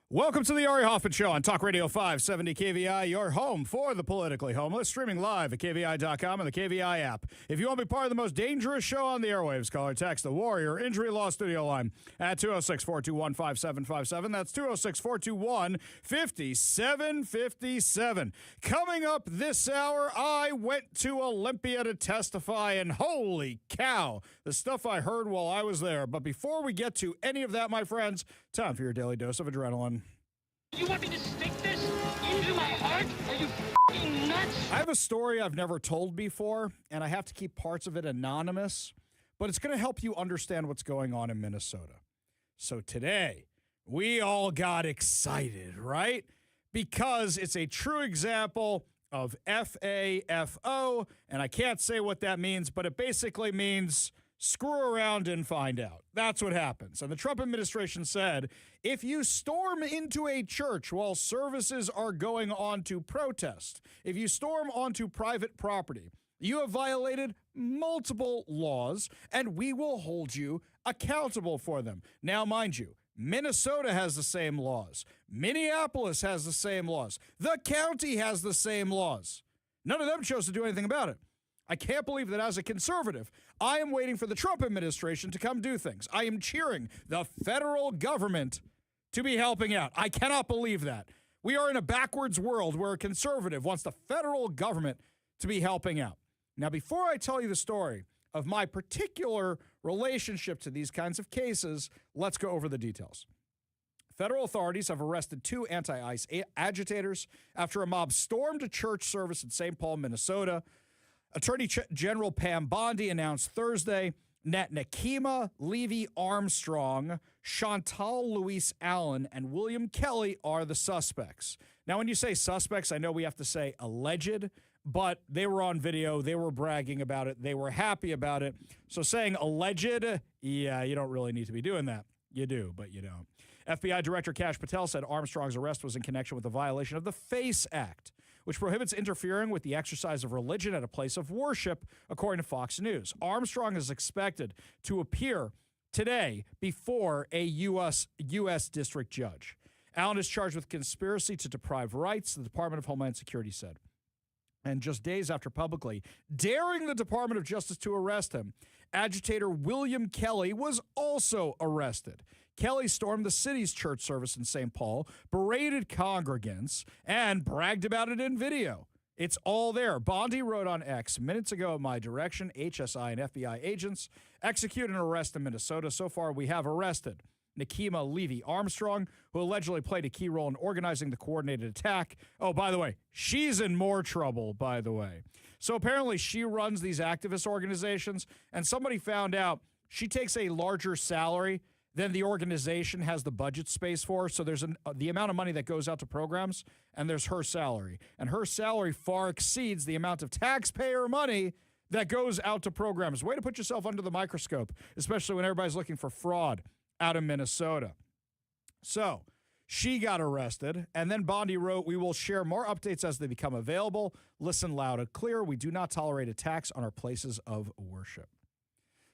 Welcome to the Ari Hoffman Show on Talk Radio 570 KVI, your home for the politically homeless, streaming live at KVI.com and the KVI app. If you want to be part of the most dangerous show on the airwaves, call or text the Warrior Injury Law Studio line at 206-421-5757. That's 206-421-5757. Coming up this hour, I went to Olympia to testify, and holy cow, the stuff I heard while I was there. But before we get to any of that, my friends, time for your daily dose of adrenaline. You want me to stick this into my heart? Are you f***ing nuts? I have a story I've never told before, and I have to keep parts of it anonymous, but it's going to help you understand what's going on in Minnesota. So today, we all got excited, right? Because it's a true example of FAFO, and I can't say what that means, but it basically means screw around and find out. That's what happens. And the Trump administration said, if you storm into a church while services are going on to protest, if you storm onto private property, you have violated multiple laws, and we will hold you accountable for them. Now, mind you, Minnesota has the same laws. Minneapolis has the same laws. The county has the same laws. None of them chose to do anything about it. I can't believe that as a conservative, I am waiting for the Trump administration to come do things. I am cheering the federal government to be helping out. I cannot believe that. We are in a backwards world where a conservative wants the federal government to be helping out. Now, before I tell you the story of my particular relationship to these kinds of cases, let's go over the details. Federal authorities have arrested two anti-ICE agitators after a mob stormed a church service in St. Paul, Minnesota. Attorney General Pam Bondi announced Thursday that Nakima Levy Armstrong, Chantal Louise Allen, and William Kelly are the suspects. Now, when you say suspects, I know we have to say alleged, but they were on video. They were bragging about it. They were happy about it. So saying alleged, yeah, you don't really need to be doing that. You do, but you don't. FBI Director Kash Patel said Armstrong's arrest was in connection with a violation of the FACE Act, which prohibits interfering with the exercise of religion at a place of worship, according to Fox News. Armstrong is expected to appear today before a U.S. district judge. Allen is charged with conspiracy to deprive rights, the Department of Homeland Security said. And just days after publicly daring the Department of Justice to arrest him, agitator William Kelly was also arrested. Kelly stormed the city's church service in St. Paul, berated congregants, and bragged about it in video. It's all there. Bondi wrote on X, minutes ago at my direction, HSI and FBI agents execute an arrest in Minnesota. So far, we have arrested Nakima Levy Armstrong, who allegedly played a key role in organizing the coordinated attack. Oh, by the way, she's in more trouble, by the way. So apparently she runs these activist organizations, and somebody found out she takes a larger salary than the organization has the budget space for. So there's the amount of money that goes out to programs, and there's her salary. And her salary far exceeds the amount of taxpayer money that goes out to programs. Way to put yourself under the microscope, especially when everybody's looking for fraud out of Minnesota. So she got arrested, and then Bondi wrote, we will share more updates as they become available. Listen loud and clear. We do not tolerate attacks on our places of worship.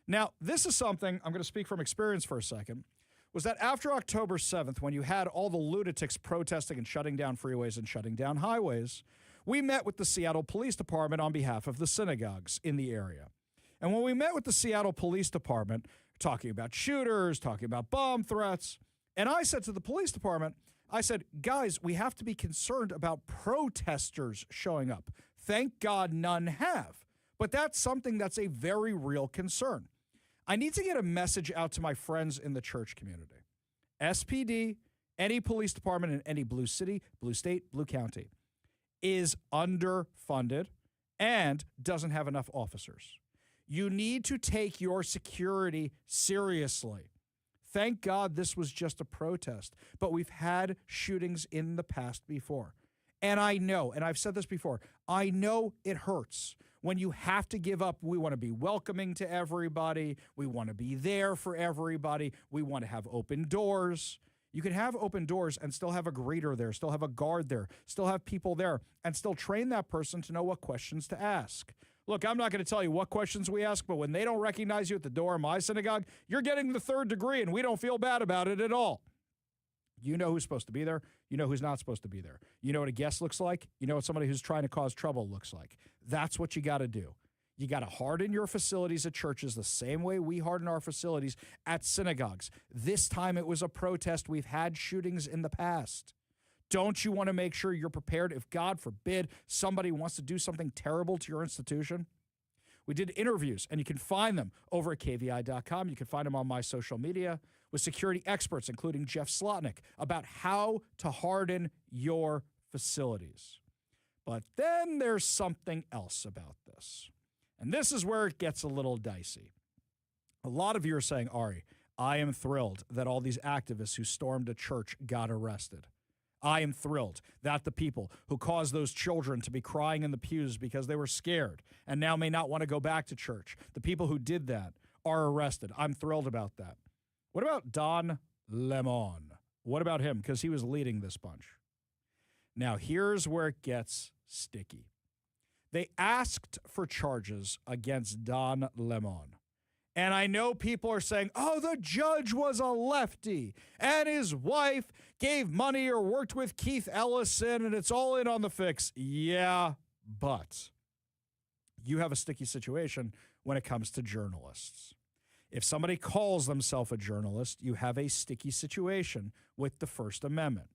Now, this is something, I'm going to speak from experience for a second, was that after October 7th, when you had all the lunatics protesting and shutting down freeways and shutting down highways, we met with the Seattle Police Department on behalf of the synagogues in the area. And when we met with the Seattle Police Department, talking about shooters, talking about bomb threats, and I said to the police department, I said, guys, we have to be concerned about protesters showing up. Thank God none have. But that's something that's a very real concern. I need to get a message out to my friends in the church community. SPD, any police department in any blue city, blue state, blue county is underfunded and doesn't have enough officers. You need to take your security seriously. Thank God this was just a protest, but we've had shootings in the past before. And I know, and I've said this before, I know it hurts when you have to give up. We want to be welcoming to everybody. We want to be there for everybody. We want to have open doors. You can have open doors and still have a greeter there, still have a guard there, still have people there, and still train that person to know what questions to ask. Look, I'm not going to tell you what questions we ask, but when they don't recognize you at the door of my synagogue, you're getting the third degree, and we don't feel bad about it at all. You know who's supposed to be there. You know who's not supposed to be there. You know what a guest looks like. You know what somebody who's trying to cause trouble looks like. That's what you got to do. You got to harden your facilities at churches the same way we harden our facilities at synagogues. This time it was a protest. We've had shootings in the past. Don't you want to make sure you're prepared if, God forbid, somebody wants to do something terrible to your institution? We did interviews, and you can find them over at kvi.com. You can find them on my social media with security experts, including Jeff Slotnick, about how to harden your facilities. But then there's something else about this. And this is where it gets a little dicey. A lot of you are saying, Ari, I am thrilled that all these activists who stormed a church got arrested. I am thrilled that the people who caused those children to be crying in the pews because they were scared and now may not want to go back to church, the people who did that are arrested. I'm thrilled about that. What about Don Lemon? What about him? Because he was leading this bunch. Now, here's where it gets sticky. They asked for charges against Don Lemon. And I know people are saying, oh, the judge was a lefty and his wife gave money or worked with Keith Ellison and it's all in on the fix. Yeah, but you have a sticky situation when it comes to journalists. If somebody calls themselves a journalist, you have a sticky situation with the First Amendment.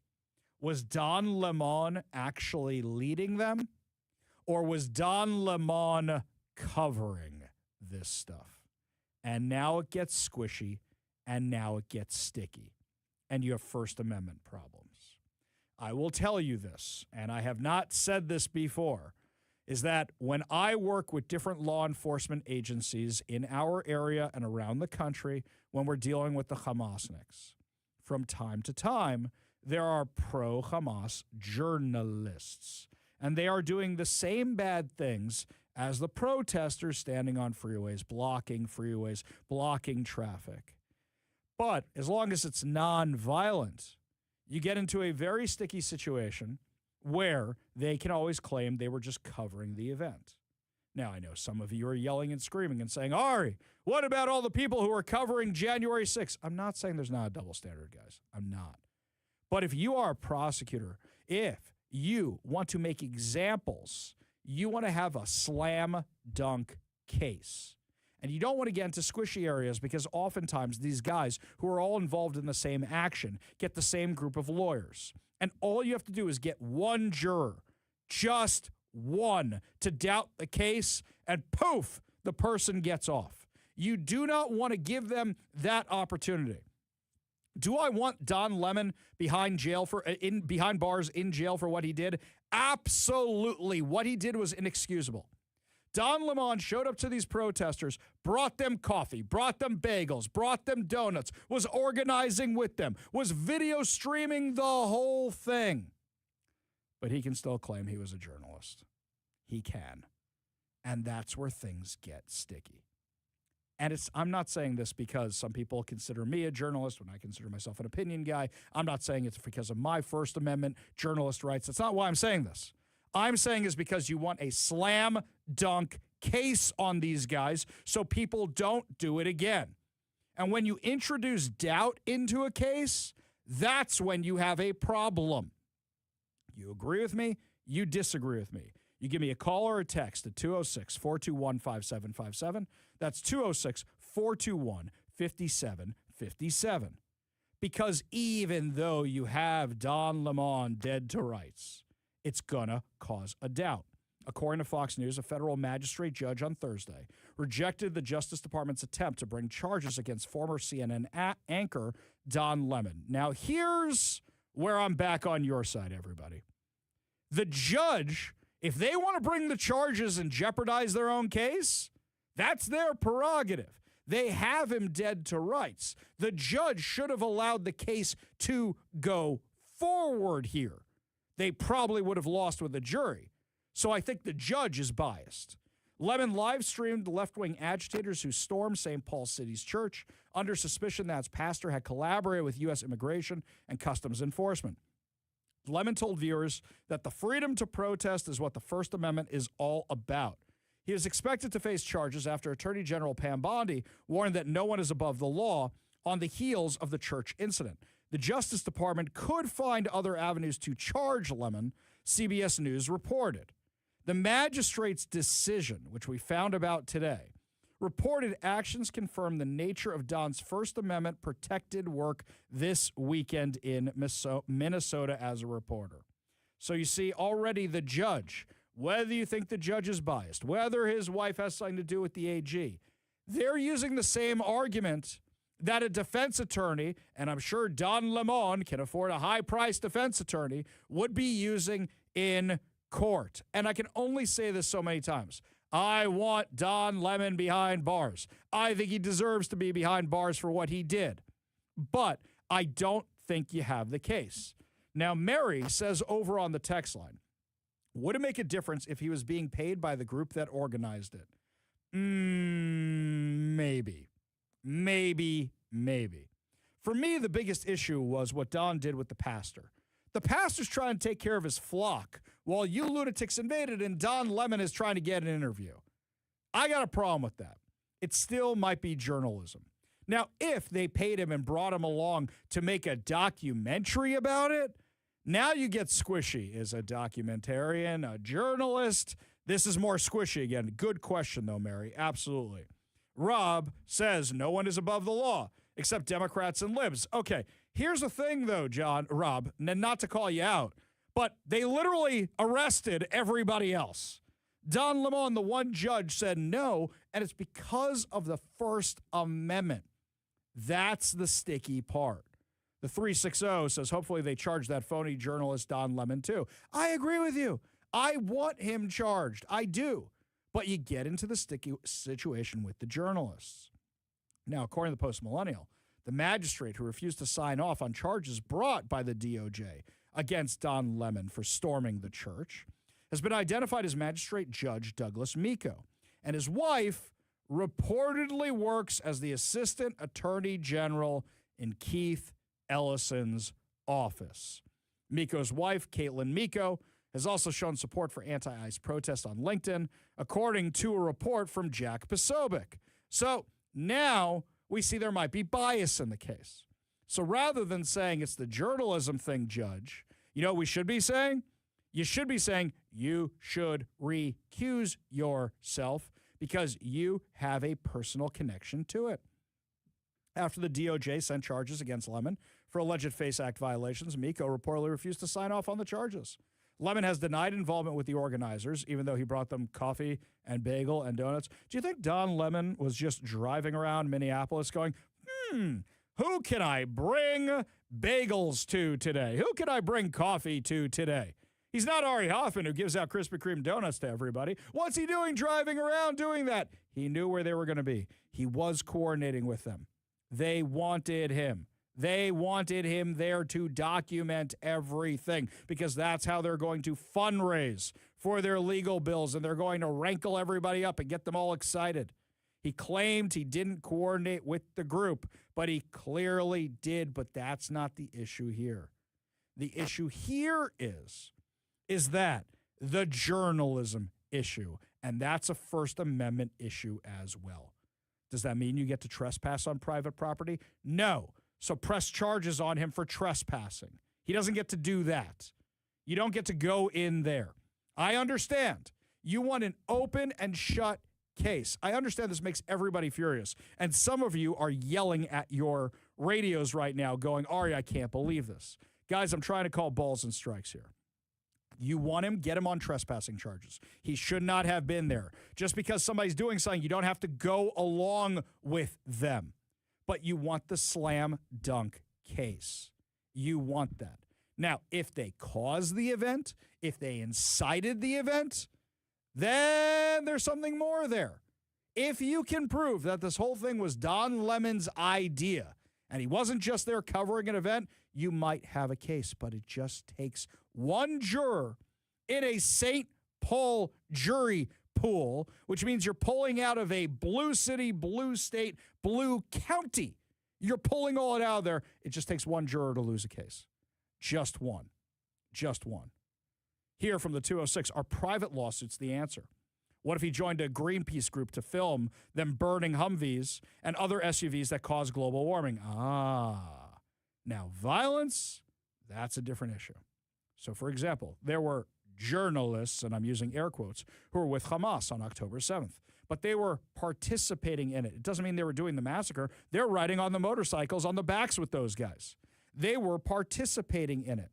Was Don Lemon actually leading them? Or was Don Lemon covering this stuff? And now it gets squishy, and now it gets sticky, and you have First Amendment problems. I will tell you this, and I have not said this before, is that when I work with different law enforcement agencies in our area and around the country, when we're dealing with the Hamasniks, from time to time, there are pro-Hamas journalists, and they are doing the same bad things as the protesters standing on freeways, blocking traffic. But as long as it's nonviolent, you get into a very sticky situation where they can always claim they were just covering the event. Now, I know some of you are yelling and screaming and saying, Ari, what about all the people who are covering January 6th? I'm not saying there's not a double standard, guys. I'm not. But if you are a prosecutor, if you want to make examples, you want to have a slam dunk case. And you don't want to get into squishy areas because oftentimes these guys who are all involved in the same action get the same group of lawyers. And all you have to do is get one juror, just one, to doubt the case, and poof, the person gets off. You do not want to give them that opportunity. Do I want Don Lemon behind bars in jail for what he did? Absolutely. What he did was inexcusable. Don Lemon showed up to these protesters, brought them coffee, brought them bagels, brought them donuts, was organizing with them, was video streaming the whole thing. But he can still claim he was a journalist. He can. And that's where things get sticky. And I'm not saying this because some people consider me a journalist when I consider myself an opinion guy. I'm not saying it's because of my First Amendment journalist rights. That's not why I'm saying this. I'm saying is because you want a slam dunk case on these guys so people don't do it again. And when you introduce doubt into a case, that's when you have a problem. You agree with me? You disagree with me. You give me a call or a text at 206-421-5757. That's 206-421-5757. Because even though you have Don Lemon dead to rights, it's going to cause a doubt. According to Fox News, a federal magistrate judge on Thursday rejected the Justice Department's attempt to bring charges against former CNN anchor Don Lemon. Now, here's where I'm back on your side, everybody. The judge, if they want to bring the charges and jeopardize their own case, that's their prerogative. They have him dead to rights. The judge should have allowed the case to go forward here. They probably would have lost with a jury. So I think the judge is biased. Lemon live-streamed left-wing agitators who stormed St. Paul City's church under suspicion that its pastor had collaborated with U.S. Immigration and Customs Enforcement. Lemon told viewers that the freedom to protest is what the First Amendment is all about. He is expected to face charges after Attorney General Pam Bondi warned that no one is above the law on the heels of the church incident. The Justice Department could find other avenues to charge Lemon, CBS News reported. The magistrate's decision, which we found about today, reported actions confirm the nature of Don's First Amendment protected work this weekend in Minnesota as a reporter. So you see, already the judge, whether you think the judge is biased, whether his wife has something to do with the AG, they're using the same argument that a defense attorney, and I'm sure Don Lemon can afford a high-priced defense attorney, would be using in court. And I can only say this so many times. I want Don Lemon behind bars. I think he deserves to be behind bars for what he did. But I don't think you have the case. Now, Mary says over on the text line, would it make a difference if he was being paid by the group that organized it? Maybe. For me, the biggest issue was what Don did with the pastor. The pastor's trying to take care of his flock while you lunatics invaded and Don Lemon is trying to get an interview. I got a problem with that. It still might be journalism. Now, if they paid him and brought him along to make a documentary about it, now you get squishy. Is a documentarian a journalist? This is more squishy again. Good question, though, Mary. Absolutely. Rob says no one is above the law except Democrats and libs. Okay, here's the thing, though, Rob, not to call you out, but they literally arrested everybody else. Don Lemon, the one judge, said no, and it's because of the First Amendment. That's the sticky part. The 360 says hopefully they charge that phony journalist Don Lemon too. I agree with you. I want him charged. I do. But you get into the sticky situation with the journalists. Now, according to the Post-Millennial, the magistrate who refused to sign off on charges brought by the DOJ against Don Lemon for storming the church has been identified as Magistrate Judge Douglas Miko, and his wife reportedly works as the Assistant Attorney General in Keith Ellison's office. Miko's wife, Caitlin Miko, has also shown support for anti-ICE protests on LinkedIn, according to a report from Jack Posobiec. So now we see there might be bias in the case. So rather than saying it's the journalism thing, Judge, you know what we should be saying? You should be saying you should recuse yourself because you have a personal connection to it. After the DOJ sent charges against Lemon for alleged FACE Act violations, Miko reportedly refused to sign off on the charges. Lemon has denied involvement with the organizers, even though he brought them coffee and bagel and donuts. Do you think Don Lemon was just driving around Minneapolis going, who can I bring bagels to today? Who can I bring coffee to today? He's not Ari Hoffman, who gives out Krispy Kreme donuts to everybody. What's he doing driving around doing that? He knew where they were going to be. He was coordinating with them. They wanted him. They wanted him there to document everything because that's how they're going to fundraise for their legal bills, and they're going to rankle everybody up and get them all excited. He claimed he didn't coordinate with the group, but he clearly did, but that's not the issue here. The issue here is that the journalism issue, and that's a First Amendment issue as well. Does that mean you get to trespass on private property? No. So press charges on him for trespassing. He doesn't get to do that. You don't get to go in there. I understand. You want an open and shut case. I understand this makes everybody furious. And some of you are yelling at your radios right now going, Ari, I can't believe this. Guys, I'm trying to call balls and strikes here. You want him, get him on trespassing charges. He should not have been there. Just because somebody's doing something, you don't have to go along with them. But you want the slam dunk case. You want that. Now, if they caused the event, if they incited the event, then there's something more there. If you can prove that this whole thing was Don Lemon's idea and he wasn't just there covering an event, you might have a case. But it just takes one juror in a St. Paul jury pool, which means you're pulling out of a blue city, blue state, blue county. You're pulling all it out of there. It just takes one juror to lose a case. Just one. Just one. Here from the 206, are private lawsuits the answer? What if he joined a Greenpeace group to film them burning Humvees and other SUVs that cause global warming? Now, violence, that's a different issue. So, for example, there were journalists, and I'm using air quotes, who were with Hamas on October 7th, but they were participating in it. It doesn't mean they were doing the massacre. They're riding on the motorcycles on the backs with those guys. They were participating in it.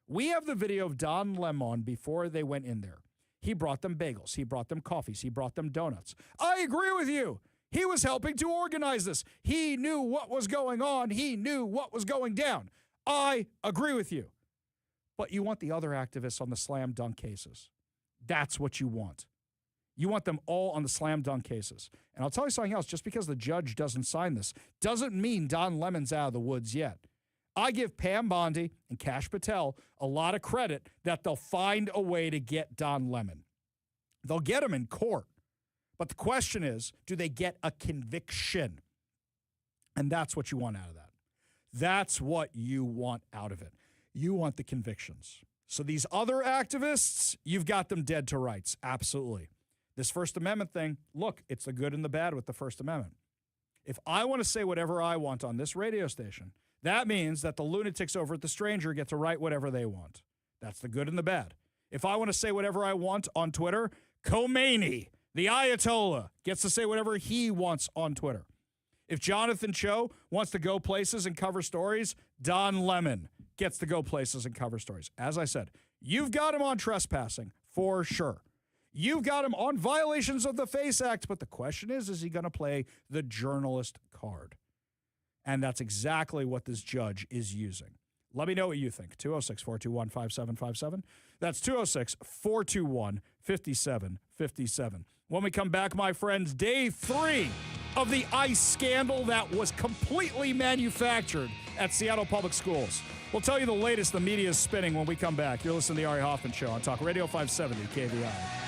We have the video of Don Lemon before they went in there. He brought them bagels. He brought them coffees. He brought them donuts. I agree with you. He was helping to organize this. He knew what was going on. He knew what was going down. I agree with you. But you want the other activists on the slam dunk cases. That's what you want. You want them all on the slam dunk cases. And I'll tell you something else. Just because the judge doesn't sign this doesn't mean Don Lemon's out of the woods yet. I give Pam Bondi and Kash Patel a lot of credit that they'll find a way to get Don Lemon. They'll get him in court. But the question is, do they get a conviction? And that's what you want out of that. That's what you want out of it. You want the convictions. So these other activists, you've got them dead to rights. Absolutely. This First Amendment thing, look, it's the good and the bad with the First Amendment. If I want to say whatever I want on this radio station, that means that the lunatics over at The Stranger get to write whatever they want. That's the good and the bad. If I want to say whatever I want on Twitter, Khomeini, the Ayatollah, gets to say whatever he wants on Twitter. If Jonathan Cho wants to go places and cover stories, Don Lemon gets to go places and cover stories. As I said, you've got him on trespassing, for sure. You've got him on violations of the FACE Act, but the question is he going to play the journalist card? And that's exactly what this judge is using. Let me know what you think. 206-421-5757. That's 206-421-5757. When we come back, my friends, day 3 of the ICE scandal that was completely manufactured at Seattle Public Schools. We'll tell you the latest the media is spinning when we come back. You're listening to the Ari Hoffman Show on Talk Radio 570 KVI.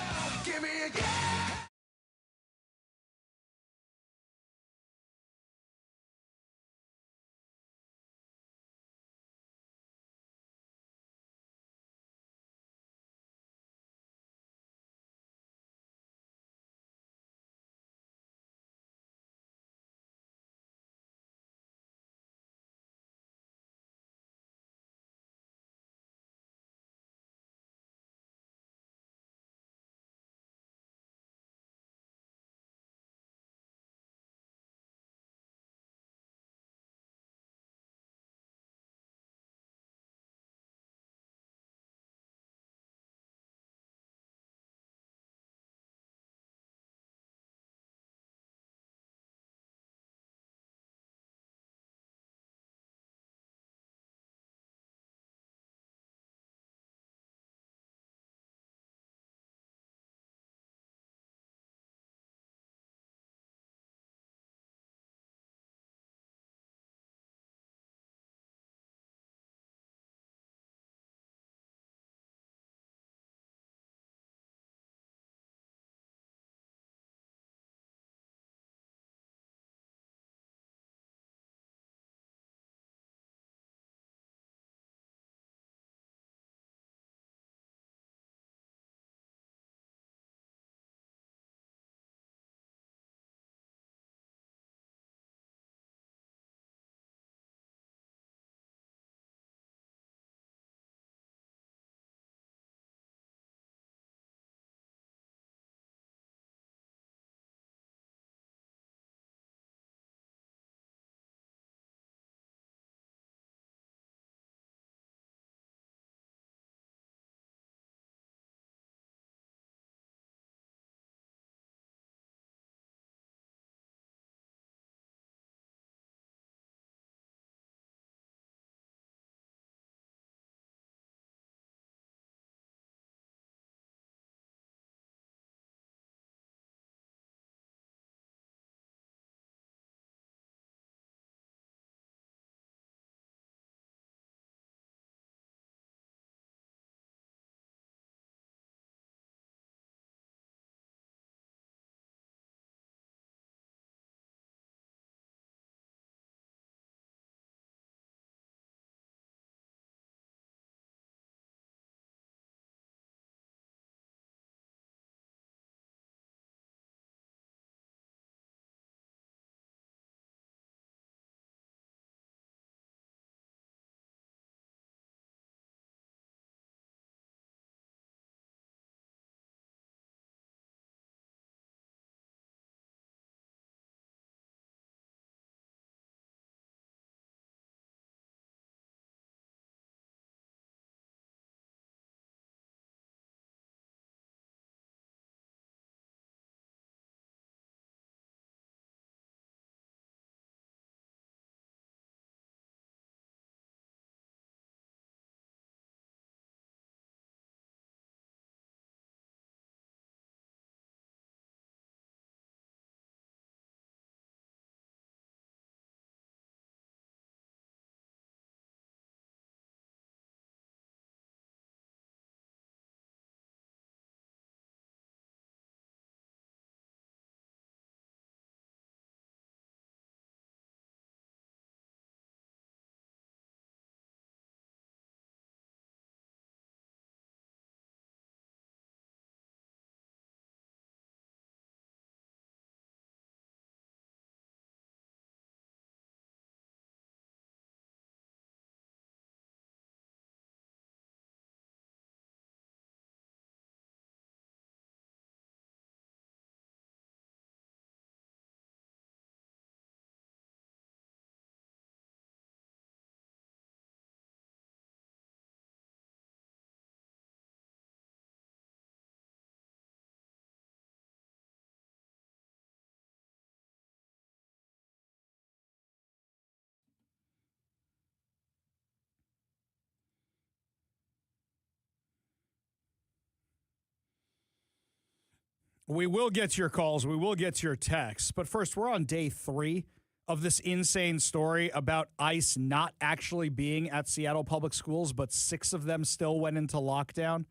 We will get to your calls. We will get to your texts. But first, we're on day 3 of this insane story about ICE not actually being at Seattle Public Schools, but 6 of them still went into lockdown.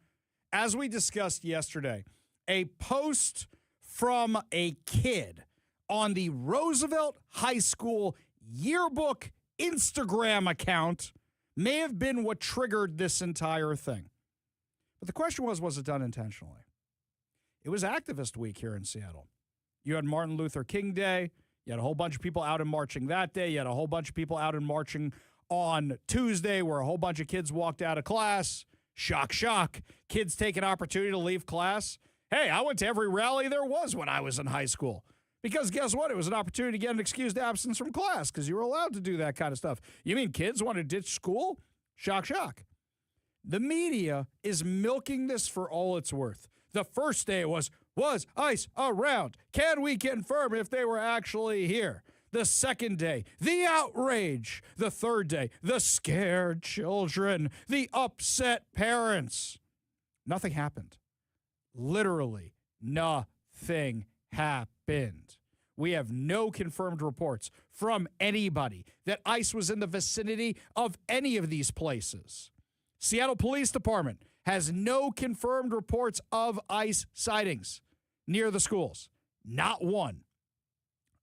As we discussed yesterday, a post from a kid on the Roosevelt High School yearbook Instagram account may have been what triggered this entire thing. But the question was it done intentionally? It was activist week here in Seattle. You had Martin Luther King Day. You had a whole bunch of people out and marching that day. You had a whole bunch of people out and marching on Tuesday where a whole bunch of kids walked out of class. Shock, shock. Kids take an opportunity to leave class. Hey, I went to every rally there was when I was in high school. Because guess what? It was an opportunity to get an excused absence from class because you were allowed to do that kind of stuff. You mean kids want to ditch school? Shock, shock. The media is milking this for all it's worth. The first day was ICE around? Can we confirm if they were actually here? The second day, the outrage. The third day, the scared children, the upset parents. Nothing happened. Literally, nothing happened. We have no confirmed reports from anybody that ICE was in the vicinity of any of these places. Seattle Police Department has no confirmed reports of ICE sightings near the schools. Not one.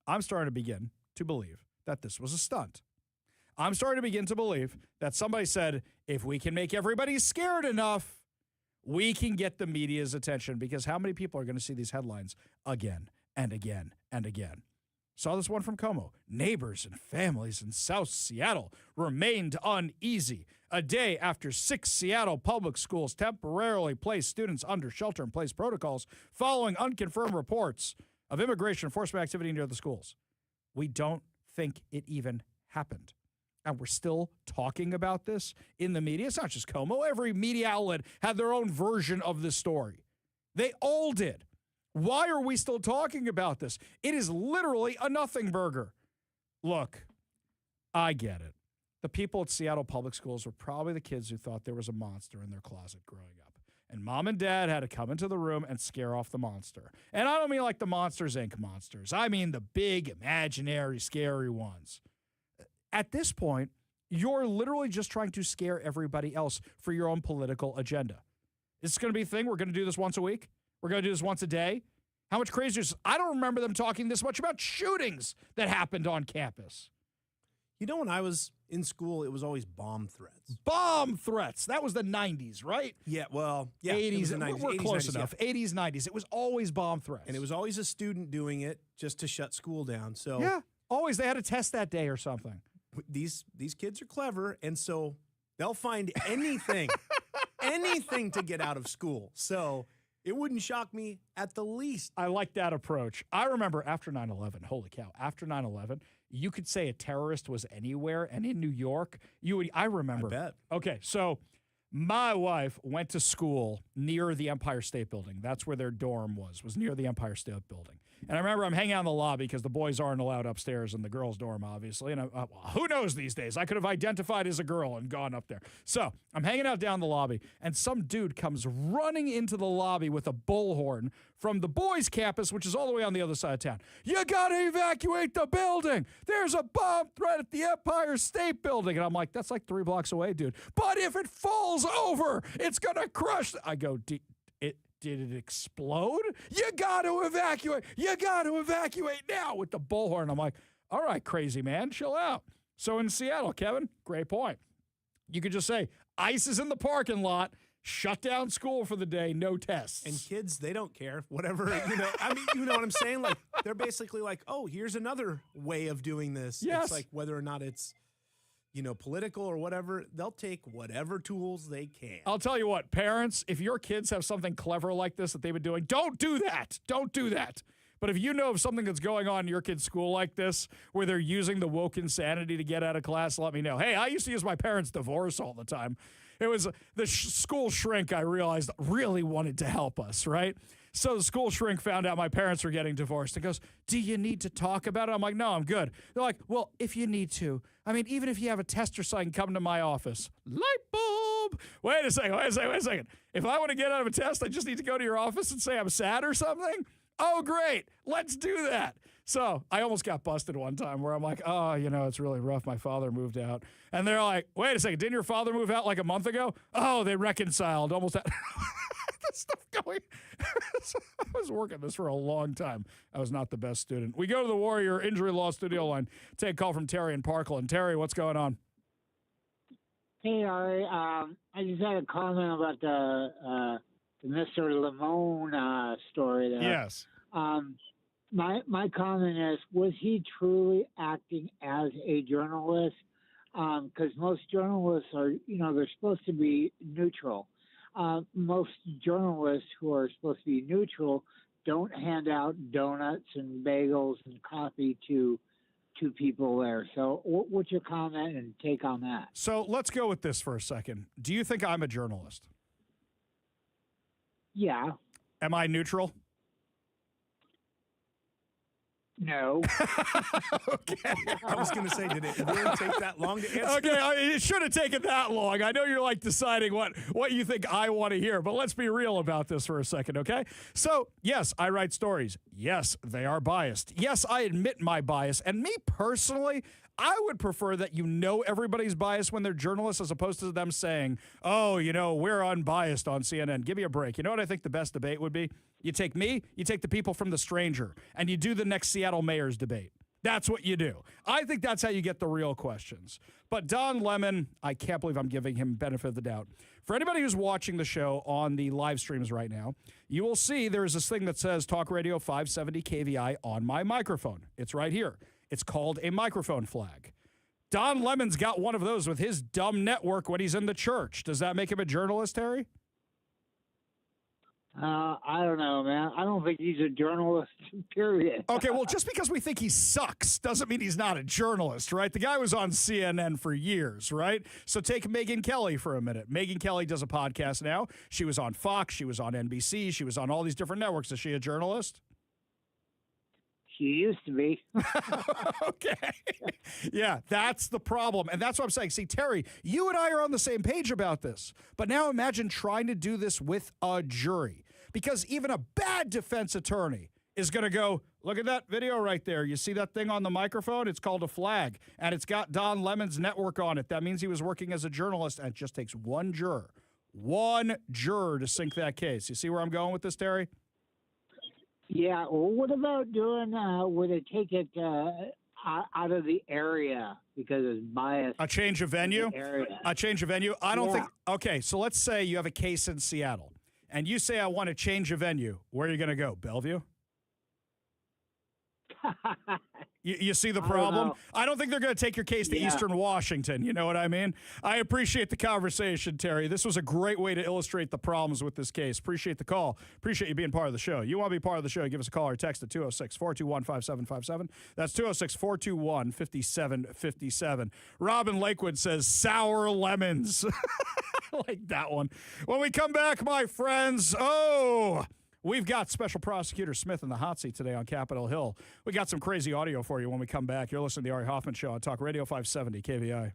I'm starting to begin to believe that this was a stunt. I'm starting to begin to believe that somebody said, if we can make everybody scared enough, we can get the media's attention, because how many people are going to see these headlines again and again and again? Saw this one from Como. Neighbors and families in South Seattle remained uneasy a day after 6 Seattle public schools temporarily placed students under shelter-in-place protocols following unconfirmed reports of immigration enforcement activity near the schools. We don't think it even happened. And we're still talking about this in the media. It's not just Como. Every media outlet had their own version of this story. They all did. Why are we still talking about this? It is literally a nothing burger. Look, I get it. The people at Seattle Public Schools were probably the kids who thought there was a monster in their closet growing up. And mom and dad had to come into the room and scare off the monster. And I don't mean like the Monsters, Inc. monsters. I mean the big, imaginary, scary ones. At this point, you're literally just trying to scare everybody else for your own political agenda. It's going to be a thing. We're going to do this once a week. We're going to do this once a day. How much crazier is... I don't remember them talking this much about shootings that happened on campus. You know, when I was in school, it was always bomb threats. Bomb threats. That was the 90s, right? Yeah, well, yeah. 80s. The 90s, We're 80s, close 90s, enough. Yeah. 80s, 90s. It was always bomb threats. And it was always a student doing it just to shut school down. So yeah, always. They had a test that day or something. These kids are clever, and so they'll find anything, anything to get out of school. So it wouldn't shock me at the least. I like that approach. I remember after 9/11, holy cow, after 9/11, you could say a terrorist was anywhere, and in New York, I remember. I bet. Okay, so my wife went to school near the Empire State Building. That's where their dorm was near the Empire State Building. And I remember I'm hanging out in the lobby because the boys aren't allowed upstairs in the girls' dorm, obviously. And who knows these days? I could have identified as a girl and gone up there. So I'm hanging out down the lobby, and some dude comes running into the lobby with a bullhorn from the boys' campus, which is all the way on the other side of town. You got to evacuate the building. There's a bomb threat at the Empire State Building. And I'm like, that's like 3 blocks away, dude. But if it falls over, it's going to crush. I go, did it explode? You got to evacuate. You got to evacuate now with the bullhorn. I'm like, all right, crazy man, chill out. So in Seattle, Kevin, great point. You could just say, ICE is in the parking lot, shut down school for the day, no tests. And kids, they don't care. Whatever, I mean, you know what I'm saying? Like, they're basically like, oh, here's another way of doing this. Yes. It's like whether or not it's, political or whatever, they'll take whatever tools they can. I'll tell you what, parents, if your kids have something clever like this that they've been doing, don't do that. Don't do that. But if you know of something that's going on in your kid's school like this, where they're using the woke insanity to get out of class, let me know. Hey, I used to use my parents' divorce all the time. It was the school shrink, I realized, really wanted to help us, right? So the school shrink found out my parents were getting divorced and goes, do you need to talk about it? I'm like, no, I'm good. They're like, well, if you need to. I mean, even if you have a test or something, come to my office. Light bulb. Wait a second. If I want to get out of a test, I just need to go to your office and say I'm sad or something? Oh, great. Let's do that. So I almost got busted one time where I'm like, oh, it's really rough. My father moved out. And they're like, wait a second. Didn't your father move out like a month ago? Oh, they reconciled. Almost had this stuff going. So I was working this for a long time. I was not the best student. We go to the Warrior Injury Law Studio line. Take a call from Terry in Parkland. Terry, what's going on? Hey, Ari. I just had a comment about the Mr. Lamone story there. Yes. My comment is, was he truly acting as a journalist? Because most journalists are, they're supposed to be neutral. Most journalists who are supposed to be neutral don't hand out donuts and bagels and coffee to people there. So what's your comment and take on that? So let's go with this for a second. Do you think I'm a journalist? Yeah. Am I neutral? No. Okay. I was going to say, did it really take that long to answer? Okay, it should have taken that long. I know you're like deciding what you think I want to hear, but let's be real about this for a second, okay? So, yes, I write stories. Yes, they are biased. Yes, I admit my bias. And me personally, I would prefer that everybody's biased when they're journalists as opposed to them saying, oh, we're unbiased on CNN. Give me a break. You know what I think the best debate would be? You take me, you take the people from The Stranger, and you do the next Seattle mayor's debate. That's what you do. I think that's how you get the real questions. But Don Lemon, I can't believe I'm giving him benefit of the doubt. For anybody who's watching the show on the live streams right now, you will see there's this thing that says Talk Radio 570 KVI on my microphone. It's right here. It's called a microphone flag. Don Lemon's got one of those with his dumb network when he's in the church. Does that make him a journalist, Harry? I don't know, man. I don't think he's a journalist, period. Okay, well, just because we think he sucks doesn't mean he's not a journalist, right? The guy was on CNN for years, right? So take Megyn Kelly for a minute. Megyn Kelly does a podcast now. She was on Fox. She was on NBC. She was on all these different networks. Is she a journalist? She used to be. Okay. Yeah, that's the problem. And that's what I'm saying. See, Terry, you and I are on the same page about this. But now imagine trying to do this with a jury. Because even a bad defense attorney is going to go, look at that video right there. You see that thing on the microphone? It's called a flag. And it's got Don Lemon's network on it. That means he was working as a journalist. And it just takes one juror to sink that case. You see where I'm going with this, Terry? Yeah. Well, what about doing where they take it out of the area because it's biased? A change of venue? A change of venue? I don't think. Okay, so let's say you have a case in Seattle, and you say, I want to change a venue. Where are you going to go? Bellevue? You see the problem? I don't think they're going to take your case to Eastern Washington. You know what I mean? I appreciate the conversation, Terry. This was a great way to illustrate the problems with this case. Appreciate the call. Appreciate you being part of the show. You want to be part of the show, give us a call or text at 206-421-5757. That's 206-421-5757. Robin Lakewood says, sour lemons. I like that one. When we come back, my friends, we've got Special Prosecutor Smith in the hot seat today on Capitol Hill. We got some crazy audio for you when we come back. You're listening to the Ari Hoffman Show on Talk Radio 570 KVI.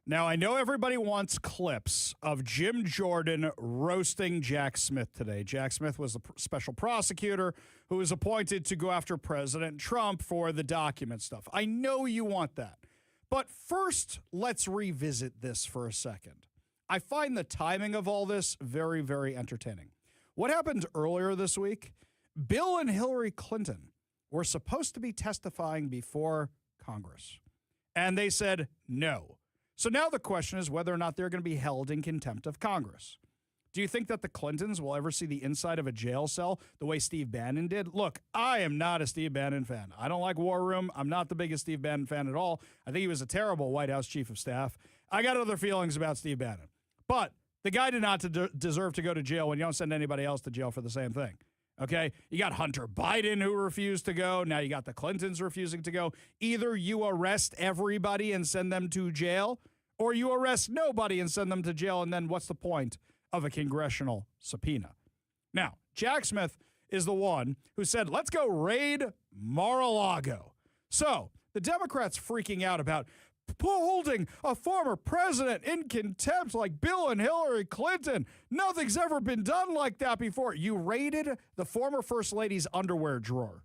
Now, I know everybody wants clips of Jim Jordan roasting Jack Smith today. Jack Smith was the special prosecutor who was appointed to go after President Trump for the document stuff. I know you want that. But first, let's revisit this for a second. I find the timing of all this very, very entertaining. What happened earlier this week? Bill and Hillary Clinton were supposed to be testifying before Congress, and they said no. So now the question is whether or not they're going to be held in contempt of Congress. Do you think that the Clintons will ever see the inside of a jail cell the way Steve Bannon did? Look, I am not a Steve Bannon fan. I don't like War Room. I'm not the biggest Steve Bannon fan at all. I think he was a terrible White House chief of staff. I got other feelings about Steve Bannon. But the guy did not deserve to go to jail when you don't send anybody else to jail for the same thing. Okay? You got Hunter Biden who refused to go. Now you got the Clintons refusing to go. Either you arrest everybody and send them to jail, or you arrest nobody and send them to jail, and then what's the point of a congressional subpoena? Now, Jack Smith is the one who said, let's go raid Mar-a-Lago. So the Democrats freaking out about holding a former president in contempt like Bill and Hillary Clinton. Nothing's ever been done like that before. You raided the former first lady's underwear drawer.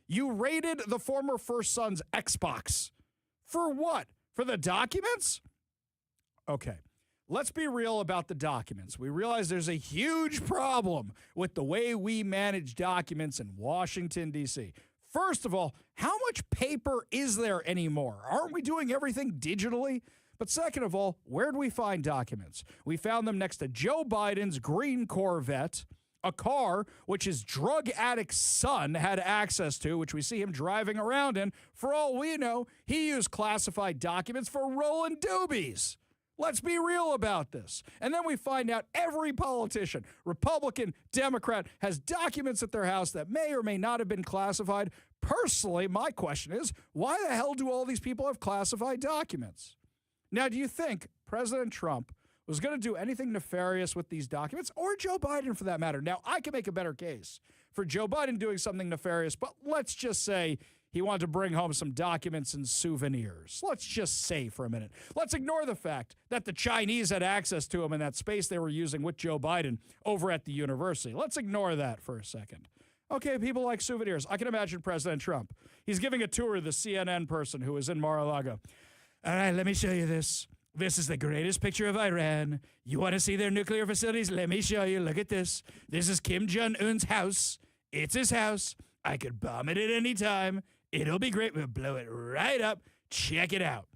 You raided the former first son's Xbox. For what? For the documents? Okay, let's be real about the documents. We realize there's a huge problem with the way we manage documents in Washington, D.C. First of all, how much paper is there anymore? Aren't we doing everything digitally? But second of all, where do we find documents? We found them next to Joe Biden's green Corvette, a car which his drug addict son had access to, which we see him driving around in. For all we know, he used classified documents for rolling doobies. Let's be real about this. And then we find out every politician, Republican, Democrat, has documents at their house that may or may not have been classified. Personally, my question is, why the hell do all these people have classified documents? Now, do you think President Trump was going to do anything nefarious with these documents, or Joe Biden for that matter? Now, I can make a better case for Joe Biden doing something nefarious, but let's just say he wanted to bring home some documents and souvenirs. Let's just say for a minute. Let's ignore the fact that the Chinese had access to them in that space they were using with Joe Biden over at the university. Let's ignore that for a second. Okay, people like souvenirs. I can imagine President Trump. He's giving a tour of the CNN person who was in Mar-a-Lago. All right, let me show you this. This is the greatest picture of Iran. You want to see their nuclear facilities? Let me show you. Look at this. This is Kim Jong-un's house. It's his house. I could bomb it at any time. It'll be great. We'll blow it right up. Check it out.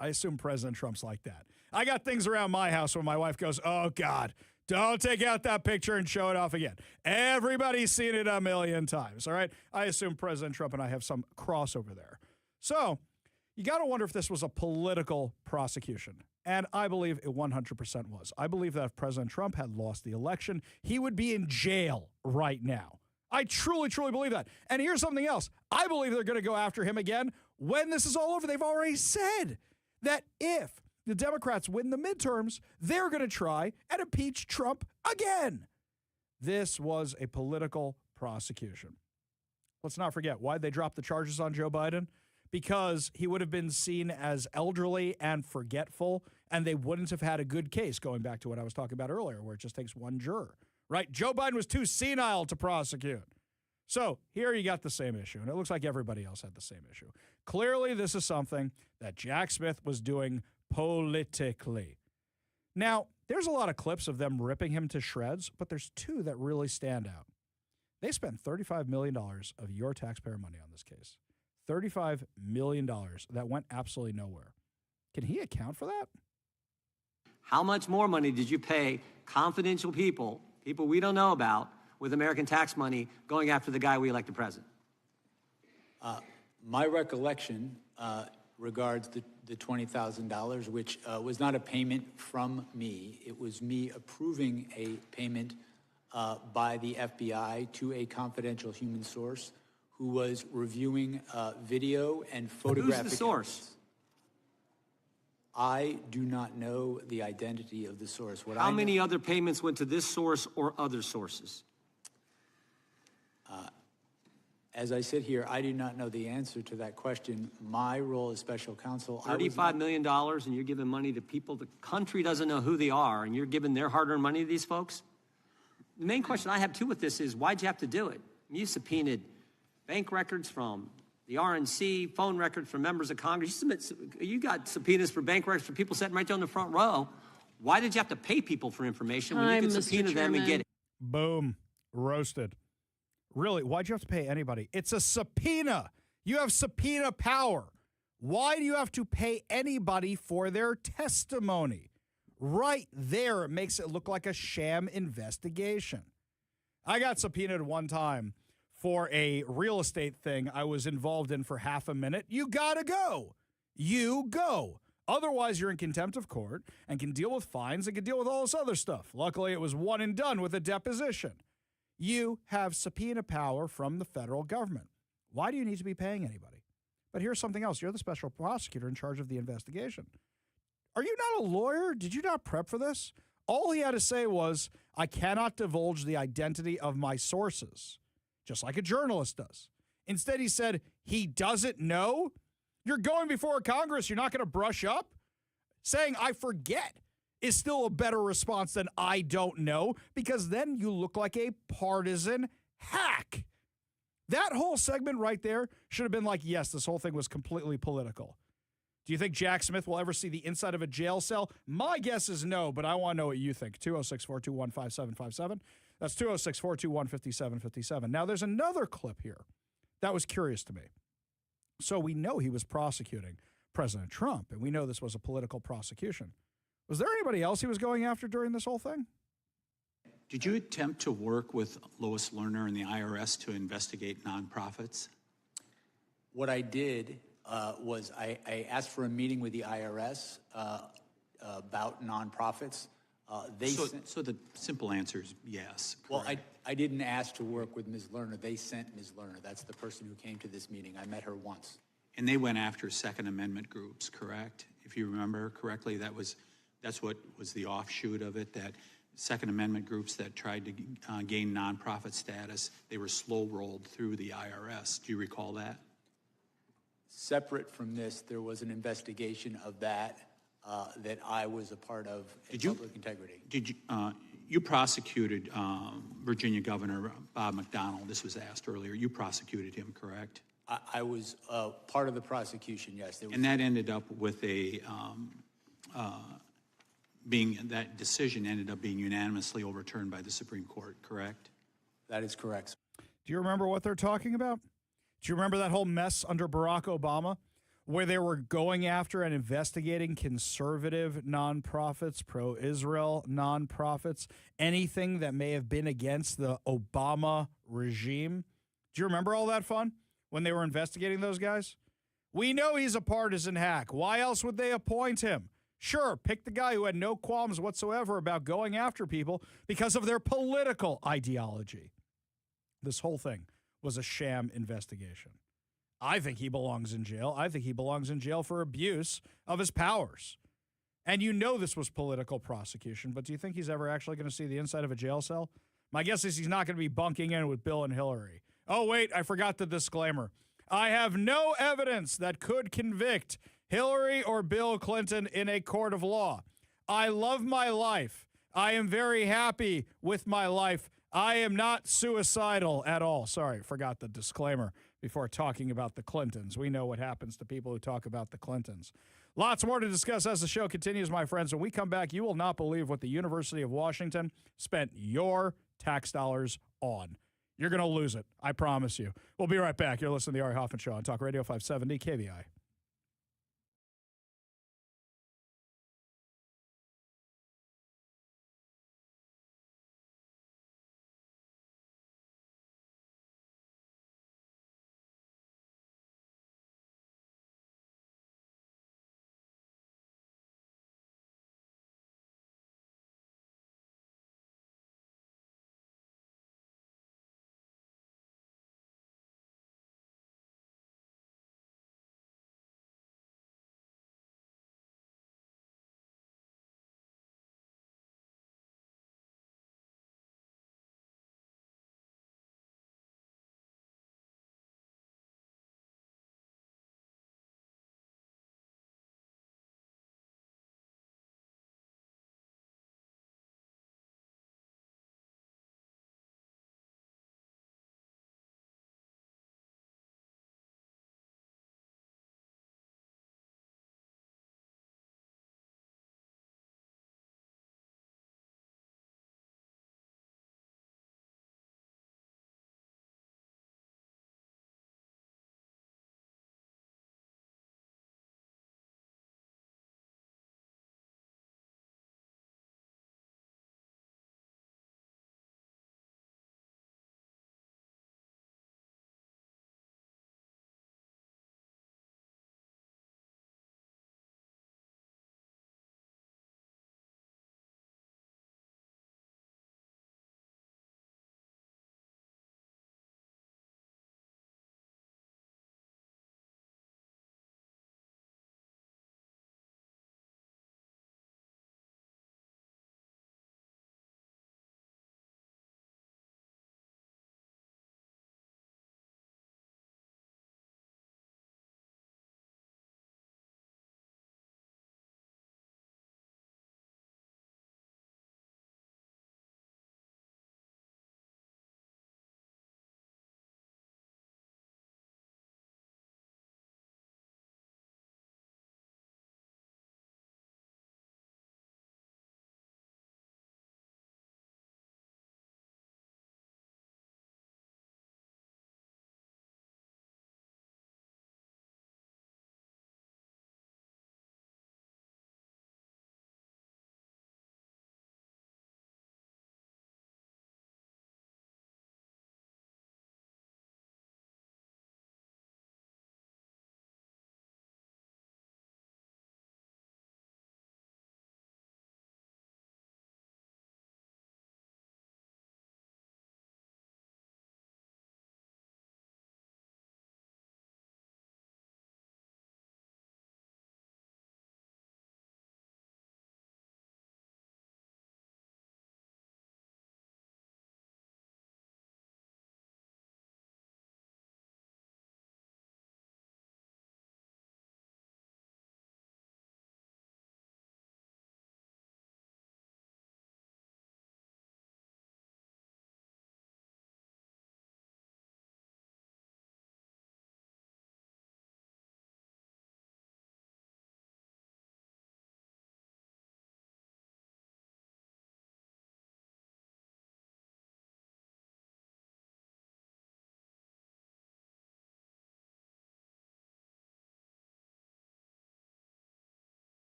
I assume President Trump's like that. I got things around my house when my wife goes, oh, God, don't take out that picture and show it off again. Everybody's seen it a million times, all right? I assume President Trump and I have some crossover there. So you got to wonder if this was a political prosecution. And I believe it 100% was. I believe that if President Trump had lost the election, he would be in jail right now. I truly, truly believe that. And here's something else. I believe they're going to go after him again when this is all over. They've already said that if the Democrats win the midterms, they're going to try and impeach Trump again. This was a political prosecution. Let's not forget, why they dropped the charges on Joe Biden? Because he would have been seen as elderly and forgetful, and they wouldn't have had a good case, going back to what I was talking about earlier, where it just takes one juror. Right? Joe Biden was too senile to prosecute. So here you got the same issue, and it looks like everybody else had the same issue. Clearly, this is something that Jack Smith was doing politically. Now, there's a lot of clips of them ripping him to shreds, but there's two that really stand out. They spent $35 million of your taxpayer money on this case. $35 million that went absolutely nowhere. Can he account for that? How much more money did you pay confidential people we don't know about, with American tax money going after the guy we elected president? My recollection regards the $20,000, which was not a payment from me. It was me approving a payment by the FBI to a confidential human source who was reviewing video and photographic. Who's the source? I do not know the identity of the source. How many other payments went to this source or other sources? As I sit here, I do not know the answer to that question. My role as special counsel, $35 million, and you're giving money to people the country doesn't know who they are, and you're giving their hard-earned money to these folks? The main question I have, too, with this is, why'd you have to do it? You subpoenaed bank records from the RNC, phone records from members of Congress. You got subpoenas for bank records for people sitting right there in the front row. Why did you have to pay people for information when you could subpoena them and get it? Boom. Roasted. Really, why'd you have to pay anybody? It's a subpoena. You have subpoena power. Why do you have to pay anybody for their testimony? Right there, it makes it look like a sham investigation. I got subpoenaed one time for a real estate thing I was involved in for half a minute. You gotta go. You go. Otherwise, you're in contempt of court and can deal with fines and can deal with all this other stuff. Luckily, it was one and done with a deposition. You have subpoena power from the federal government. Why do you need to be paying anybody? But here's something else. You're the special prosecutor in charge of the investigation. Are you not a lawyer? Did you not prep for this? All he had to say was, I cannot divulge the identity of my sources, just like a journalist does. Instead, he said, he doesn't know? You're going before Congress. You're not going to brush up? Saying, I forget, is still a better response than I don't know, because then you look like a partisan hack. That whole segment right there should have been like, yes, this whole thing was completely political. Do you think Jack Smith will ever see the inside of a jail cell? My guess is no, but I want to know what you think. 206-421-5757. That's 206-421-5757. Now, there's another clip here that was curious to me. So we know he was prosecuting President Trump, and we know this was a political prosecution. Was there anybody else he was going after during this whole thing? Did you attempt to work with Lois Lerner and the IRS to investigate nonprofits? What I did was I asked for a meeting with the IRS about nonprofits. So the simple answer is yes. Well, I didn't ask to work with Ms. Lerner. They sent Ms. Lerner. That's the person who came to this meeting. I met her once. And they went after Second Amendment groups, correct? If you remember correctly, that's what was the offshoot of it, that Second Amendment groups that tried to gain nonprofit status, they were slow-rolled through the IRS. Do you recall that? Separate from this, there was an investigation of that that I was a part of in public integrity. Did you, you prosecuted Virginia Governor Bob McDonnell. This was asked earlier. You prosecuted him, correct? I was part of the prosecution, yes. And that ended up with that decision ended up being unanimously overturned by the Supreme Court, correct? That is correct. Do you remember what they're talking about? Do you remember that whole mess under Barack Obama where they were going after and investigating conservative nonprofits, pro-Israel nonprofits, anything that may have been against the Obama regime? Do you remember all that fun when they were investigating those guys? We know he's a partisan hack. Why else would they appoint him? Sure, pick the guy who had no qualms whatsoever about going after people because of their political ideology. This whole thing was a sham investigation. I think he belongs in jail. I think he belongs in jail for abuse of his powers. And you know this was political prosecution, but do you think he's ever actually going to see the inside of a jail cell? My guess is he's not going to be bunking in with Bill and Hillary. Oh, wait, I forgot the disclaimer. I have no evidence that could convict Hillary or Bill Clinton in a court of law. I love my life. I am very happy with my life. I am not suicidal at all. Sorry, forgot the disclaimer before talking about the Clintons. We know what happens to people who talk about the Clintons. Lots more to discuss as the show continues, my friends. When we come back, you will not believe what the University of Washington spent your tax dollars on. You're going to lose it. I promise you. We'll be right back. You're listening to the Ari Hoffman Show on Talk Radio 570 KBI.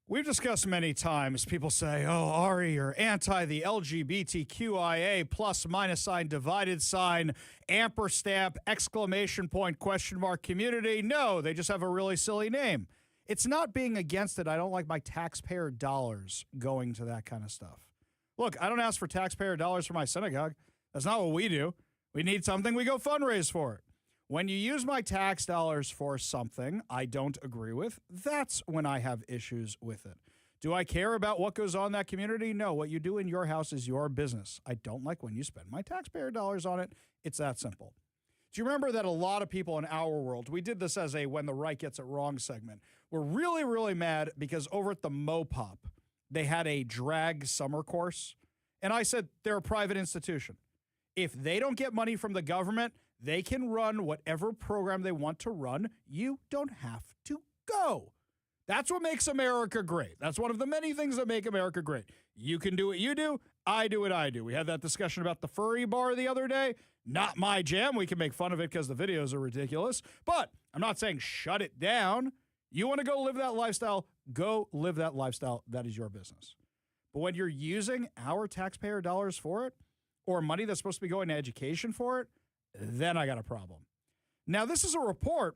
We've discussed many times, people say, oh, Ari, you're anti the LGBTQIA plus minus sign, divided sign, amperstamp, exclamation point, question mark community. No, they just have a really silly name. It's not being against it. I don't like my taxpayer dollars going to that kind of stuff. Look, I don't ask for taxpayer dollars for my synagogue. That's not what we do. We need something, we go fundraise for it. When you use my tax dollars for something I don't agree with, that's when I have issues with it. Do I care about what goes on in that community? No, what you do in your house is your business. I don't like when you spend my taxpayer dollars on it. It's that simple. Do you remember that a lot of people in our world, we did this as a When the Right Gets It Wrong segment, were really, really mad because over at the Mopop, they had a drag summer course. And I said, they're a private institution. If they don't get money from the government, they can run whatever program they want to run. You don't have to go. That's what makes America great. That's one of the many things that make America great. You can do what you do. I do what I do. We had that discussion about the furry bar the other day. Not my jam. We can make fun of it because the videos are ridiculous. But I'm not saying shut it down. You want to go live that lifestyle, go live that lifestyle. That is your business. But when you're using our taxpayer dollars for it, or money that's supposed to be going to education for it, then I got a problem. Now, this is a report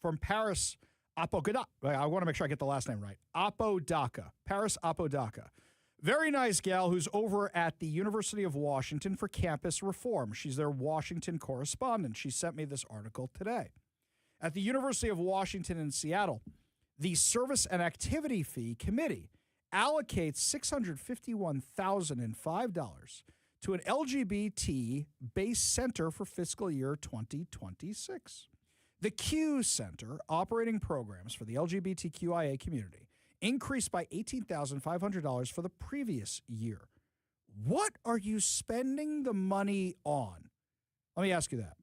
from Paris Apodaca. I want to make sure I get the last name right. Apodaca. Paris Apodaca. Very nice gal who's over at the University of Washington for campus reform. She's their Washington correspondent. She sent me this article today. At the University of Washington in Seattle, the Service and Activity Fee Committee allocates $651,005 to an LGBT-based center for fiscal year 2026. The Q Center, operating programs for the LGBTQIA community, increased by $18,500 for the previous year. What are you spending the money on? Let me ask you that.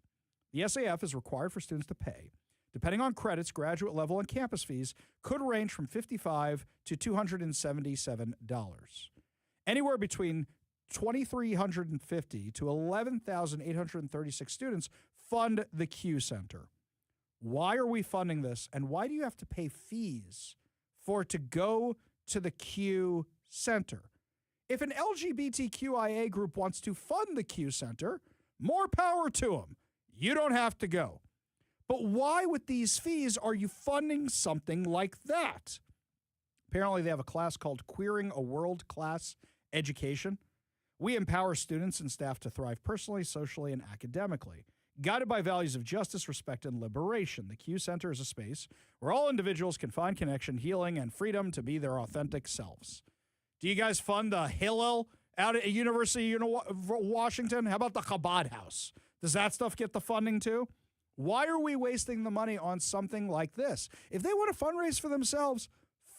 The SAF is required for students to pay, depending on credits, graduate level, and campus fees, could range from $55 to $277. Anywhere between 2,350 to 11,836 students fund the Q Center. Why are we funding this, and why do you have to pay fees for it to go to the Q Center? If an LGBTQIA group wants to fund the Q Center, more power to them. You don't have to go. But why with these fees are you funding something like that? Apparently they have a class called Queering a World-Class Education. We empower students and staff to thrive personally, socially, and academically. Guided by values of justice, respect, and liberation, the Q Center is a space where all individuals can find connection, healing, and freedom to be their authentic selves. Do you guys fund the Hillel out at University of Washington? How about the Chabad House? Does that stuff get the funding too? Why are we wasting the money on something like this? If they want to fundraise for themselves,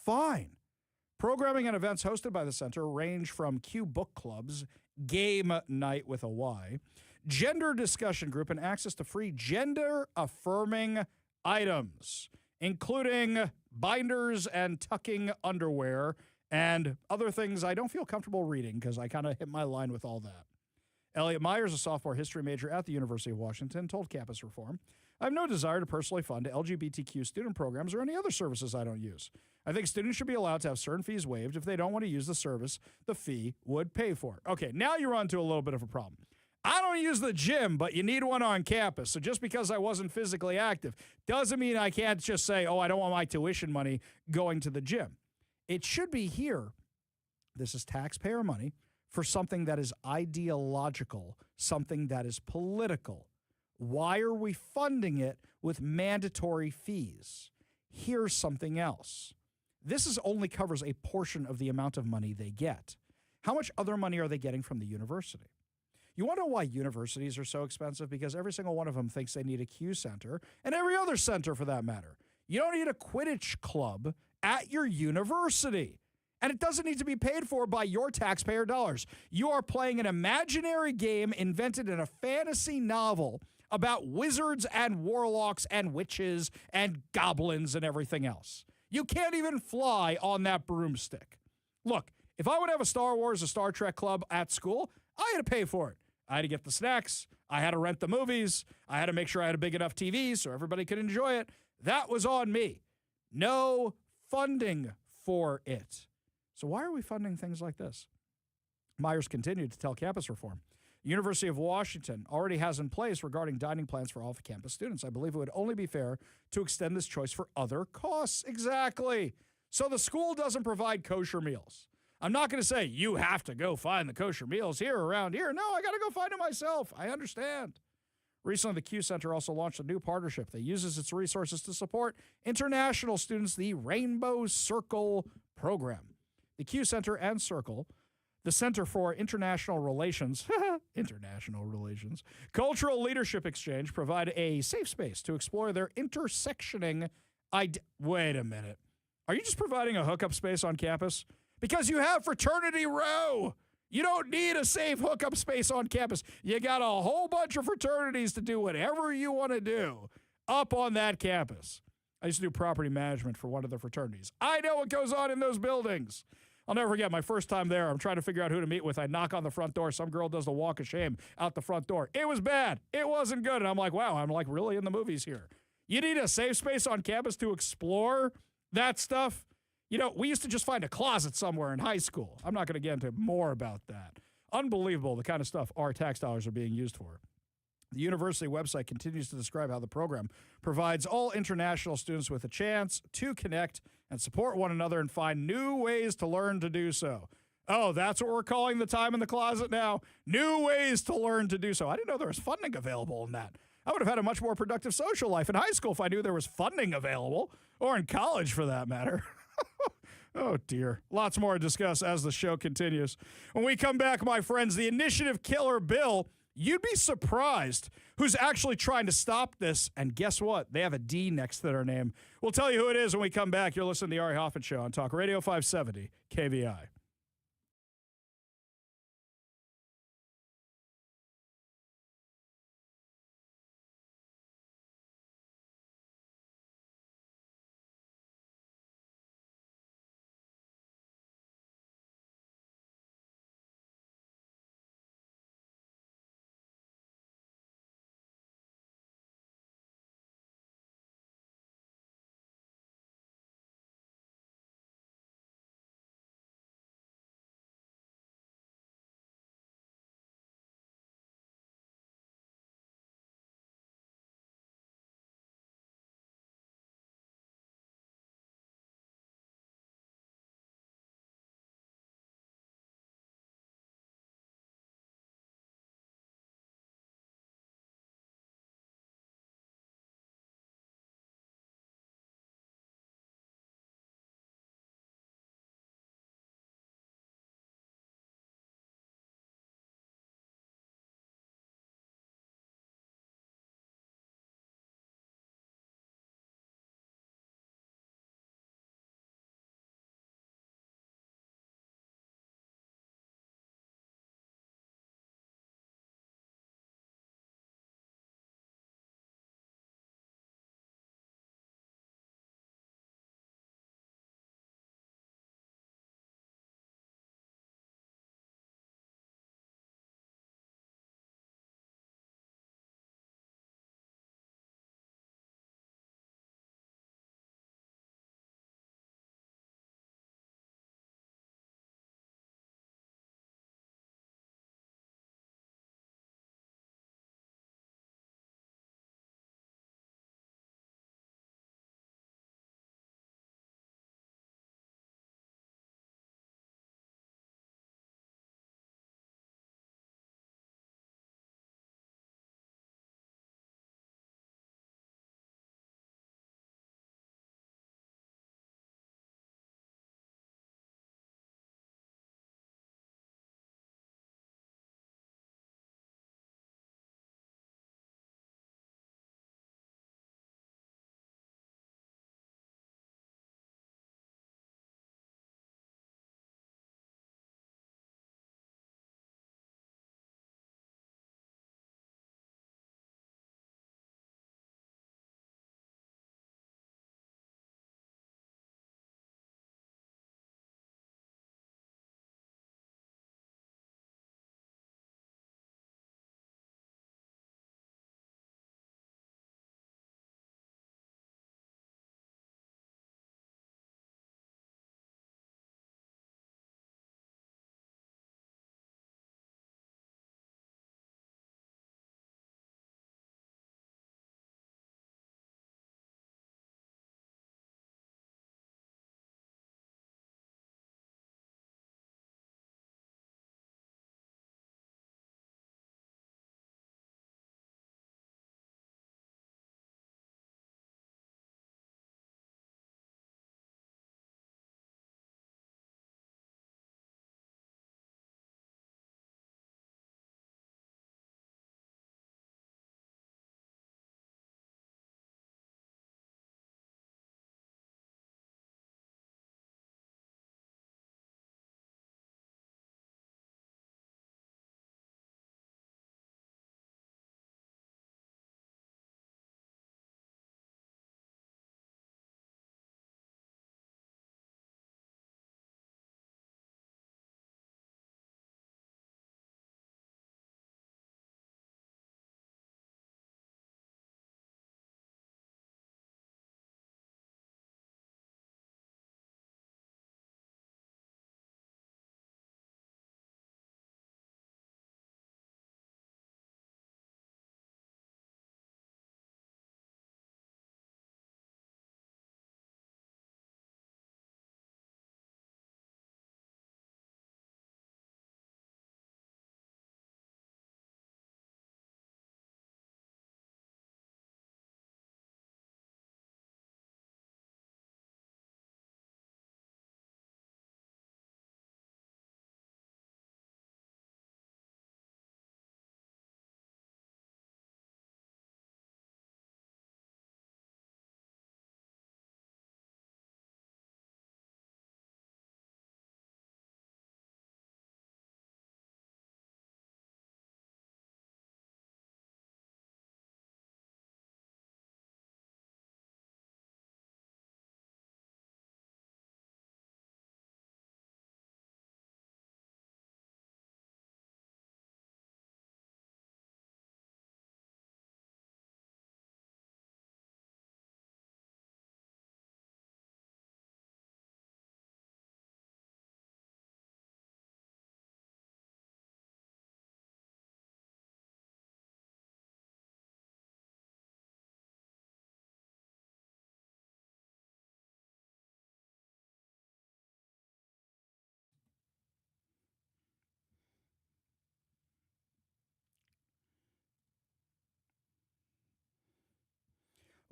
fine. Programming and events hosted by the center range from Q book clubs, game night with a Y, gender discussion group, and access to free gender-affirming items, including binders and tucking underwear and other things I don't feel comfortable reading because I kind of hit my line with all that. Elliot Myers, a sophomore history major at the University of Washington, told Campus Reform, I have no desire to personally fund LGBTQ student programs or any other services I don't use. I think students should be allowed to have certain fees waived. If they don't want to use the service, the fee would pay for it. Okay, now you're on to a little bit of a problem. I don't use the gym, but you need one on campus. So just because I wasn't physically active doesn't mean I can't just say, oh, I don't want my tuition money going to the gym. It should be here. This is taxpayer money for something that is ideological, something that is political. Why are we funding it with mandatory fees? Here's something else. This only covers a portion of the amount of money they get. How much other money are they getting from the university? You want to know why universities are so expensive? Because every single one of them thinks they need a Q Center, and every other center for that matter. You don't need a Quidditch club at your university. And it doesn't need to be paid for by your taxpayer dollars. You are playing an imaginary game invented in a fantasy novel about wizards and warlocks and witches and goblins and everything else. You can't even fly on that broomstick. Look, if I would have a Star Wars, a Star Trek club at school, I had to pay for it. I had to get the snacks. I had to rent the movies. I had to make sure I had a big enough TV so everybody could enjoy it. That was on me. No funding for it. So why are we funding things like this? Myers continued to tell campus reform. The University of Washington already has in place regarding dining plans for off-campus students. I believe it would only be fair to extend this choice for other costs. Exactly. So the school doesn't provide kosher meals. I'm not going to say you have to go find the kosher meals here around here. No, I got to go find it myself. I understand. Recently, the Q Center also launched a new partnership that uses its resources to support international students, the Rainbow Circle program. The Q Center and Circle, the Center for International Relations, Cultural Leadership Exchange, provide a safe space to explore their intersectioning Wait a minute. Are you just providing a hookup space on campus? Because you have Fraternity Row. You don't need a safe hookup space on campus. You got a whole bunch of fraternities to do whatever you want to do up on that campus. I used to do property management for one of the fraternities. I know what goes on in those buildings. I'll never forget my first time there. I'm trying to figure out who to meet with. I knock on the front door. Some girl does the walk of shame out the front door. It was bad. It wasn't good. And I'm like, wow, I'm like really in the movies here. You need a safe space on campus to explore that stuff. You know, we used to just find a closet somewhere in high school. I'm not going to get into more about that. Unbelievable the kind of stuff our tax dollars are being used for. The university website continues to describe how the program provides all international students with a chance to connect and support one another and find new ways to learn to do so. Oh, that's what we're calling the time in the closet now? New ways to learn to do so. I didn't know there was funding available in that. I would have had a much more productive social life in high school if I knew there was funding available, or in college for that matter. Oh, dear. Lots more to discuss as the show continues. When we come back, my friends, the initiative killer bill, you'd be surprised who's actually trying to stop this. And guess what? They have a D next to their name. We'll tell you who it is when we come back. You're listening to the Ari Hoffman Show on Talk Radio 570 KVI.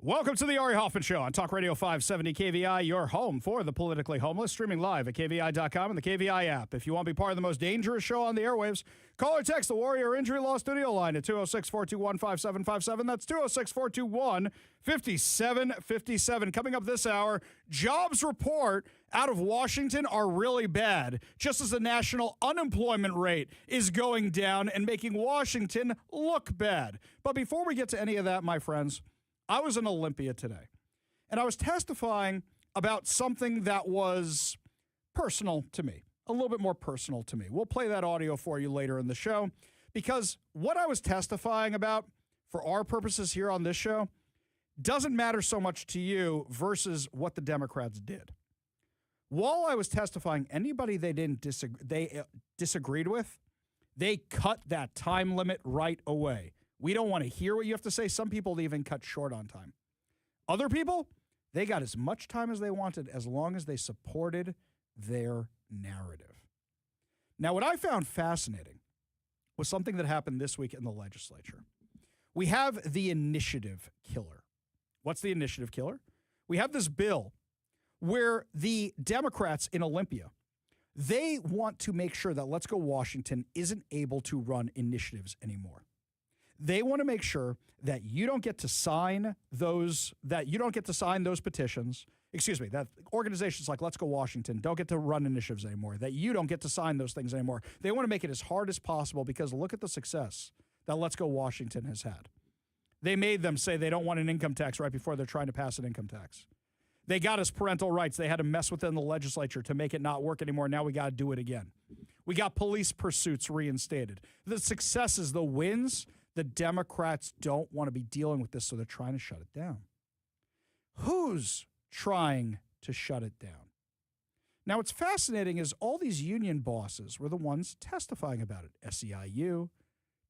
Welcome to the Ari Hoffman Show on Talk Radio 570 KVI, your home for the politically homeless, streaming live at KVI.com and the KVI app. If you want to be part of the most dangerous show on the airwaves, call or text the Warrior Injury Law Studio line at 206-421-5757. That's 206-421-5757. Coming up this hour, jobs report out of Washington are really bad, just as the national unemployment rate is going down and making Washington look bad. But before we get to any of that, my friends, I was in Olympia today, and I was testifying about something that was personal to me, a little bit more personal to me. We'll play that audio for you later in the show, because what I was testifying about for our purposes here on this show doesn't matter so much to you versus what the Democrats did. While I was testifying, anybody they disagreed with, they cut that time limit right away. We don't want to hear what you have to say. Some people even cut short on time. Other people, they got as much time as they wanted as long as they supported their narrative. Now, what I found fascinating was something that happened this week in the legislature. We have the initiative killer. What's the initiative killer? We have this bill where the Democrats in Olympia, they want to make sure that Let's Go Washington isn't able to run initiatives anymore. They want to make sure that you don't get to sign those petitions. Excuse me, that organizations like Let's Go Washington don't get to run initiatives anymore, that you don't get to sign those things anymore. They want to make it as hard as possible because look at the success that Let's Go Washington has had. They made them say they don't want an income tax right before they're trying to pass an income tax. They got us parental rights. They had to mess within the legislature to make it not work anymore. Now we got to do it again. We got police pursuits reinstated. The successes, the wins, the Democrats don't want to be dealing with this, so they're trying to shut it down. Who's trying to shut it down? Now, what's fascinating is all these union bosses were the ones testifying about it. SEIU,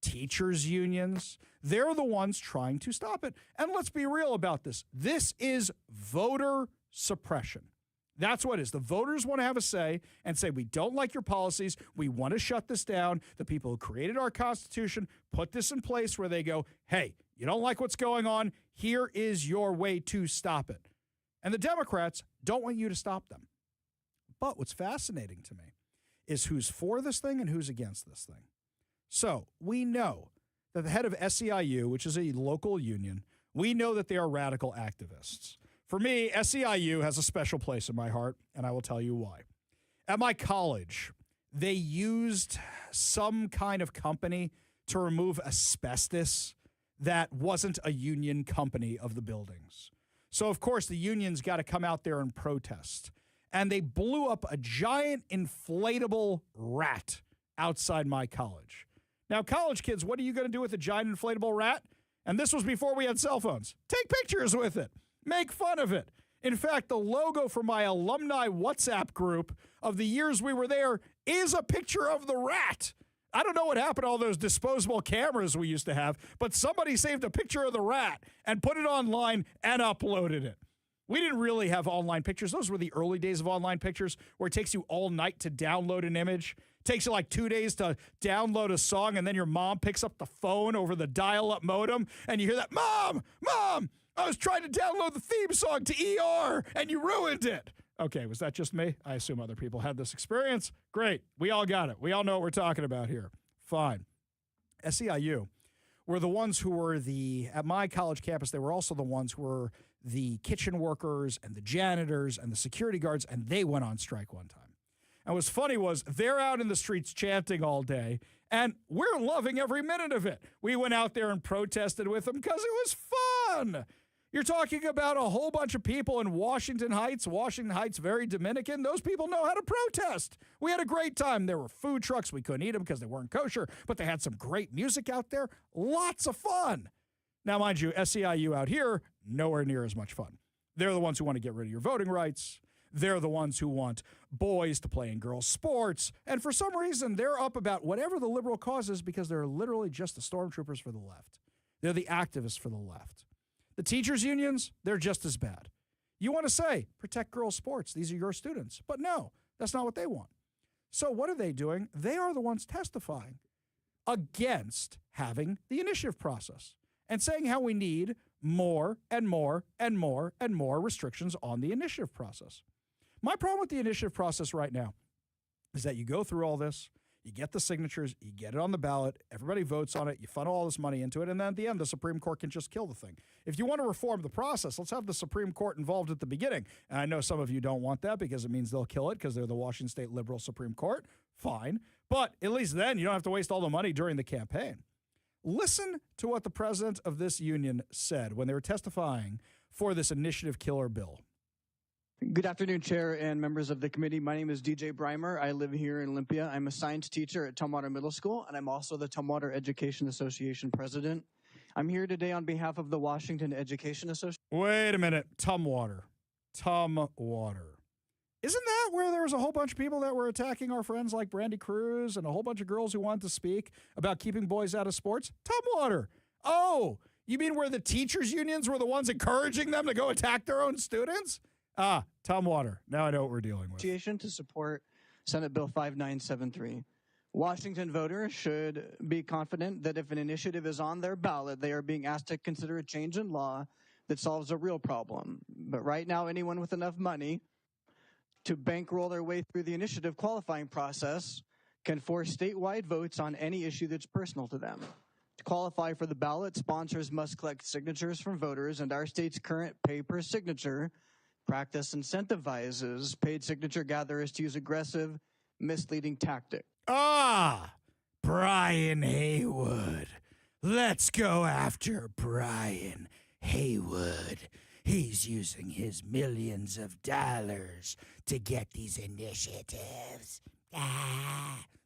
teachers' unions, they're the ones trying to stop it. And let's be real about this. This is voter suppression. That's what it is. The voters want to have a say and say, we don't like your policies. We want to shut this down. The people who created our Constitution put this in place where they go, hey, you don't like what's going on. Here is your way to stop it. And the Democrats don't want you to stop them. But what's fascinating to me is who's for this thing and who's against this thing. So we know that the head of SEIU, which is a local union, we know that they are radical activists. For me, SEIU has a special place in my heart, and I will tell you why. At my college, they used some kind of company to remove asbestos that wasn't a union company of the buildings. So, of course, the unions got to come out there and protest. And they blew up a giant inflatable rat outside my college. Now, college kids, what are you going to do with a giant inflatable rat? And this was before we had cell phones. Take pictures with it. Make fun of it. In fact, the logo for my alumni WhatsApp group of the years we were there is a picture of the rat. I don't know what happened to all those disposable cameras we used to have, but somebody saved a picture of the rat and put it online and uploaded it. We didn't really have online pictures. Those were the early days of online pictures where it takes you all night to download an image. It takes you like 2 days to download a song, and then your mom picks up the phone over the dial-up modem, and you hear that, Mom, I was trying to download the theme song to ER, and you ruined it. Okay, was that just me? I assume other people had this experience. Great. We all got it. We all know what we're talking about here. Fine. SEIU were the ones who were at my college campus, they were also the ones who were the kitchen workers and the janitors and the security guards, and they went on strike one time. And what's funny was they're out in the streets chanting all day, and we're loving every minute of it. We went out there and protested with them because it was fun. You're talking about a whole bunch of people in Washington Heights. Washington Heights, very Dominican. Those people know how to protest. We had a great time. There were food trucks. We couldn't eat them because they weren't kosher, but they had some great music out there. Lots of fun. Now, mind you, SEIU out here, nowhere near as much fun. They're the ones who want to get rid of your voting rights. They're the ones who want boys to play in girls' sports. And for some reason, they're up about whatever the liberal cause is because they're literally just the stormtroopers for the left. They're the activists for the left. The teachers' unions, they're just as bad. You want to say, protect girls' sports. These are your students. But no, that's not what they want. So what are they doing? They are the ones testifying against having the initiative process and saying how we need more and more and more and more restrictions on the initiative process. My problem with the initiative process right now is that you go through all this, you get the signatures, you get it on the ballot, everybody votes on it, you funnel all this money into it, and then at the end, the Supreme Court can just kill the thing. If you want to reform the process, let's have the Supreme Court involved at the beginning. And I know some of you don't want that because it means they'll kill it because they're the Washington State liberal Supreme Court. Fine. But at least then you don't have to waste all the money during the campaign. Listen to what the president of this union said when they were testifying for this initiative killer bill. Good afternoon, Chair and members of the committee. My name is DJ Breimer. I live here in Olympia. I'm a science teacher at Tumwater Middle School, and I'm also the Tumwater Education Association president. I'm here today on behalf of the Washington Education Association. Wait a minute. Tumwater. Isn't that where there was a whole bunch of people that were attacking our friends like Brandy Cruz and a whole bunch of girls who wanted to speak about keeping boys out of sports? Tumwater. Oh, you mean where the teachers' unions were the ones encouraging them to go attack their own students? Tumwater. Now I know what we're dealing with. To support Senate Bill 5973. Washington voters should be confident that if an initiative is on their ballot, they are being asked to consider a change in law that solves a real problem. But right now, anyone with enough money to bankroll their way through the initiative qualifying process can force statewide votes on any issue that's personal to them. To qualify for the ballot, sponsors must collect signatures from voters, and our state's current pay per signature practice incentivizes paid signature gatherers to use aggressive, misleading tactics. Brian Haywood. Let's go after Brian Haywood. He's using his millions of dollars to get these initiatives.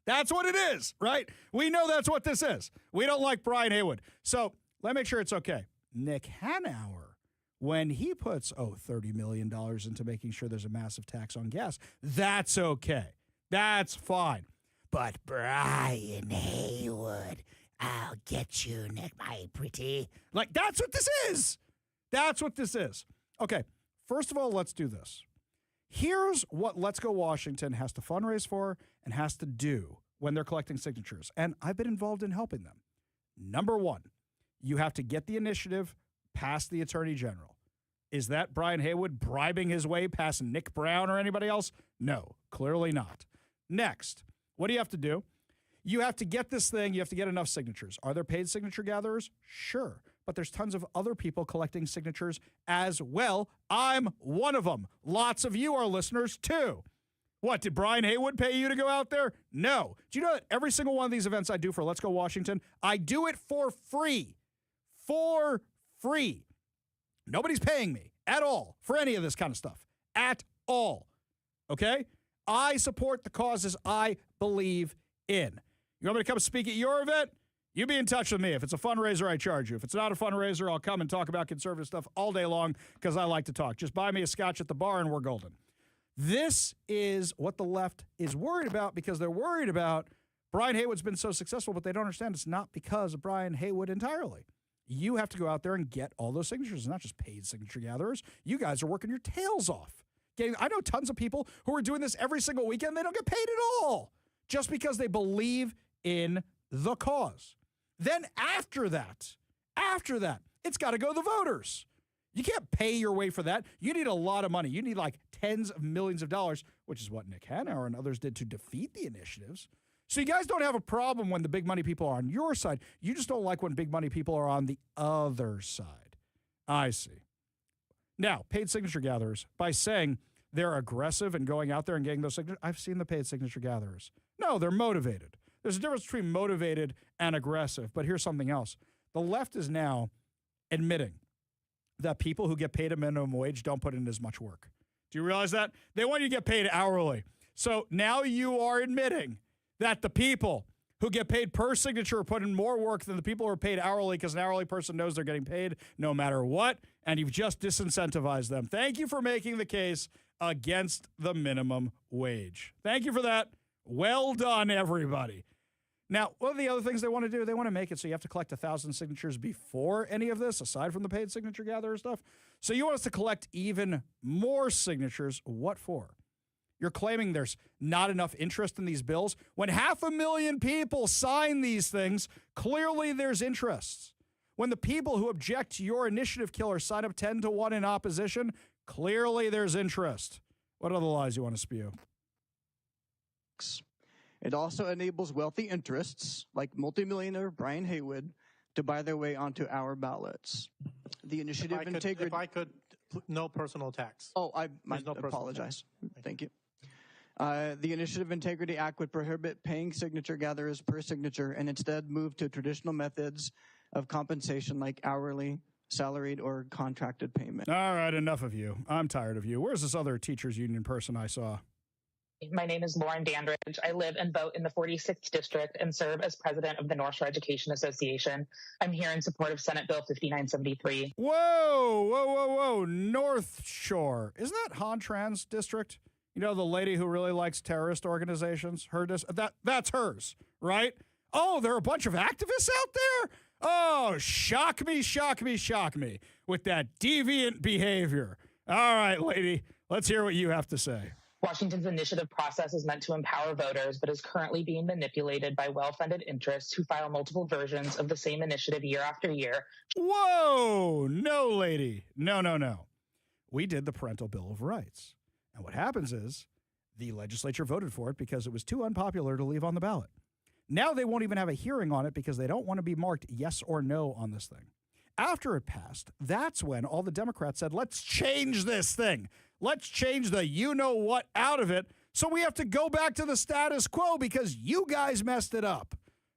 That's what it is, right? We know that's what this is. We don't like Brian Haywood. So let me make sure it's okay. Nick Hanauer, when he puts, $30 million into making sure there's a massive tax on gas, that's okay. That's fine. But Brian Haywood, I'll get you, Nick, my pretty. Like, that's what this is. That's what this is. Okay, first of all, let's do this. Here's what Let's Go Washington has to fundraise for and has to do when they're collecting signatures. And I've been involved in helping them. Number one, you have to get the initiative past the Attorney General. Is that Brian Haywood bribing his way past Nick Brown or anybody else? No, clearly not. Next, what do you have to do? You have to get this thing, you have to get enough signatures. Are there paid signature gatherers? Sure. But there's tons of other people collecting signatures as well. I'm one of them. Lots of you are listeners too. What, did Brian Haywood pay you to go out there? No. Do you know that every single one of these events I do for Let's Go Washington, I do it for free. For free. Nobody's paying me at all for any of this kind of stuff. At all. Okay? I support the causes I believe in. You want me to come speak at your event? You be in touch with me. If it's a fundraiser, I charge you. If it's not a fundraiser, I'll come and talk about conservative stuff all day long because I like to talk. Just buy me a scotch at the bar and we're golden. This is what the left is worried about because they're worried about Brian Haywood's been so successful, but they don't understand it's not because of Brian Haywood entirely. You have to go out there and get all those signatures. It's not just paid signature gatherers. You guys are working your tails off. I know tons of people who are doing this every single weekend. They don't get paid at all just because they believe in the cause. Then after that, it's got to go to the voters. You can't pay your way for that. You need a lot of money. You need like tens of millions of dollars, which is what Nick Hanauer and others did to defeat the initiatives. So you guys don't have a problem when the big money people are on your side. You just don't like when big money people are on the other side. I see. Now, paid signature gatherers, by saying they're aggressive and going out there and getting those signatures, I've seen the paid signature gatherers. No, they're motivated. There's a difference between motivated and aggressive. But here's something else. The left is now admitting that people who get paid a minimum wage don't put in as much work. Do you realize that? They want you to get paid hourly. So now you are admitting that the people who get paid per signature put in more work than the people who are paid hourly because an hourly person knows they're getting paid no matter what, and you've just disincentivized them. Thank you for making the case against the minimum wage. Thank you for that. Well done, everybody. Now, what are the other things they want to do? They want to make it so you have to collect 1,000 signatures before any of this, aside from the paid signature gatherer stuff. So you want us to collect even more signatures. What for? You're claiming there's not enough interest in these bills. When 500,000 people sign these things, clearly there's interest. When the people who object to your initiative killer sign up 10 to 1 in opposition, clearly there's interest. What other lies you want to spew? It also enables wealthy interests like multimillionaire Brian Haywood to buy their way onto our ballots. The initiative integrity. If I could, no personal attacks. Oh, I no apologize. Thank you. The Initiative Integrity Act would prohibit paying signature gatherers per signature and instead move to traditional methods of compensation like hourly, salaried, or contracted payment. All right, enough of you. I'm tired of you. Where's this other teachers union person I saw? My name is Lauren Dandridge. I live and vote in the 46th District and serve as president of the North Shore Education Association. I'm here in support of Senate Bill 5973. Whoa. North Shore. Isn't that Han-Tran's district? You know, the lady who really likes terrorist organizations? That's hers, right? Oh, there are a bunch of activists out there? Oh, shock me with that deviant behavior. All right, lady, let's hear what you have to say. Washington's initiative process is meant to empower voters, but is currently being manipulated by well-funded interests who file multiple versions of the same initiative year after year. Whoa, no, lady. No. We did the Parental Bill of Rights. And what happens is the legislature voted for it because it was too unpopular to leave on the ballot. Now they won't even have a hearing on it because they don't want to be marked yes or no on this thing. After it passed, that's when all the Democrats said, let's change this thing. Let's change the you-know-what out of it, so we have to go back to the status quo because you guys messed it up.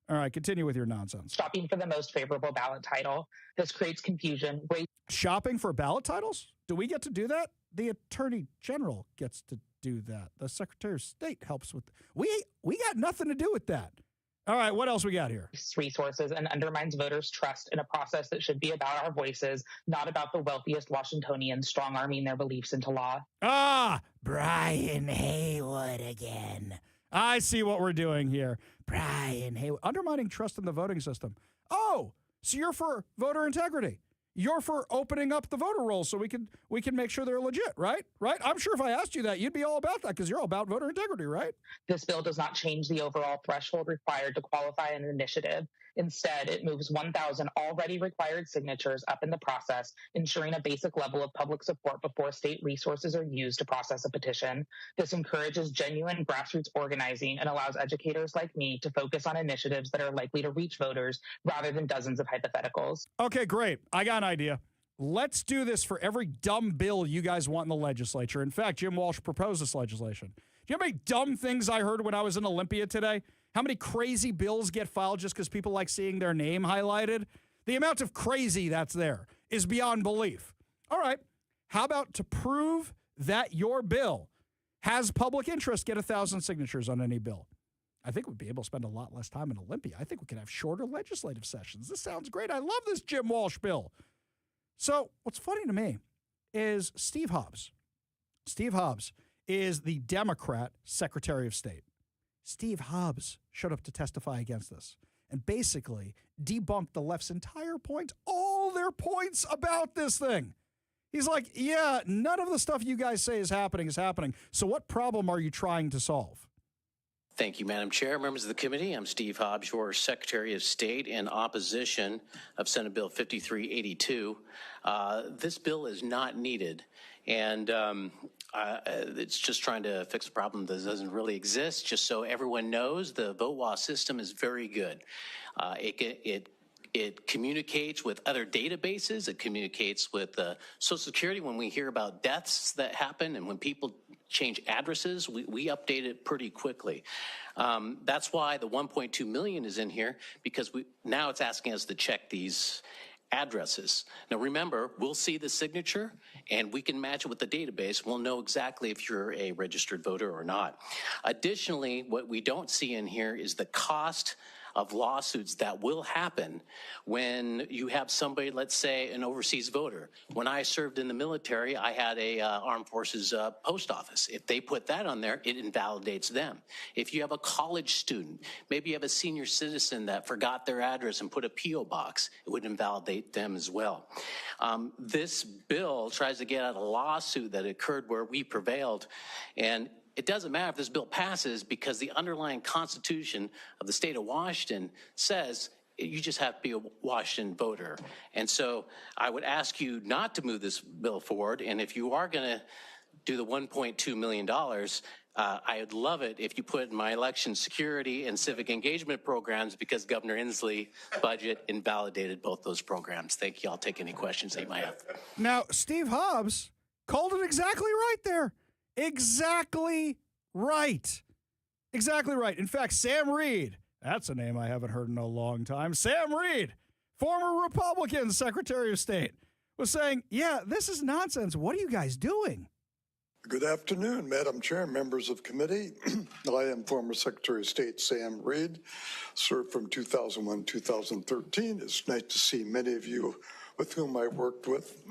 All right, continue with your nonsense. Shopping for the most favorable ballot title. This creates confusion. Shopping for ballot titles? Do we get to do that? The Attorney General gets to do that. The Secretary of State helps with. We got nothing to do with that. All right, what else we got here? Resources and undermines voters' trust in a process that should be about our voices, not about the wealthiest Washingtonians strong-arming their beliefs into law. Ah, Brian Haywood again. I see what we're doing here. Brian Haywood. Undermining trust in the voting system. Oh, so you're for voter integrity. You're for opening up the voter rolls so we can make sure they're legit, right? Right? I'm sure if I asked you that, you'd be all about that because you're all about voter integrity, right? This bill does not change the overall threshold required to qualify an initiative. Instead, it moves 1,000 already required signatures up in the process, ensuring a basic level of public support before state resources are used to process a petition. This encourages genuine grassroots organizing and allows educators like me to focus on initiatives that are likely to reach voters rather than dozens of hypotheticals. Okay, great. I got an idea. Let's do this for every dumb bill you guys want in the legislature. In fact, Jim Walsh proposed this legislation. Do you know how many dumb things I heard when I was in Olympia today? How many crazy bills get filed just because people like seeing their name highlighted? The amount of crazy that's there is beyond belief. All right, how about to prove that your bill has public interest, get 1,000 signatures on any bill? I think we'd be able to spend a lot less time in Olympia. I think we could have shorter legislative sessions. This sounds great. I love this Jim Walsh bill. So what's funny to me is Steve Hobbs. Steve Hobbs is the Democrat Secretary of State. Steve Hobbs showed up to testify against this and basically debunked the left's entire point, all their points about this thing. He's like, yeah, none of the stuff you guys say is happening. So what problem are you trying to solve? Thank you, Madam Chair. Members of the committee, I'm Steve Hobbs, your Secretary of State in opposition of Senate Bill 5382. This bill is not needed, and it's just trying to fix a problem that doesn't really exist. Just so everyone knows, the VOTWA system is very good. It communicates with other databases. It communicates with Social Security when we hear about deaths that happen, and when people change addresses, we update it pretty quickly. That's why the 1.2 million is in here, because now it's asking us to check these addresses. Now remember, we'll see the signature and we can match it with the database. We'll know exactly if you're a registered voter or not. Additionally, what we don't see in here is the cost of lawsuits that will happen when you have somebody, let's say, an overseas voter. When I served in the military, I had a armed forces post office. If they put that on there, it invalidates them. If you have a college student, maybe you have a senior citizen that forgot their address and put a P.O. box, it would invalidate them as well. This bill tries to get at a lawsuit that occurred where we prevailed, and it doesn't matter if this bill passes because the underlying Constitution of the state of Washington says You just have to be a Washington voter. And so I would ask you not to move this bill forward. And if you are going to do the $1.2 million, I would love it if you put in my election security and civic engagement programs, because Governor Inslee's budget invalidated both those programs. Thank you. I'll take any questions that you might have. Now, Steve Hobbs called it exactly right there. Exactly right. Exactly right. In fact, Sam Reed, that's a name I haven't heard in a long time. Sam Reed, former Republican Secretary of State, was saying, yeah, this is nonsense. What are you guys doing? Good afternoon, Madam Chair, members of committee. I am former Secretary of State Sam Reed, served from 2001 to 2013. It's nice to see many of you with whom I worked with.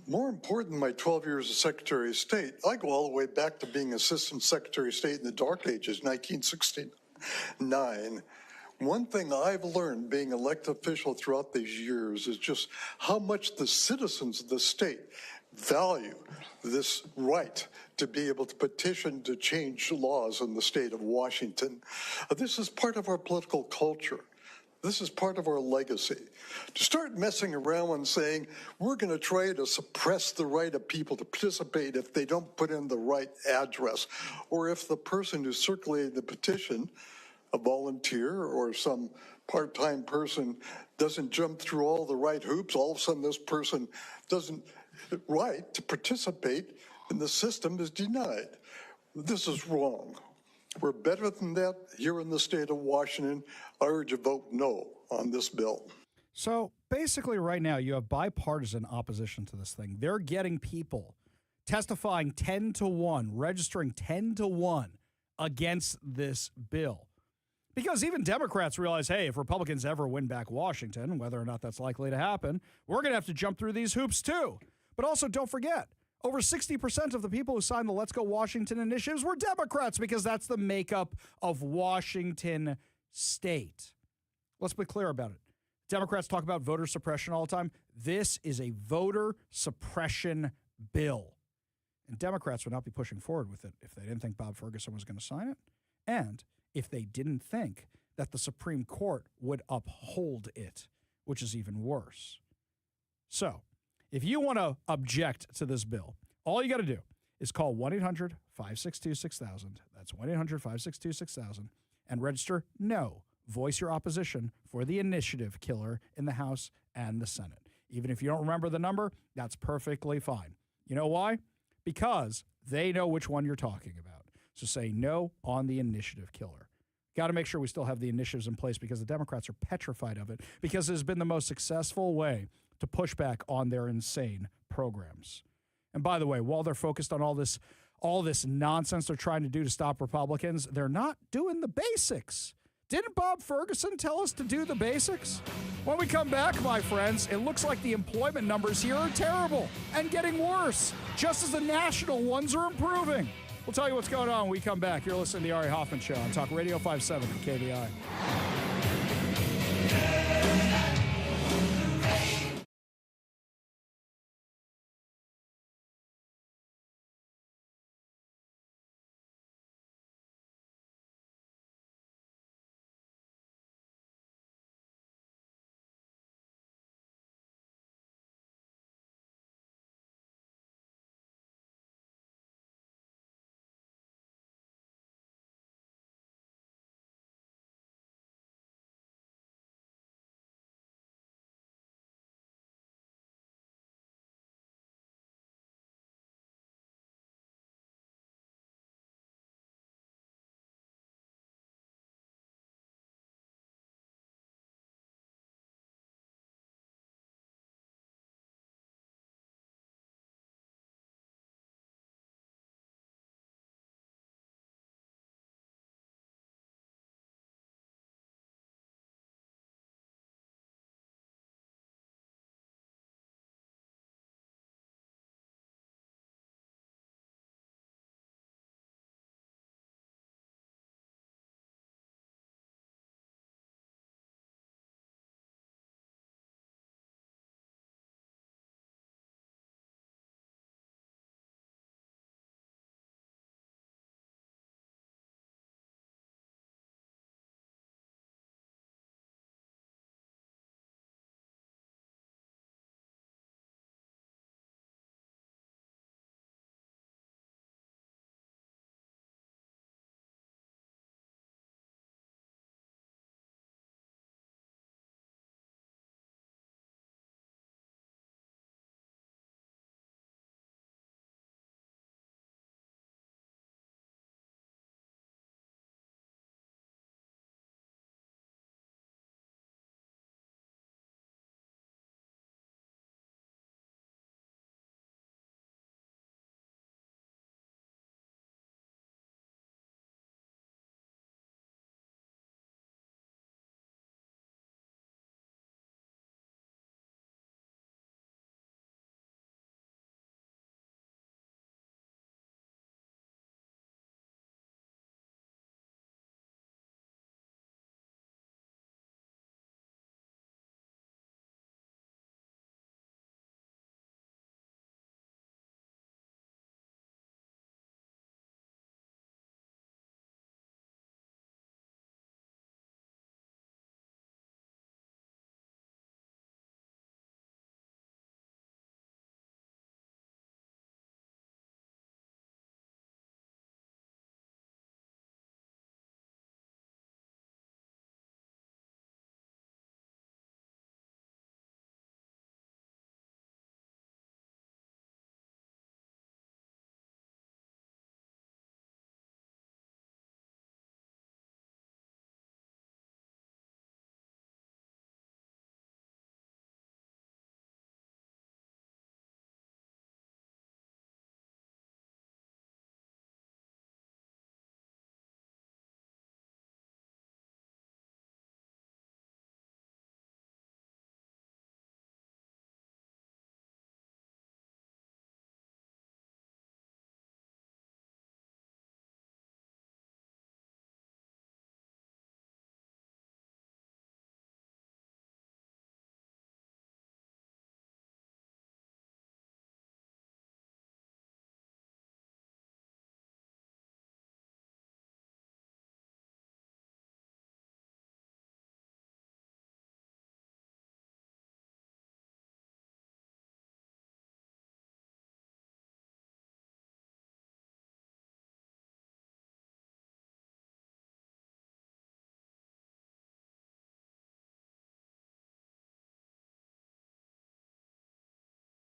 More important than my 12 years as Secretary of State, I go all the way back to being Assistant Secretary of State in the dark ages, 1969. One thing I've learned being elected official throughout these years is just how much the citizens of the state value this right to be able to petition to change laws in the state of Washington. This is part of our political culture. This is part of our legacy. To start messing around and saying we're going to try to suppress the right of people to participate if they don't put in the right address, or if the person who circulated the petition, a volunteer or some part-time person, doesn't jump through all the right hoops, all of a sudden this person doesn't right to participate and the system is denied. This is wrong. We're better than that here in the state of Washington. I urge a vote no on this bill. So basically right now you have bipartisan opposition to this thing. They're getting people testifying 10-1, registering 10-1 against this bill. Because even Democrats realize, hey, if Republicans ever win back Washington, whether or not that's likely to happen, we're going to have to jump through these hoops too. But also, don't forget, over 60% of the people who signed the Let's Go Washington initiatives were Democrats, because that's the makeup of Washington state. Let's be clear about it. Democrats talk about voter suppression all the time. This is a voter suppression bill. And Democrats would not be pushing forward with it if they didn't think Bob Ferguson was going to sign it, and if they didn't think that the Supreme Court would uphold it, which is even worse. So, if you want to object to this bill, all you got to do is call 1-800-562-6000. That's 1-800-562-6000 and register no. Voice your opposition for the initiative killer in the House and the Senate. Even if you don't remember the number, that's perfectly fine. You know why? Because they know which one you're talking about. So say no on the initiative killer. Got to make sure we still have the initiatives in place, because the Democrats are petrified of it, because it has been the most successful way to push back on their insane programs. And by the way, while they're focused on all this nonsense they're trying to do to stop Republicans, they're not doing the basics. Didn't Bob Ferguson tell us to do the basics? When we come back, my friends, it looks like the employment numbers here are terrible and getting worse, just as the national ones are improving. We'll tell you what's going on when we come back. You're listening to the Ari Hoffman Show on Talk Radio 570 KVI.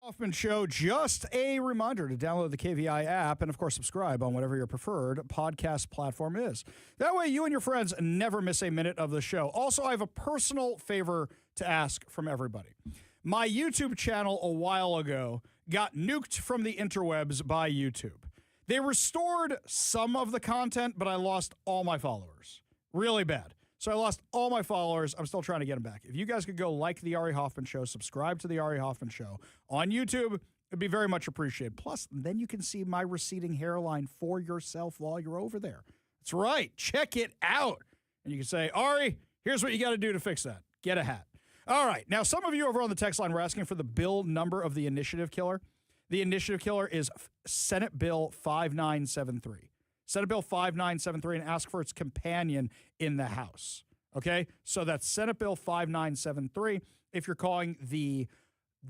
Hoffman Show. Just a reminder to download the KVI app and, of course, subscribe on whatever your preferred podcast platform is. That way you and your friends never miss a minute of the show. Also, I have a personal favor to ask from everybody. My YouTube channel a while ago got nuked from the interwebs by YouTube. They restored some of the content, but I lost all my followers. Really bad. So I lost all my followers. I'm still trying to get them back. If you guys could go like The Ari Hoffman Show, subscribe to The Ari Hoffman Show on YouTube, it'd be very much appreciated. Plus, then you can see my receding hairline for yourself while you're over there. That's right. Check it out. And you can say, Ari, here's what you got to do to fix that. Get a hat. All right. Now, some of you over on the text line were asking for the bill number of the initiative killer. The initiative killer is Senate Bill 5973. Senate Bill 5973, and ask for its companion in the House. Okay? So that's Senate Bill 5973 if you're calling the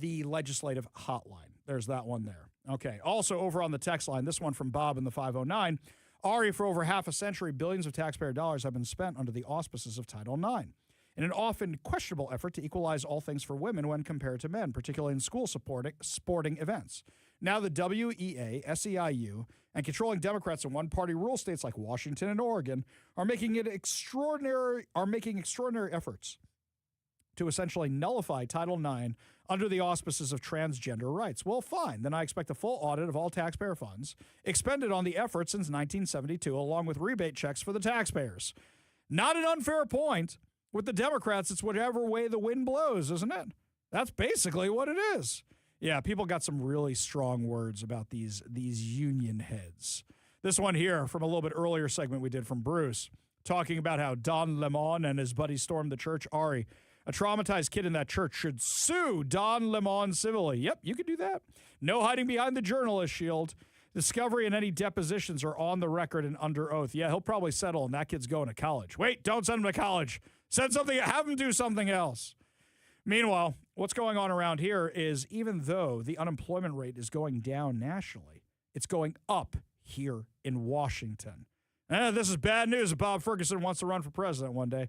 legislative hotline. There's that one there. Okay. Also over on the text line, this one from Bob in the 509. Ari, for over half a century, billions of taxpayer dollars have been spent under the auspices of Title IX in an often questionable effort to equalize all things for women when compared to men, particularly in school sporting events. Now the WEA, SEIU, and controlling Democrats in one-party rule states like Washington and Oregon are making extraordinary efforts to essentially nullify Title IX under the auspices of transgender rights. Well, fine. Then I expect a full audit of all taxpayer funds expended on the effort since 1972, along with rebate checks for the taxpayers. Not an unfair point. With the Democrats, it's whatever way the wind blows, isn't it? That's basically what it is. Yeah, people got some really strong words about these union heads. This one here from a little bit earlier segment we did from Bruce, talking about how Don Lemon and his buddy stormed the church. Ari, a traumatized kid in that church should sue Don Lemon civilly. Yep, you could do that. No hiding behind the journalist shield. Discovery and any depositions are on the record and under oath. Yeah, he'll probably settle, and that kid's going to college. Wait, don't send him to college. Send something, have him do something else. Meanwhile, what's going on around here is even though the unemployment rate is going down nationally, it's going up here in Washington. This is bad news if Bob Ferguson wants to run for president one day.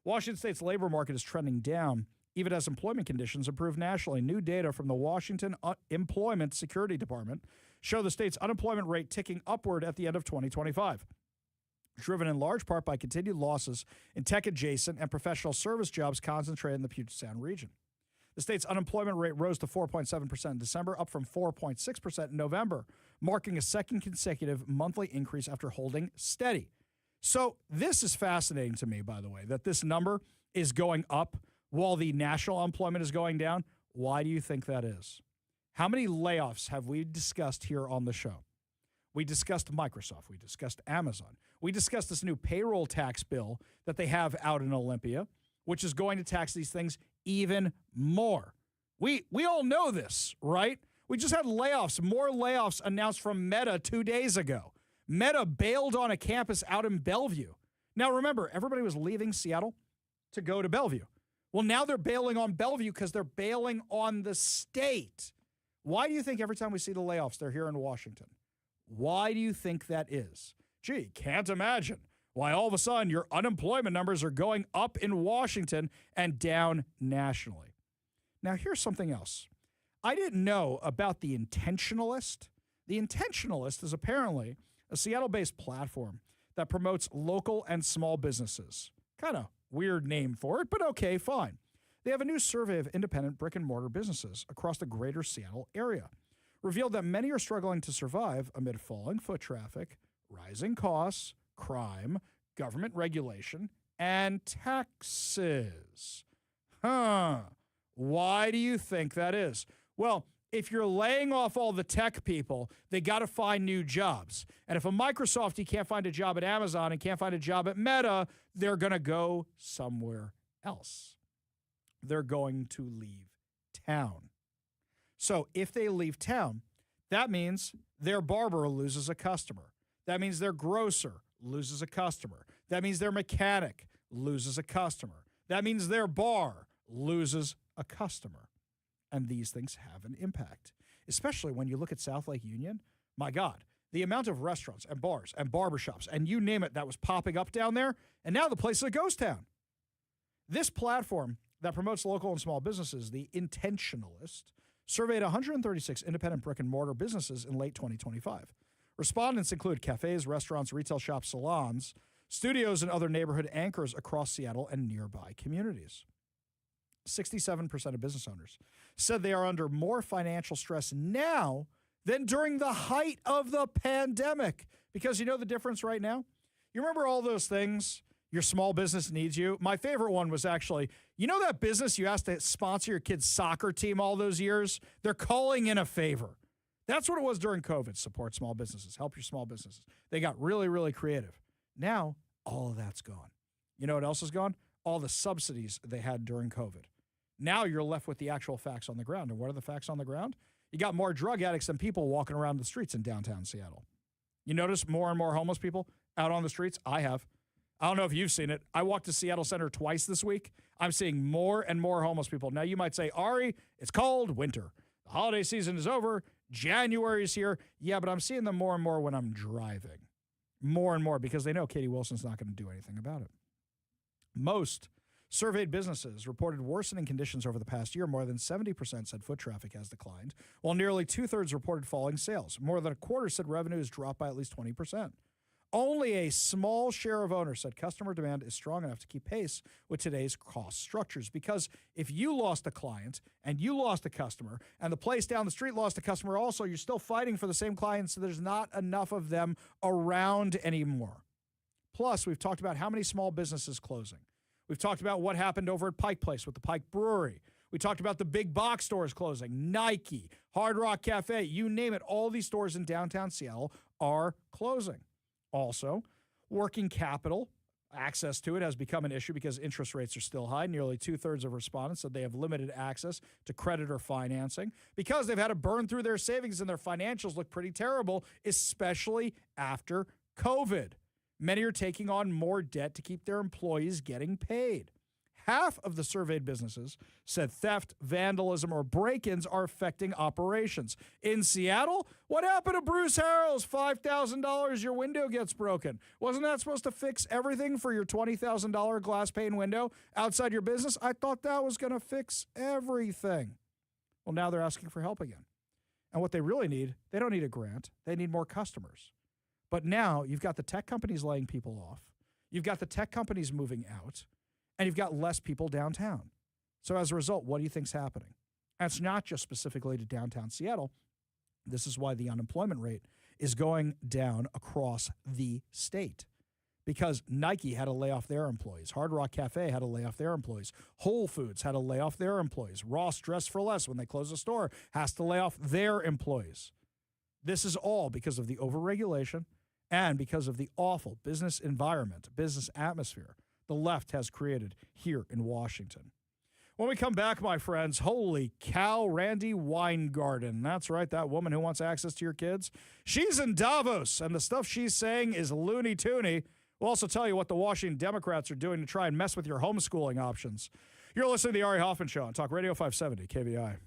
Washington State's labor market is trending down, even as employment conditions improve nationally. New data from the Washington Employment Security Department show the state's unemployment rate ticking upward at the end of 2025. Driven in large part by continued losses in tech-adjacent and professional service jobs concentrated in the Puget Sound region. The state's unemployment rate rose to 4.7% in December, up from 4.6% in November, marking a second consecutive monthly increase after holding steady. So this is fascinating to me, by the way, that this number is going up while the national unemployment is going down. Why do you think that is? How many layoffs have we discussed here on the show? We discussed Microsoft. We discussed Amazon. We discussed this new payroll tax bill that they have out in Olympia, which is going to tax these things even more. We all know this, right? We just had layoffs, more layoffs announced from Meta 2 days ago. Meta bailed on a campus out in Bellevue. Now, remember, everybody was leaving Seattle to go to Bellevue. Well, now they're bailing on Bellevue because they're bailing on the state. Why do you think every time we see the layoffs, they're here in Washington? Why do you think that is? Gee, can't imagine why all of a sudden your unemployment numbers are going up in Washington and down nationally. Now, here's something else. I didn't know about The Intentionalist. The Intentionalist is apparently a Seattle-based platform that promotes local and small businesses. Kind of weird name for it, but okay, fine. They have a new survey of independent brick-and-mortar businesses across the greater Seattle area. Revealed that many are struggling to survive amid falling foot traffic, rising costs, crime, government regulation, and taxes. Why do you think that is? Well, if you're laying off all the tech people, they got to find new jobs. And if a Microsoftie can't find a job at Amazon and can't find a job at Meta, they're going to go somewhere else. They're going to leave town. So if they leave town, that means their barber loses a customer. That means their grocer loses a customer. That means their mechanic loses a customer. That means their bar loses a customer. And these things have an impact, especially when you look at South Lake Union. My God, the amount of restaurants and bars and barbershops and you name it that was popping up down there, and now the place is a ghost town. This platform that promotes local and small businesses, The Intentionalist, surveyed 136 independent brick-and-mortar businesses in late 2025. Respondents include cafes, restaurants, retail shops, salons, studios, and other neighborhood anchors across Seattle and nearby communities. 67% of business owners said they are under more financial stress now than during the height of the pandemic. Because you know the difference right now? You remember all those things your small business needs you? My favorite one was actually, you know that business you asked to sponsor your kid's soccer team all those years? They're calling in a favor. That's what it was during COVID. Support small businesses. Help your small businesses. They got really, really creative. Now, all of that's gone. You know what else is gone? All the subsidies they had during COVID. Now you're left with the actual facts on the ground. And what are the facts on the ground? You got more drug addicts than people walking around the streets in downtown Seattle. You notice more and more homeless people out on the streets? I have. I don't know if you've seen it. I walked to Seattle Center twice this week. I'm seeing more and more homeless people. Now, you might say, Ari, it's cold, winter. The holiday season is over. January is here. Yeah, but I'm seeing them more and more when I'm driving. More and more because they know Katie Wilson's not going to do anything about it. Most surveyed businesses reported worsening conditions over the past year. More than 70% said foot traffic has declined, while nearly two-thirds reported falling sales. More than a quarter said revenue has dropped by at least 20%. Only a small share of owners said customer demand is strong enough to keep pace with today's cost structures. Because if you lost a client and you lost a customer and the place down the street lost a customer also, you're still fighting for the same clients, so there's not enough of them around anymore. Plus, we've talked about how many small businesses closing. We've talked about what happened over at Pike Place with the Pike Brewery. We talked about the big box stores closing, Nike, Hard Rock Cafe, you name it. All these stores in downtown Seattle are closing. Also, working capital, access to it has become an issue because interest rates are still high. Nearly two-thirds of respondents said they have limited access to credit or financing because they've had to burn through their savings and their financials look pretty terrible, especially after COVID. Many are taking on more debt to keep their employees getting paid. Half of the surveyed businesses said theft, vandalism, or break-ins are affecting operations. In Seattle, what happened to Bruce Harrell's $5,000 your window gets broken? Wasn't that supposed to fix everything for your $20,000 glass pane window outside your business? I thought that was going to fix everything. Well, now they're asking for help again. And what they really need, they don't need a grant. They need more customers. But now you've got the tech companies laying people off. You've got the tech companies moving out. And you've got less people downtown. So as a result, what do you think's happening? And it's not just specifically to downtown Seattle. This is why the unemployment rate is going down across the state. Because Nike had to lay off their employees. Hard Rock Cafe had to lay off their employees. Whole Foods had to lay off their employees. Ross Dress for Less, when they close a store, has to lay off their employees. This is all because of the overregulation and because of the awful business environment, business atmosphere the left has created here in Washington. When we come back, my friends, holy cow, Randy Weingarten. That's right, that woman who wants access to your kids. She's in Davos, and the stuff she's saying is loony-toony. We'll also tell you what the Washington Democrats are doing to try and mess with your homeschooling options. You're listening to the Ari Hoffman Show on Talk Radio 570 KVI.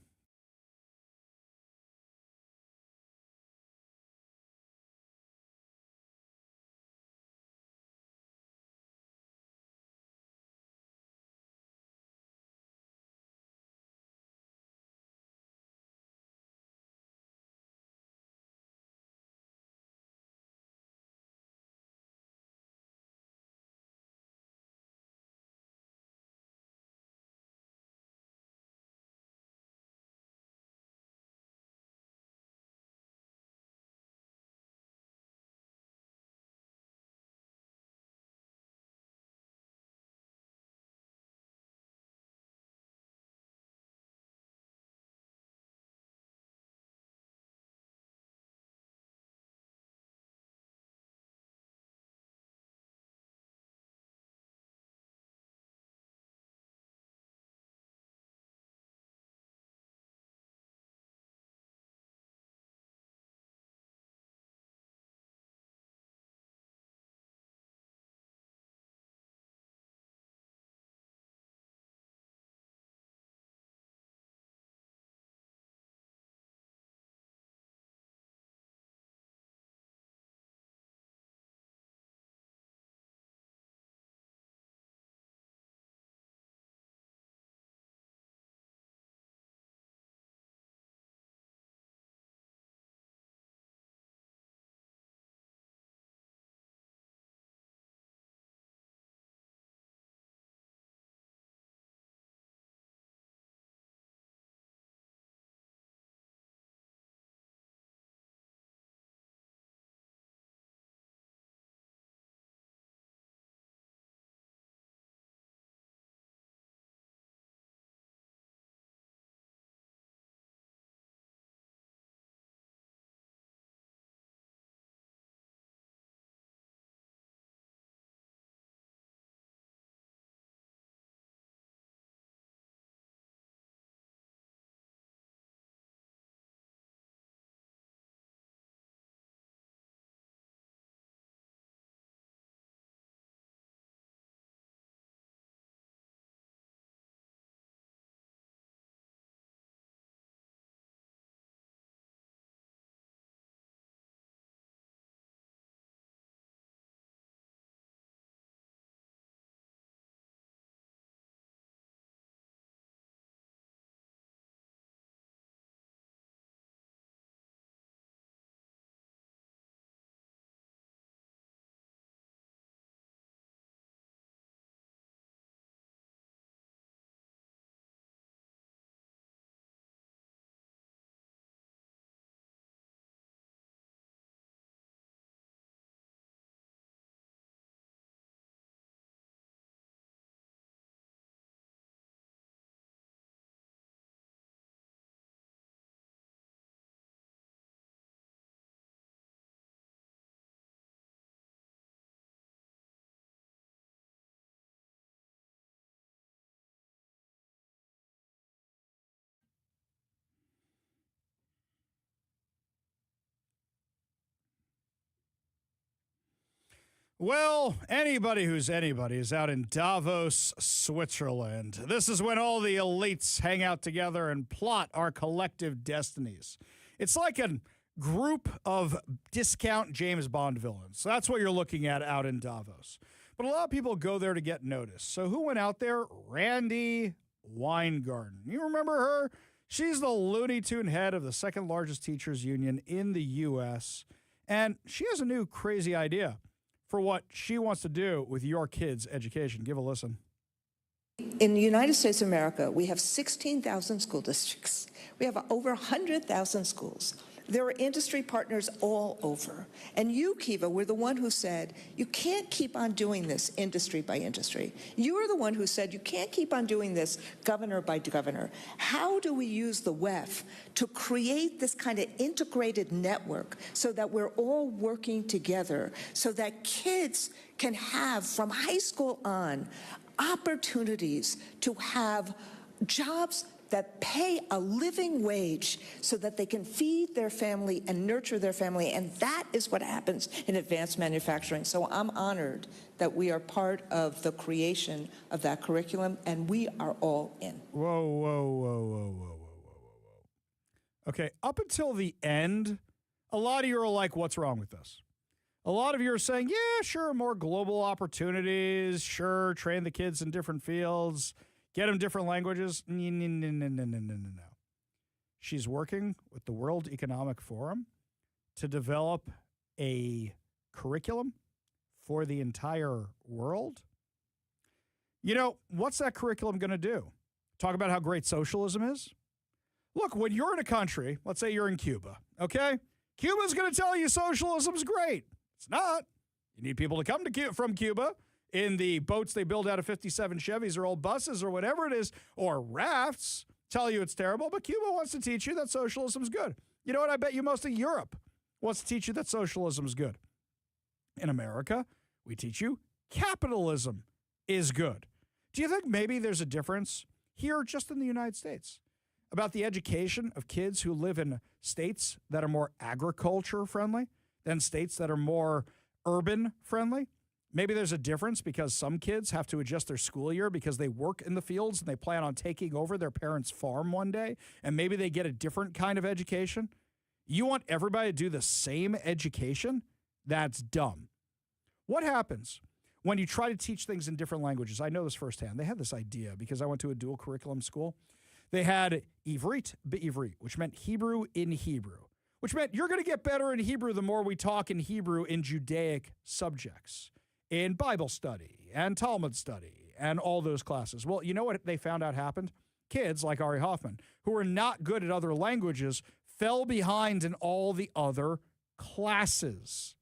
Well, anybody who's anybody is out in Davos, Switzerland. This is when all the elites hang out together and plot our collective destinies. It's like a group of discount James Bond villains. That's what you're looking at out in Davos. But a lot of people go there to get noticed. So who went out there? Randy Weingarten. You remember her? She's the Looney Tune head of the second largest teachers union in the U.S., and she has a new crazy idea for what she wants to do with your kids' education. Give a listen. In the United States of America, we have 16,000 school districts. We have over 100,000 schools. There are industry partners all over. And you, Kiva, were the one who said, you can't keep on doing this industry by industry. You were the one who said, you can't keep on doing this governor by governor. How do we use the WEF to create this kind of integrated network so that we're all working together so that kids can have, from high school on, opportunities to have jobs that pay a living wage so that they can feed their family and nurture their family. And that is what happens in advanced manufacturing. So I'm honored that we are part of the creation of that curriculum, and we are all in. Whoa. Okay, up until the end, a lot of you are like, what's wrong with this? A lot of you are saying, yeah, sure, more global opportunities, sure, train the kids in different fields, get them different languages. No. She's working with the World Economic Forum to develop a curriculum for the entire world. You know, what's that curriculum going to do? Talk about how great socialism is? Look, when you're in a country, let's say you're in Cuba, okay? Cuba's going to tell you socialism's great. It's not. You need people to come to from Cuba in the boats they build out of 57 Chevys or old buses or whatever it is, or rafts, tell you it's terrible, but Cuba wants to teach you that socialism's good. You know what? I bet you most of Europe wants to teach you that socialism's good. In America, we teach you capitalism is good. Do you think maybe there's a difference here just in the United States about the education of kids who live in states that are more agriculture friendly than states that are more urban friendly? Maybe there's a difference because some kids have to adjust their school year because they work in the fields and they plan on taking over their parents' farm one day, and maybe they get a different kind of education. You want everybody to do the same education? That's dumb. What happens when you try to teach things in different languages? I know this firsthand. They had this idea because I went to a dual curriculum school. They had Ivrit be'Ivrit, which meant Hebrew in Hebrew, which meant you're going to get better in Hebrew the more we talk in Hebrew in Judaic subjects, in Bible study and Talmud study and all those classes. Well, you know what they found out happened? Kids like Ari Hoffman, who were not good at other languages, fell behind in all the other classes.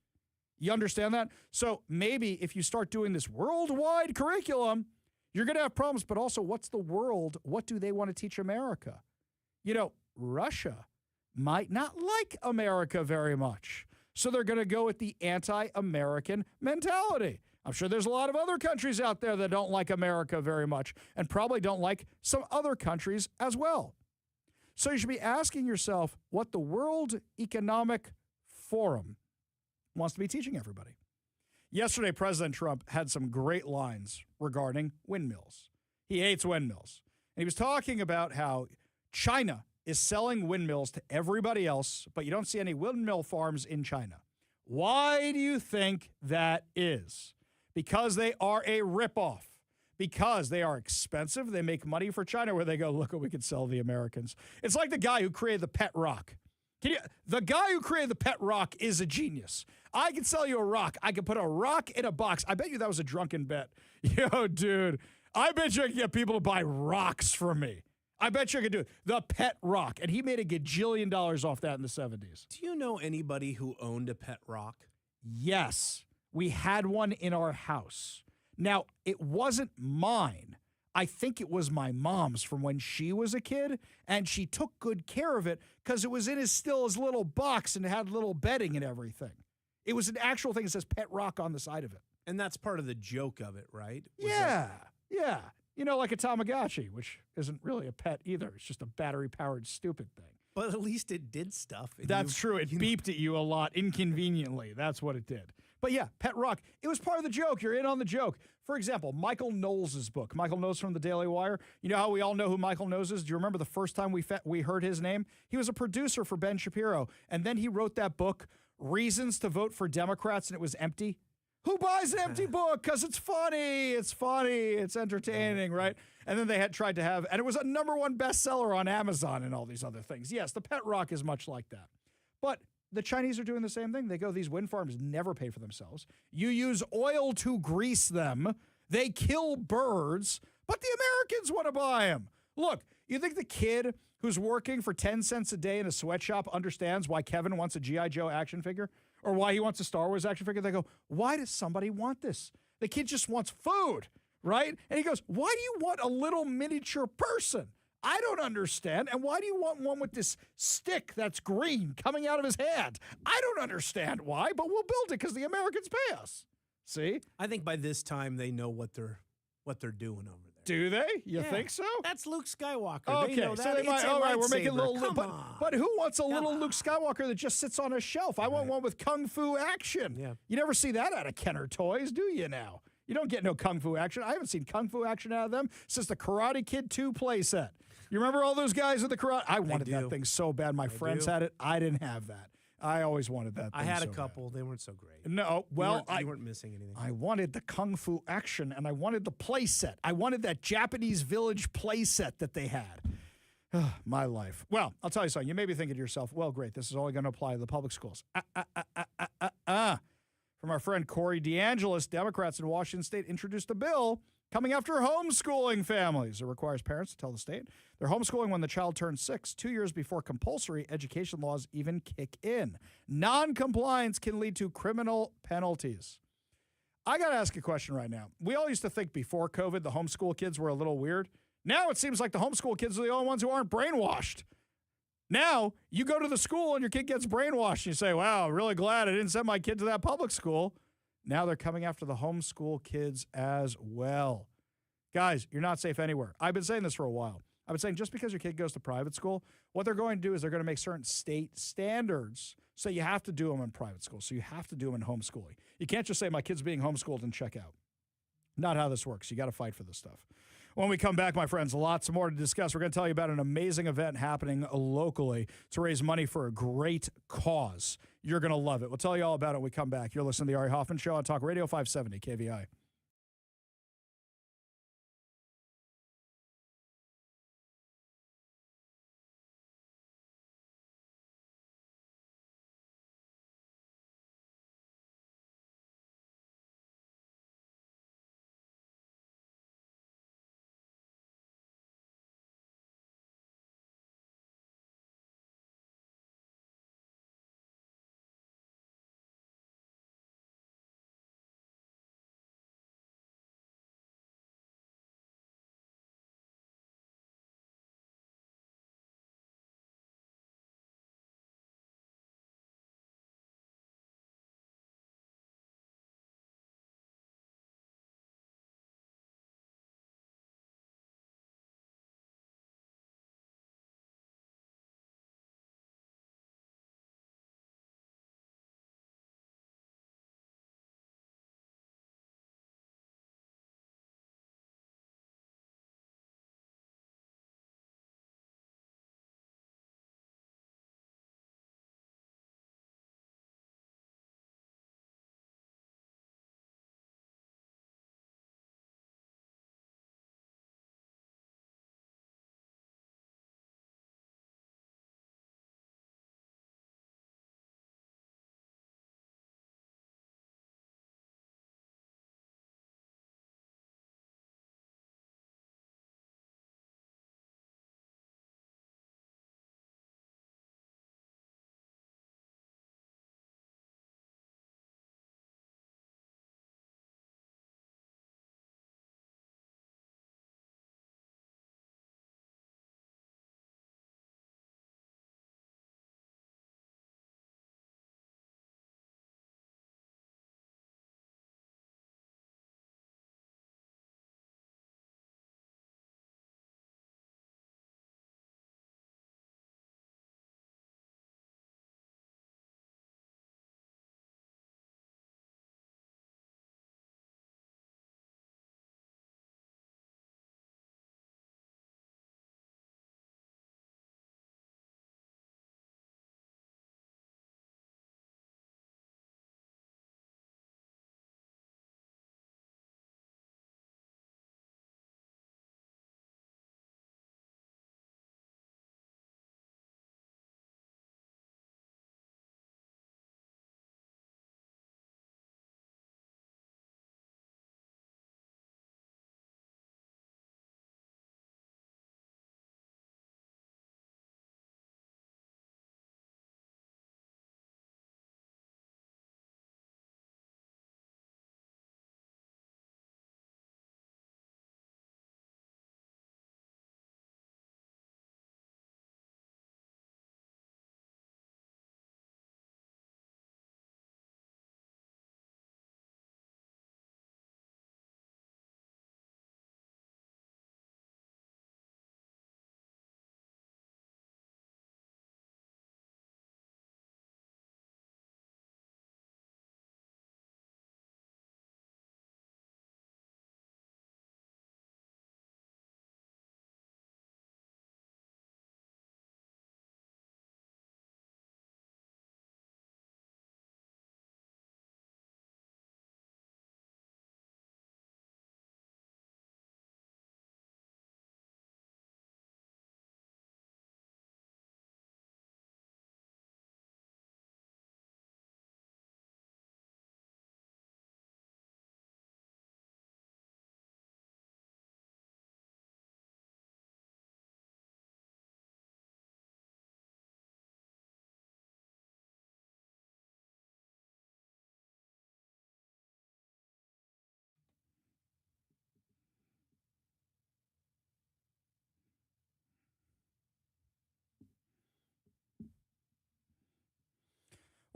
You understand that? So maybe if you start doing this worldwide curriculum, you're going to have problems. But also, what's the world? What do they want to teach America? You know, Russia might not like America very much. So they're going to go with the anti-American mentality. I'm sure there's a lot of other countries out there that don't like America very much and probably don't like some other countries as well. So you should be asking yourself what the World Economic Forum wants to be teaching everybody. Yesterday, President Trump had some great lines regarding windmills. He hates windmills. And he was talking about how China is selling windmills to everybody else, but you don't see any windmill farms in China. Why do you think that is? Because they are a ripoff. Because they are expensive. They make money for China where they go, look what we could sell the Americans. It's like the guy who created the pet rock. The guy who created the pet rock is a genius. I can sell you a rock. I can put a rock in a box. I bet you that was a drunken bet. Yo, dude, I bet you I can get people to buy rocks from me. I bet you I could do it. The pet rock. And he made $1 gajillion off that in the 70s. Do you know anybody who owned a pet rock? Yes. We had one in our house. Now, it wasn't mine. I think it was my mom's from when she was a kid, and she took good care of it because it was in his little box and it had little bedding and everything. It was an actual thing that says pet rock on the side of it. And that's part of the joke of it, right? Yeah. You know, like a Tamagotchi, which isn't really a pet either. It's just a battery-powered stupid thing. But at least it did stuff. That's true. It beeped at you a lot inconveniently. That's what it did. But yeah, pet rock. It was part of the joke. You're in on the joke. For example, Michael Knowles' book. Michael Knowles from the Daily Wire. You know how we all know who Michael Knowles is? Do you remember the first time we heard his name? He was a producer for Ben Shapiro. And then he wrote that book, Reasons to Vote for Democrats, and it was empty. Who buys an empty book? Because it's funny. It's funny. It's entertaining, right? And then they had tried to have, and it was a #1 bestseller on Amazon and all these other things. Yes, the pet rock is much like that. But the Chinese are doing the same thing. They go, these wind farms never pay for themselves. You use oil to grease them. They kill birds, but the Americans want to buy them. Look, you think the kid who's working for 10 cents a day in a sweatshop understands why Kevin wants a G.I. Joe action figure or why he wants a Star Wars action figure? They go, why does somebody want this? The kid just wants food, right? And he goes, why do you want a little miniature person? I don't understand. And why do you want one with this stick that's green coming out of his hand? I don't understand why, but we'll build it because the Americans pay us. See? I think by this time they know what they're doing over there. Do they? You think so? That's Luke Skywalker. Okay, they know so that. they might. All right, we're making a little. Come but, on. but who wants a little Luke Skywalker that just sits on a shelf? I want one with kung fu action. Yeah. You never see that out of Kenner Toys, do you? Now you don't get no kung fu action. I haven't seen kung fu action out of them since the Karate Kid 2 playset. You remember all those guys with the karate? I wanted that thing so bad. My friends had it. I didn't have that. I always wanted that. I had so a couple. They weren't so great. Bad. No, well, you weren't missing anything. I wanted the kung fu action, and I wanted the play set. I wanted that Japanese village play set that they had. My life. Well, I'll tell you something. You may be thinking to yourself, well, great, this is only going to apply to the public schools. From our friend Corey DeAngelis, Democrats in Washington State introduced a bill coming after homeschooling families. It requires parents to tell the state they're homeschooling when the child turns 6, 2 years before compulsory education laws even kick in. Non-compliance can lead to criminal penalties. I got to ask a question right now. We all used to think before COVID the homeschool kids were a little weird. Now it seems like the homeschool kids are the only ones who aren't brainwashed. Now you go to the school and your kid gets brainwashed. And you say, wow, really glad I didn't send my kid to that public school. Now they're coming after the homeschool kids as well. Guys, you're not safe anywhere. I've been saying this for a while. I've been saying just because your kid goes to private school, what they're going to do is they're going to make certain state standards. So you have to do them in private school. So you have to do them in homeschooling. You can't just say my kid's being homeschooled and check out. Not how this works. You got to fight for this stuff. When we come back, my friends, lots more to discuss. We're going to tell you about an amazing event happening locally to raise money for a great cause. You're going to love it. We'll tell you all about it when we come back. You're listening to the Ari Hoffman Show on Talk Radio 570 KVI.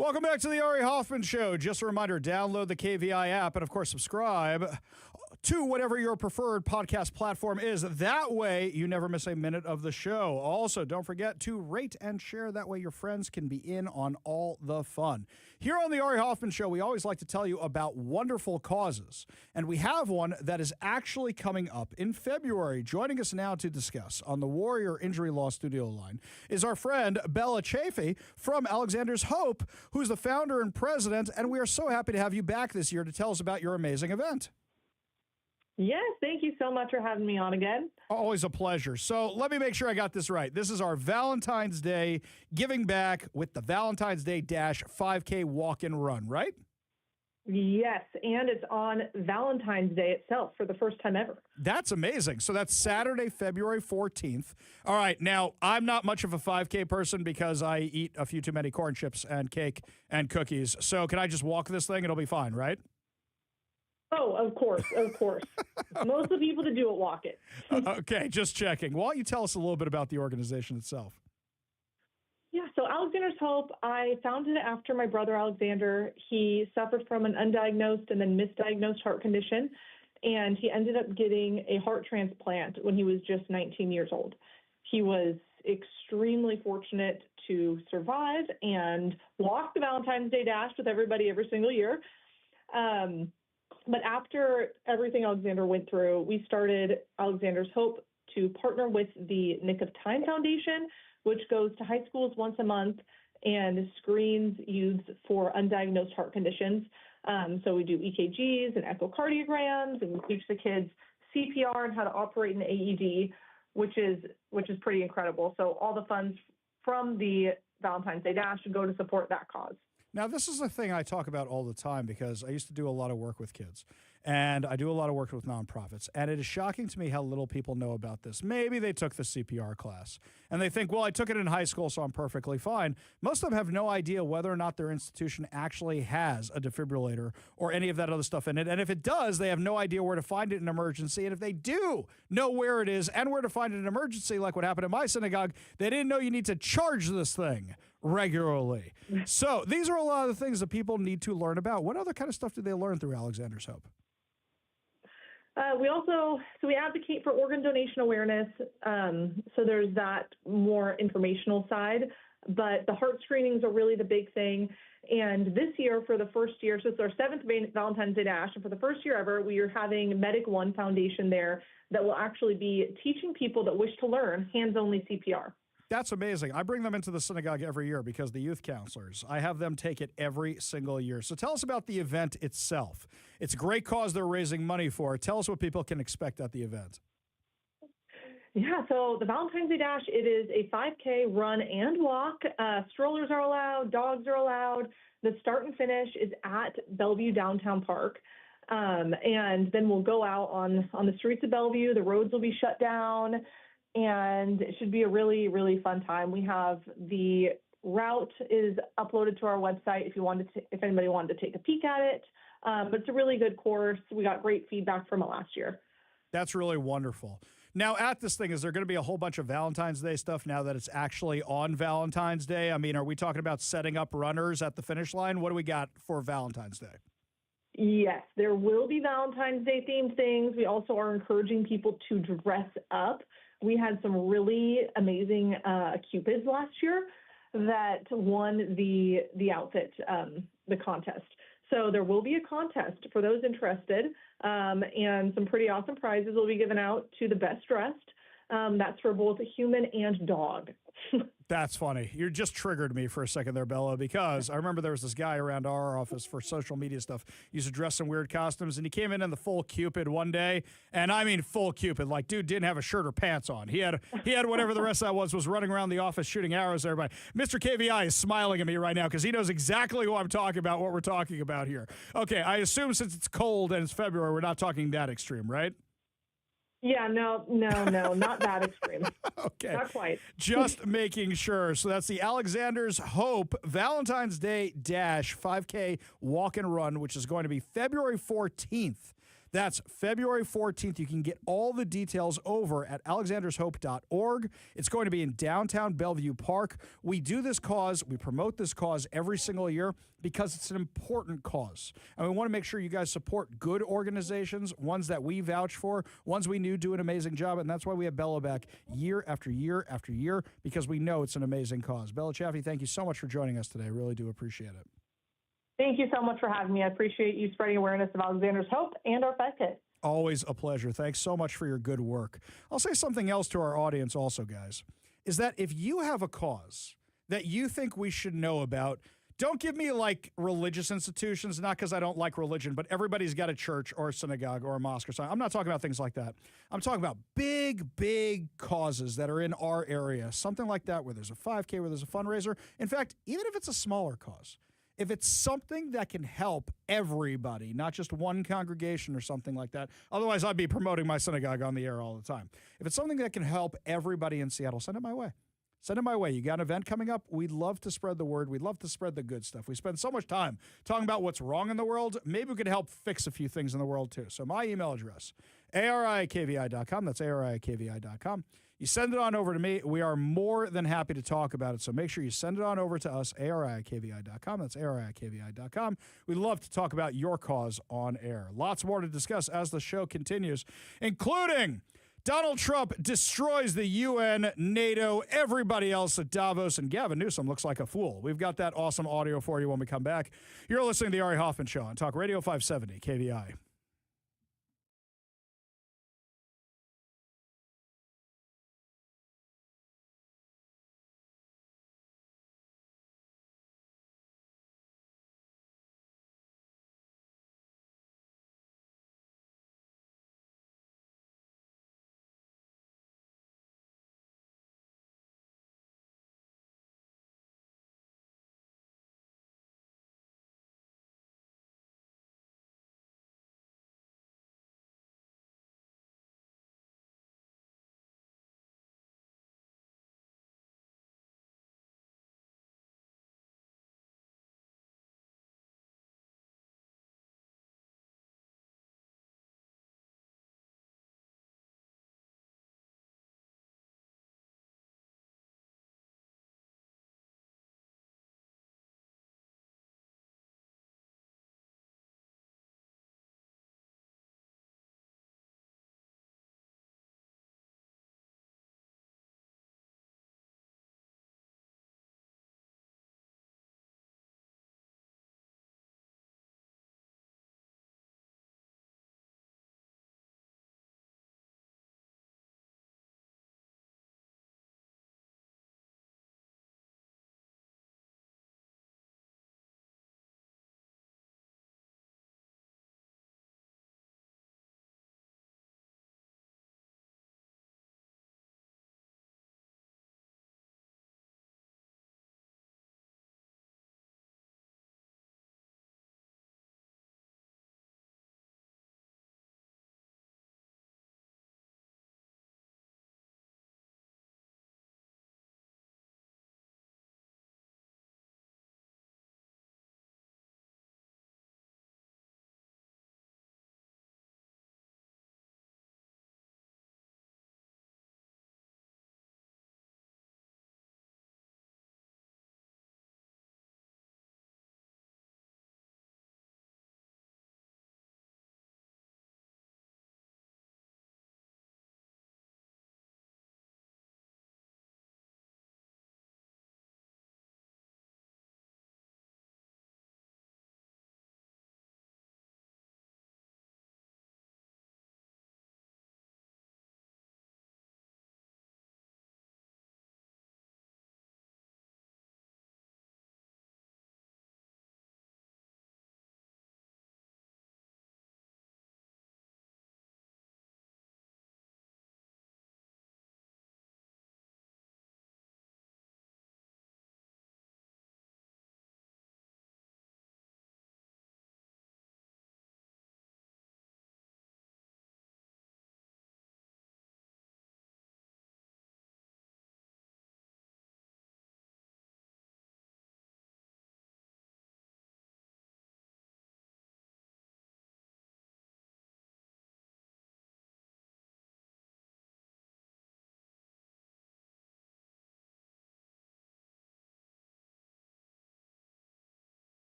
Welcome back to the Ari Hoffman Show. Just a reminder, download the KVI app and, of course, subscribe to whatever your preferred podcast platform is. That way, you never miss a minute of the show. Also, don't forget to rate and share. That way, your friends can be in on all the fun. Here on the Ari Hoffman Show, we always like to tell you about wonderful causes. And we have one that is actually coming up in February. Joining us now to discuss on the Warrior Injury Law studio line is our friend Bella Chafee from Alexander's Hope, who's the founder and president. And we are so happy to have you back this year to tell us about your amazing event. Yes, thank you so much for having me on again. Always a pleasure. So let me make sure I got this right. This is our Valentine's Day giving back with the Valentine's Day Dash 5K walk and run, right? Yes, and it's on Valentine's Day itself for the first time ever. That's amazing. So that's Saturday, February 14th. All right. Now, I'm not much of a 5K person because I eat a few too many corn chips and cake and cookies. So can I just walk this thing? It'll be fine, right? Oh, of course, of course. Most of the people that do it walk it. Okay, just checking. Why don't you tell us a little bit about the organization itself? Yeah, so Alexander's Hope, I founded it after my brother Alexander. He suffered from an undiagnosed and then misdiagnosed heart condition, and he ended up getting a heart transplant when he was just 19 years old. He was extremely fortunate to survive and walk the Valentine's Day Dash with everybody every single year. But after everything Alexander went through, we started Alexander's Hope to partner with the Nick of Time Foundation, which goes to high schools once a month and screens youths for undiagnosed heart conditions. So we do EKGs and echocardiograms, and we teach the kids CPR and how to operate an AED, which is pretty incredible. So all the funds from the Valentine's Day Dash go to support that cause. Now, this is a thing I talk about all the time because I used to do a lot of work with kids, and I do a lot of work with nonprofits, and it is shocking to me how little people know about this. Maybe they took the CPR class, and they think, well, I took it in high school, so I'm perfectly fine. Most of them have no idea whether or not their institution actually has a defibrillator or any of that other stuff in it, and if it does, they have no idea where to find it in an emergency, and if they do know where it is and where to find it in an emergency, like what happened in my synagogue, they didn't know you need to charge this thing regularly. So these are a lot of the things that people need to learn about. What other kind of stuff did they learn through Alexander's Hope? We advocate for organ donation awareness. So there's that more informational side, but the heart screenings are really the big thing. And this year, for the first year, so it's our 7th Valentine's Day Dash, and for the first year ever, we are having Medic One Foundation there that will actually be teaching people that wish to learn hands-only CPR. That's amazing. I bring them into the synagogue every year because the youth counselors, I have them take it every single year. So tell us about the event itself. It's a great cause they're raising money for. Tell us what people can expect at the event. Yeah, so the Valentine's Day Dash, it is a 5K run and walk. Strollers are allowed, dogs are allowed. The start and finish is at Bellevue Downtown Park. And then we'll go out on the streets of Bellevue. The roads will be shut down. And it should be a really, really fun time. We have the route is uploaded to our website if anybody wanted to take a peek at it. But it's a really good course. We got great feedback from it last year. That's really wonderful. Now, at this thing, is there going to be a whole bunch of Valentine's Day stuff now that it's actually on Valentine's Day? I mean, are we talking about setting up runners at the finish line? What do we got for Valentine's Day? Yes, there will be Valentine's Day themed things. We also are encouraging people to dress up. We had some really amazing Cupids last year that won the outfit, the contest. So there will be a contest for those interested, and some pretty awesome prizes will be given out to the best dressed. That's for both a human and dog. That's funny. You just triggered me for a second there, Bella, because I remember there was this guy around our office for social media stuff. He used to dress in weird costumes, and he came in the full Cupid one day, and I mean full Cupid. Like, dude didn't have a shirt or pants on. He had whatever the rest of that was running around the office shooting arrows at everybody. Mr. KVI is smiling at me right now because he knows exactly who I'm talking about, what we're talking about here. Okay, I assume since it's cold and it's February, we're not talking that extreme, right? Yeah, no, not that extreme. Okay. Not quite. Just making sure. So that's the Alexander's Hope Valentine's Day Dash 5K walk and run, which is going to be February 14th. That's February 14th. You can get all the details over at alexandershope.org. It's going to be in downtown Bellevue Park. We do this cause, we promote this cause every single year because it's an important cause. And we want to make sure you guys support good organizations, ones that we vouch for, ones we knew do an amazing job. And that's why we have Bella back year after year after year, because we know it's an amazing cause. Bella Chaffee, thank you so much for joining us today. I really do appreciate it. Thank you so much for having me. I appreciate you spreading awareness of Alexander's Hope and our Fed Kit. Always a pleasure. Thanks so much for your good work. I'll say something else to our audience also, guys, is that if you have a cause that you think we should know about, don't give me like religious institutions, not because I don't like religion, but everybody's got a church or a synagogue or a mosque or something. I'm not talking about things like that. I'm talking about big causes that are in our area, something like that, where there's a 5K, where there's a fundraiser. In fact, even if it's a smaller cause, if it's something that can help everybody, not just one congregation or something like that, otherwise I'd be promoting my synagogue on the air all the time. If it's something that can help everybody in Seattle, send it my way. Send it my way. You got an event coming up? We'd love to spread the word. We'd love to spread the good stuff. We spend so much time talking about what's wrong in the world. Maybe we could help fix a few things in the world too. So my email address, ari@kvi.com. That's ari@kvi.com. You send it on over to me. We are more than happy to talk about it. So make sure you send it on over to us, ari@kvi.com. That's ari@kvi.com. We'd love to talk about your cause on air. Lots more to discuss as the show continues, including Donald Trump destroys the UN, NATO, everybody else at Davos, and Gavin Newsom looks like a fool. We've got that awesome audio for you when we come back. You're listening to the Ari Hoffman Show on Talk Radio 570 KVI.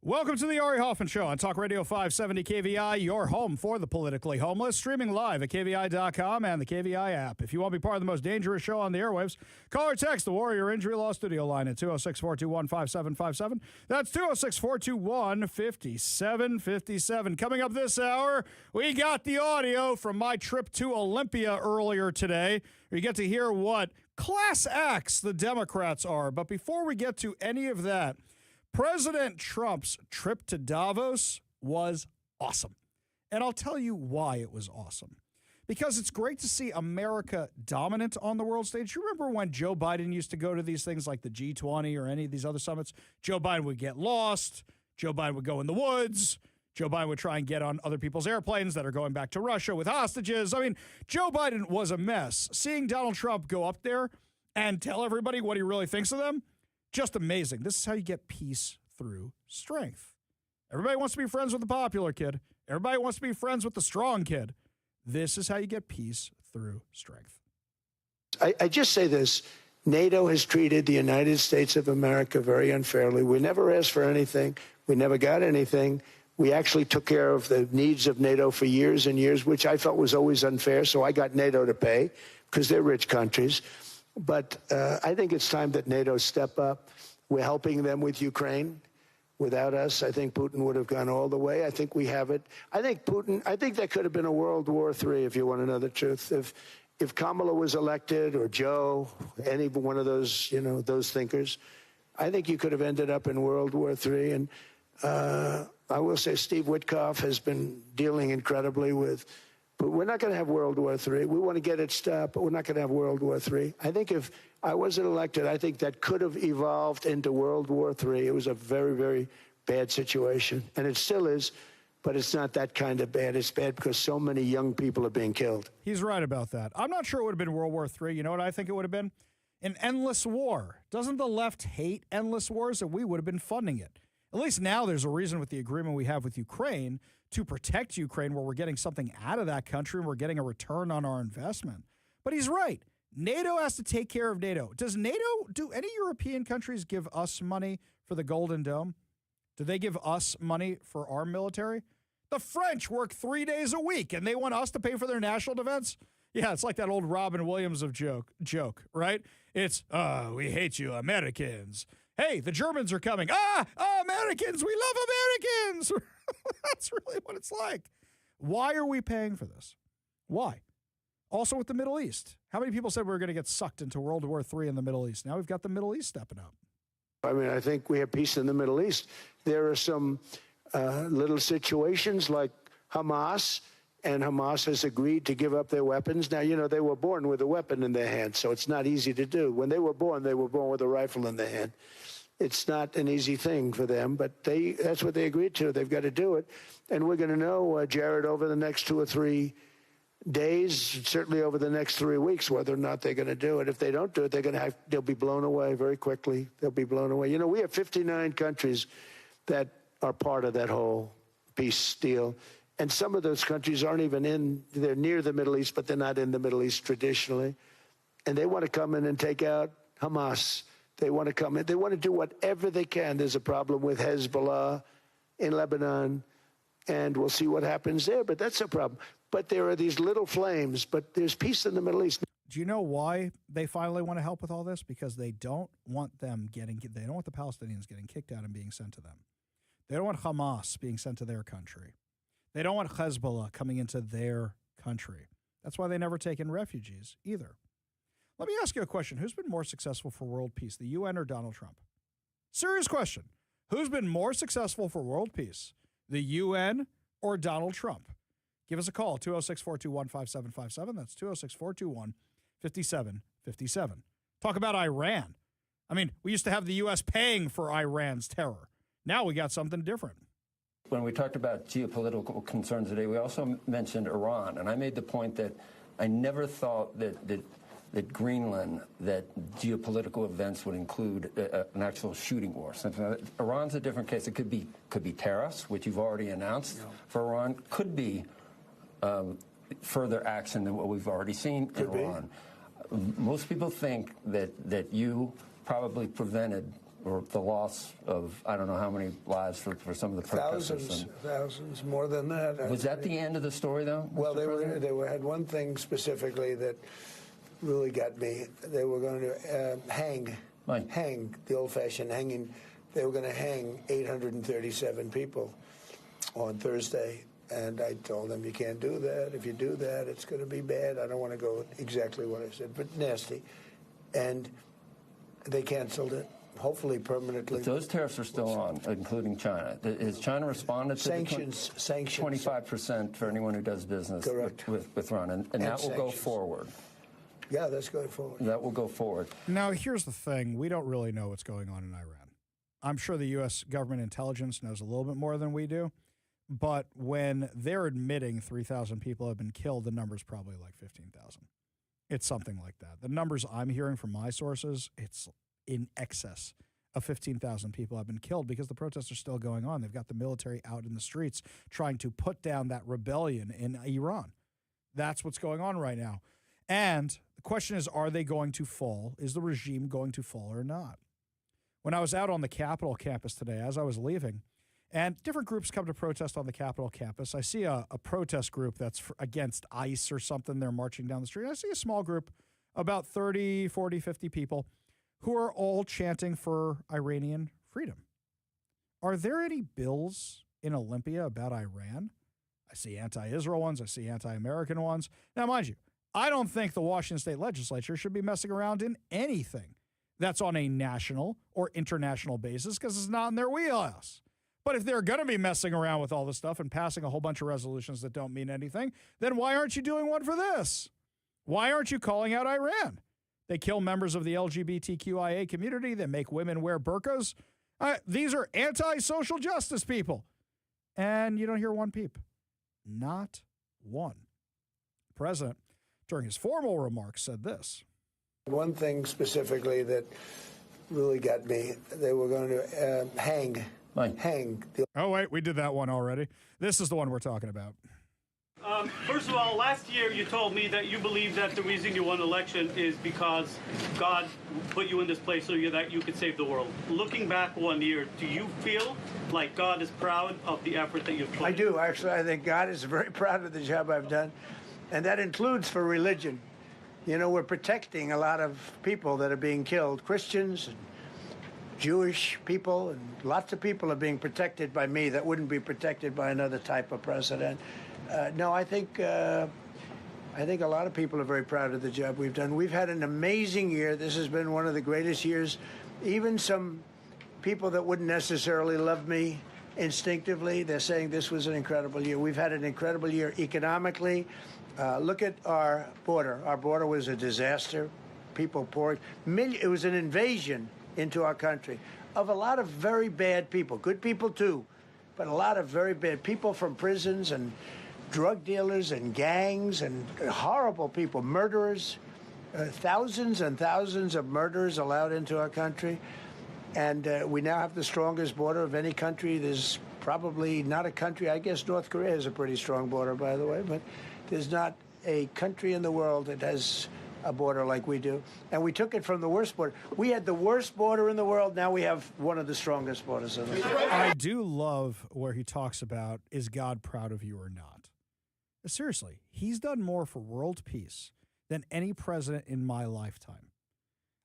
Welcome to the Ari Hoffman Show on Talk Radio 570 KVI, your home for the politically homeless, streaming live at KVI.com and the KVI app. If you want to be part of the most dangerous show on the airwaves, call or text the Warrior Injury Law Studio line at 206-421-5757. That's 206-421-5757. Coming up this hour, we got the audio from my trip to Olympia earlier today. We get to hear what class acts the Democrats are. But before we get to any of that, President Trump's trip to Davos was awesome. And I'll tell you why it was awesome. Because it's great to see America dominant on the world stage. You remember when Joe Biden used to go to these things like the G20 or any of these other summits? Joe Biden would get lost. Joe Biden would go in the woods. Joe Biden would try and get on other people's airplanes that are going back to Russia with hostages. I mean, Joe Biden was a mess. Seeing Donald Trump go up there and tell everybody what he really thinks of them, just amazing. This is how you get peace through strength. Everybody wants to be friends with the popular kid. Everybody wants to be friends with the strong kid. This is how you get peace through strength. I just say this. NATO has treated the United States of America very unfairly. We never asked for anything. We never got anything. We actually took care of the needs of NATO for years and years, which I felt was always unfair. So I got NATO to pay because they're rich countries. But I think it's time that NATO step up. We're helping them with Ukraine. Without us, I think Putin would have gone all the way. I think we have it. I think that could have been a World War III, if you want to know the truth. If Kamala was elected, or Joe, any one of those, those thinkers, I think you could have ended up in World War III. And I will say Steve Witkoff has been dealing incredibly with. But we're not going to have World War III. We want to get it stopped, but we're not going to have World War III. I think if I wasn't elected, I think that could have evolved into World War III. It was a very, very bad situation, and it still is, but it's not that kind of bad. It's bad because so many young people are being killed. He's right about that. I'm not sure it would have been World War III. You know what I think it would have been? An endless war. Doesn't the left hate endless wars? And we would have been funding it. At least now there's a reason with the agreement we have with Ukraine to protect Ukraine, where we're getting something out of that country and we're getting a return on our investment. But he's right. NATO has to take care of NATO. Do any European countries give us money for the Golden Dome? Do they give us money for our military? The French work 3 days a week and they want us to pay for their national defense? Yeah, it's like that old Robin Williams joke, right? It's, we hate you, Americans. Hey, the Germans are coming. Americans, we love Americans. That's really what it's like. Why are we paying for this? Why? Also with the Middle East. How many people said we were going to get sucked into World War III in the Middle East? Now we've got the Middle East stepping up. I mean, I think we have peace in the Middle East. There are some little situations like Hamas, and Hamas has agreed to give up their weapons. Now, they were born with a weapon in their hand, so it's not easy to do. When they were born with a rifle in their hand. It's not an easy thing for them, but that's what they agreed to. They've got to do it. And we're going to know, Jared, over the next 2 or 3 days, certainly over the next 3 weeks, whether or not they're going to do it. If they don't do it, they'll be blown away very quickly. They'll be blown away. We have 59 countries that are part of that whole peace deal. And some of those countries aren't even they're near the Middle East, but they're not in the Middle East traditionally. And they want to come in and take out Hamas. They want to come in. They want to do whatever they can. There's a problem with Hezbollah in Lebanon, and we'll see what happens there. But that's a problem. But there are these little flames, but there's peace in the Middle East. Do you know why they finally want to help with all this? Because they don't want the Palestinians getting kicked out and being sent to them. They don't want Hamas being sent to their country. They don't want Hezbollah coming into their country. That's why they never take in refugees either. Let me ask you a question. Who's been more successful for world peace, the UN or Donald Trump? Serious question. Who's been more successful for world peace, the UN or Donald Trump? Give us a call, 206-421-5757. That's 206-421-5757. Talk about Iran. I mean, we used to have the U.S. paying for Iran's terror. Now we got something different. When we talked about geopolitical concerns today, we also mentioned Iran. And I made the point that I never thought that Greenland, that geopolitical events would include an actual shooting war. Iran's a different case. It could be tariffs, which you've already announced for Iran. Could be further action than what we've already seen in Iran. Most people think that you probably prevented or the loss of I don't know how many lives for some of the protesters. Thousands, more than that. Was that the end of the story, though? Well, had one thing specifically that really got me. They were going to hang the old-fashioned hanging. They were going to hang 837 people on Thursday. And I told them, you can't do that. If you do that, it's going to be bad. I don't want to go exactly what I said, but nasty. And they canceled it, hopefully permanently. But those tariffs are still on, including China. Has China responded to sanctions? 25% for anyone who does business with Iran, and that will go forward. Yeah, that's going forward. That will go forward. Now, here's the thing. We don't really know what's going on in Iran. I'm sure the U.S. government intelligence knows a little bit more than we do. But when they're admitting 3,000 people have been killed, the number's probably like 15,000. It's something like that. The numbers I'm hearing from my sources, it's in excess of 15,000 people have been killed because the protests are still going on. They've got the military out in the streets trying to put down that rebellion in Iran. That's what's going on right now. And the question is, are they going to fall? Is the regime going to fall or not? When I was out on the Capitol campus today, as I was leaving, and different groups come to protest on the Capitol campus. I see a protest group that's against ICE or something. They're marching down the street. I see a small group, about 30, 40, 50 people, who are all chanting for Iranian freedom. Are there any bills in Olympia about Iran? I see anti-Israel ones. I see anti-American ones. Now, mind you, I don't think the Washington State Legislature should be messing around in anything that's on a national or international basis because it's not in their wheelhouse. But if they're going to be messing around with all this stuff and passing a whole bunch of resolutions that don't mean anything, then why aren't you doing one for this? Why aren't you calling out Iran? They kill members of the LGBTQIA community. They make women wear burqas. These are anti-social justice people. And you don't hear one peep. Not one. The president, during his formal remarks, said this. One thing specifically that really got me, they were going to hang. Oh, wait, we did that one already. This is the one we're talking about. First of all, last year you told me that you believe that the reason you won the election is because God put you in this place so that you could save the world. Looking back 1 year, do you feel like God is proud of the effort that you've put? I do, actually. I think God is very proud of the job I've done, and that includes for religion. You know, we're protecting a lot of people that are being killed, Christians and Jewish people, and lots of people are being protected by me that wouldn't be protected by another type of president. No, I think a lot of people are very proud of the job we've done. We've had an amazing year. This has been one of the greatest years. Even some people that wouldn't necessarily love me instinctively, they're saying this was an incredible year. We've had an incredible year economically. Look at our border. Our border was a disaster. People poured. It was an invasion into our country of a lot of very bad people, good people too, but a lot of very bad people from prisons and drug dealers and gangs and horrible people, murderers, thousands and thousands of murderers allowed into our country. And we now have the strongest border of any country. There's probably not a country, I guess North Korea has a pretty strong border, by the way, but there's not a country in the world that has a border like we do. And we took it from the worst border. We had the worst border in the world. Now we have one of the strongest borders in the world. I do love where he talks about, is God proud of you or not? Seriously, he's done more for world peace than any president in my lifetime.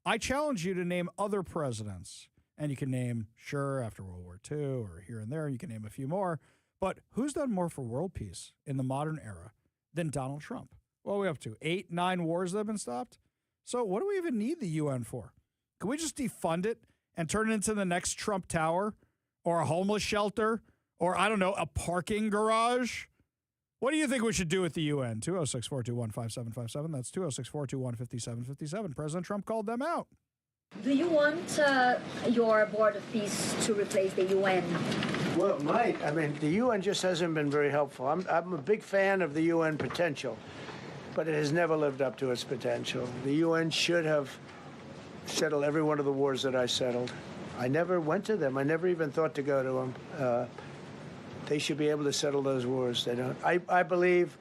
I challenge you to name other presidents, and you can name, sure, after World War II or here and there, you can name a few more, but who's done more for world peace in the modern era than Donald Trump? What are we up to? 8, 9 wars that have been stopped? So what do we even need the UN for? Can we just defund it and turn it into the next Trump Tower or a homeless shelter or, I don't know, a parking garage? What do you think we should do with the UN? 206-421-5757. That's 206-421-5757. President Trump called them out. Do you want your Board of Peace to replace the UN? Well, it might. I mean, the UN just hasn't been very helpful. I'm a big fan of the UN potential, but it has never lived up to its potential. The UN should have settled every one of the wars that I settled. I never went to them. I never even thought to go to them. They should be able to settle those wars. They don't. I believe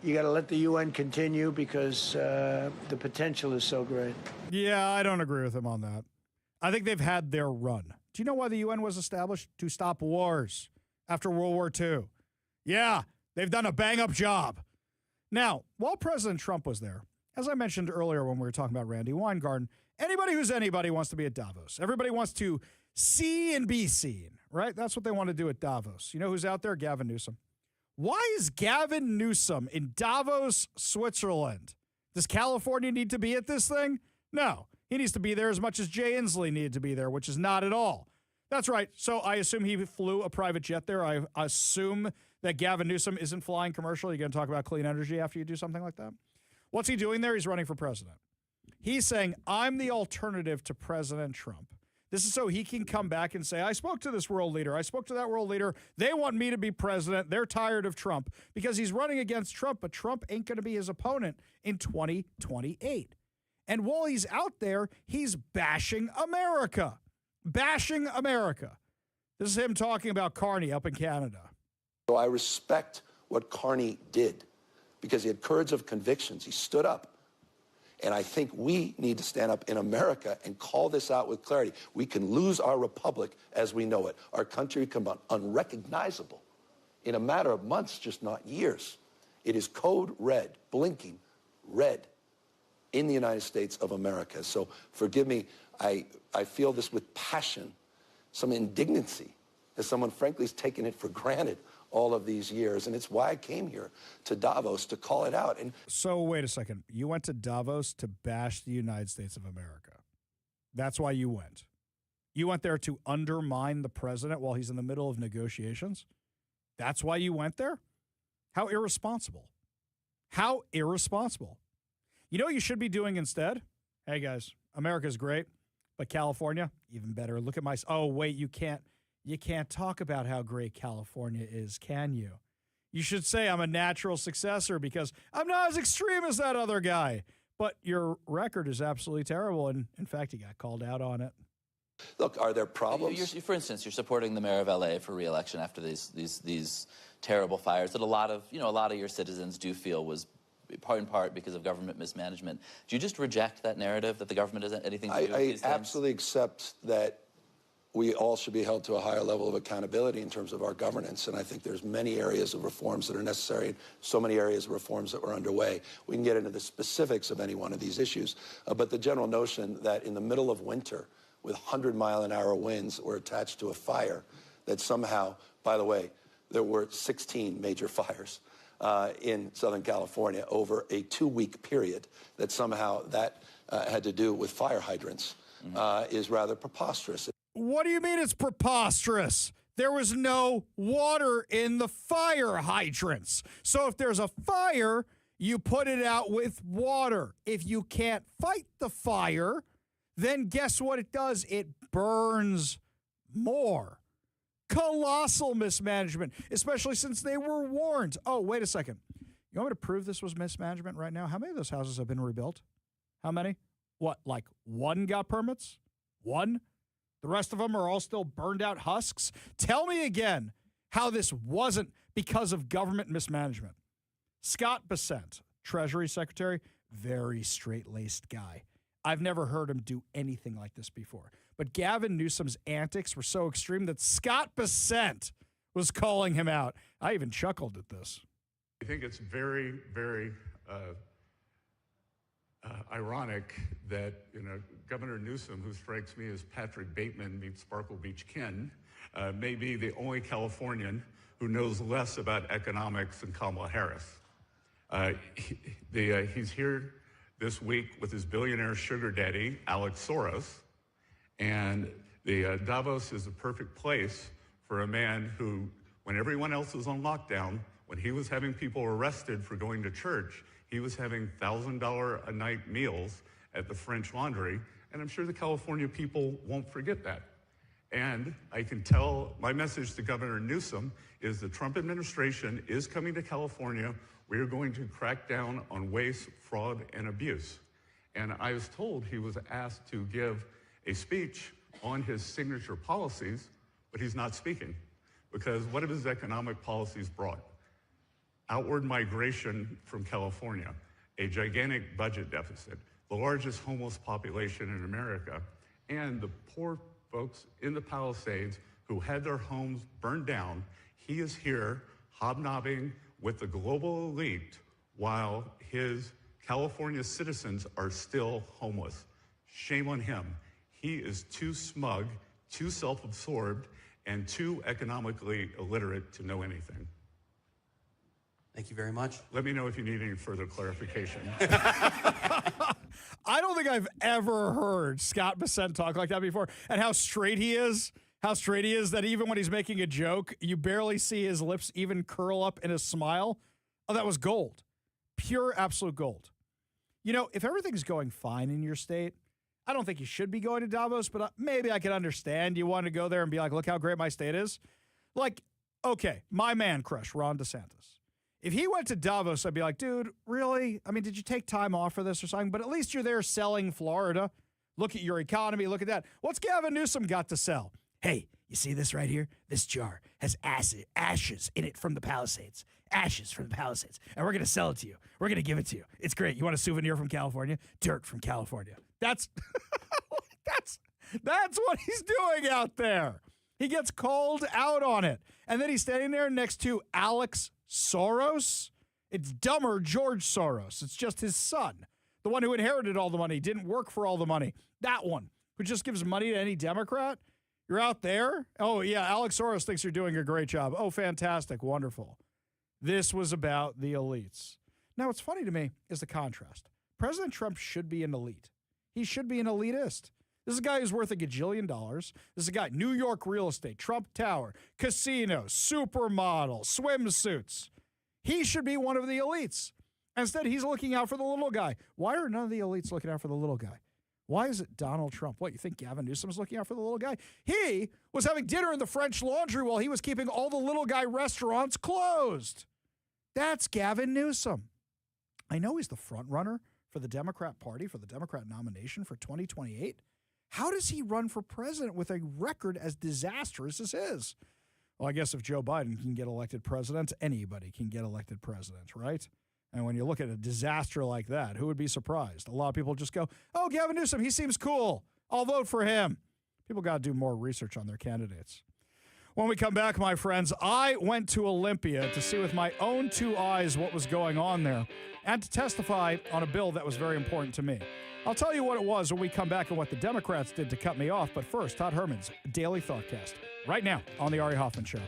you got to let the UN continue because the potential is so great. Yeah, I don't agree with him on that. I think they've had their run. Do you know why the UN was established? To stop wars after World War II. Yeah, they've done a bang-up job. Now, while President Trump was there, as I mentioned earlier when we were talking about Randy Weingarten, anybody who's anybody wants to be at Davos. Everybody wants to see and be seen, right? That's what they want to do at Davos. You know who's out there? Gavin Newsom. Why is Gavin Newsom in Davos, Switzerland? Does California need to be at this thing? No. He needs to be there as much as Jay Inslee needed to be there, which is not at all. That's right. So I assume he flew a private jet there. I assume that Gavin Newsom isn't flying commercial. You're going to talk about clean energy after you do something like that? What's he doing there? He's running for president. He's saying, I'm the alternative to President Trump. This is so he can come back and say, I spoke to this world leader. I spoke to that world leader. They want me to be president. They're tired of Trump because he's running against Trump, but Trump ain't going to be his opponent in 2028. And while he's out there, he's bashing America. Bashing America. This is him talking about Carney up in Canada. So I respect what Carney did because he had courage of convictions. He stood up. And I think we need to stand up in America and call this out with clarity. We can lose our republic as we know it. Our country can become unrecognizable in a matter of months, just not years. It is code red, blinking red in the United States of America. So forgive me, I feel this with passion, some indignancy, as someone frankly has taken it for granted all of these years. And it's why I came here to Davos to call it out. And so wait a second. You went to Davos to bash the United States of America. That's why you went. You went there to undermine the president while he's in the middle of negotiations? That's why you went there? How irresponsible. How irresponsible. You know what you should be doing instead? Hey, guys, America's great, but California, even better. Look at my... Oh, wait, you can't talk about how great California is, can you? You should say I'm a natural successor because I'm not as extreme as that other guy. But your record is absolutely terrible, and in fact, you got called out on it. Look, are there problems? For instance, you're supporting the mayor of LA for re-election after these terrible fires that a lot of your citizens do feel was in part because of government mismanagement. Do you just reject that narrative that the government has anything to do with these things? I absolutely accept that we all should be held to a higher level of accountability in terms of our governance. And I think there's many areas of reforms that are necessary, and so many areas of reforms that were underway. We can get into the specifics of any one of these issues. But the general notion that in the middle of winter, with 100-mile-an-hour winds that were attached to a fire, that somehow, by the way, there were 16 major fires in Southern California over a 2-week period, that somehow that had to do with fire hydrants is rather preposterous. What do you mean it's preposterous? There was no water in the fire hydrants. So if there's a fire, you put it out with water. If you can't fight the fire, then guess what it does? It burns more. Colossal mismanagement, especially since they were warned. Oh, wait a second. You want me to prove this was mismanagement right now? How many of those houses have been rebuilt? How many? What, like one got permits? One? The rest of them are all still burned out husks? Tell me again how this wasn't because of government mismanagement. Scott Bessent, Treasury Secretary, very straight-laced guy. I've never heard him do anything like this before. But Gavin Newsom's antics were so extreme that Scott Bessent was calling him out. I even chuckled at this. I think it's very, very ironic that Governor Newsom, who strikes me as Patrick Bateman meets Sparkle Beach Ken, may be the only Californian who knows less about economics than Kamala Harris. He's here this week with his billionaire sugar daddy, Alex Soros, and the Davos is the perfect place for a man who, when everyone else was on lockdown, when he was having people arrested for going to church, he was having $1,000 a night meals at the French Laundry, and I'm sure the California people won't forget that. And I can tell my message to Governor Newsom is the Trump administration is coming to California. We are going to crack down on waste, fraud, and abuse. And I was told he was asked to give a speech on his signature policies, but he's not speaking because what have his economic policies brought? Outward migration from California, a gigantic budget deficit, the largest homeless population in America, and the poor folks in the Palisades who had their homes burned down. He is here hobnobbing with the global elite while his California citizens are still homeless. Shame on him. He is too smug, too self-absorbed, and too economically illiterate to know anything. Thank you very much. Let me know if you need any further clarification. I don't think I've ever heard Scott Bessent talk like that before, and how straight he is. How straight he is that even when he's making a joke, you barely see his lips even curl up in a smile. Oh, that was gold. Pure, absolute gold. You know, if everything's going fine in your state, I don't think you should be going to Davos, but maybe I can understand you want to go there and be like, look how great my state is. Like, okay, my man crush, Ron DeSantis. If he went to Davos, I'd be like, dude, really? I mean, did you take time off for this or something? But at least you're there selling Florida. Look at your economy. Look at that. What's Gavin Newsom got to sell? Hey, you see this right here? This jar has ashes in it from the Palisades. Ashes from the Palisades. And we're going to sell it to you. We're going to give it to you. It's great. You want a souvenir from California? Dirt from California. That's what he's doing out there. He gets called out on it. And then he's standing there next to Alex Soros. It's dumber George Soros. It's just his son. The one who inherited all the money, didn't work for all the money. That one, who just gives money to any Democrat. You're out there? Oh, yeah, Alex Soros thinks you're doing a great job. Oh, fantastic, wonderful. This was about the elites. Now, what's funny to me is the contrast. President Trump should be an elite. He should be an elitist. This is a guy who's worth $1 gajillion. This is a guy, New York real estate, Trump Tower, casinos, supermodel, swimsuits. He should be one of the elites. Instead, he's looking out for the little guy. Why are none of the elites looking out for the little guy? Why is it Donald Trump? What, you think Gavin Newsom's looking out for the little guy? He was having dinner in the French Laundry while he was keeping all the little guy restaurants closed. That's Gavin Newsom. I know he's the front runner for the Democrat Party, for the Democrat nomination for 2028. How does he run for president with a record as disastrous as his? Well, I guess if Joe Biden can get elected president, anybody can get elected president, right? And when you look at a disaster like that, who would be surprised? A lot of people just go, oh, Gavin Newsom, he seems cool. I'll vote for him. People got to do more research on their candidates. When we come back, my friends, I went to Olympia to see with my own two eyes what was going on there and to testify on a bill that was very important to me. I'll tell you what it was when we come back and what the Democrats did to cut me off. But first, Todd Herman's Daily Thoughtcast, right now on The Ari Hoffman Show.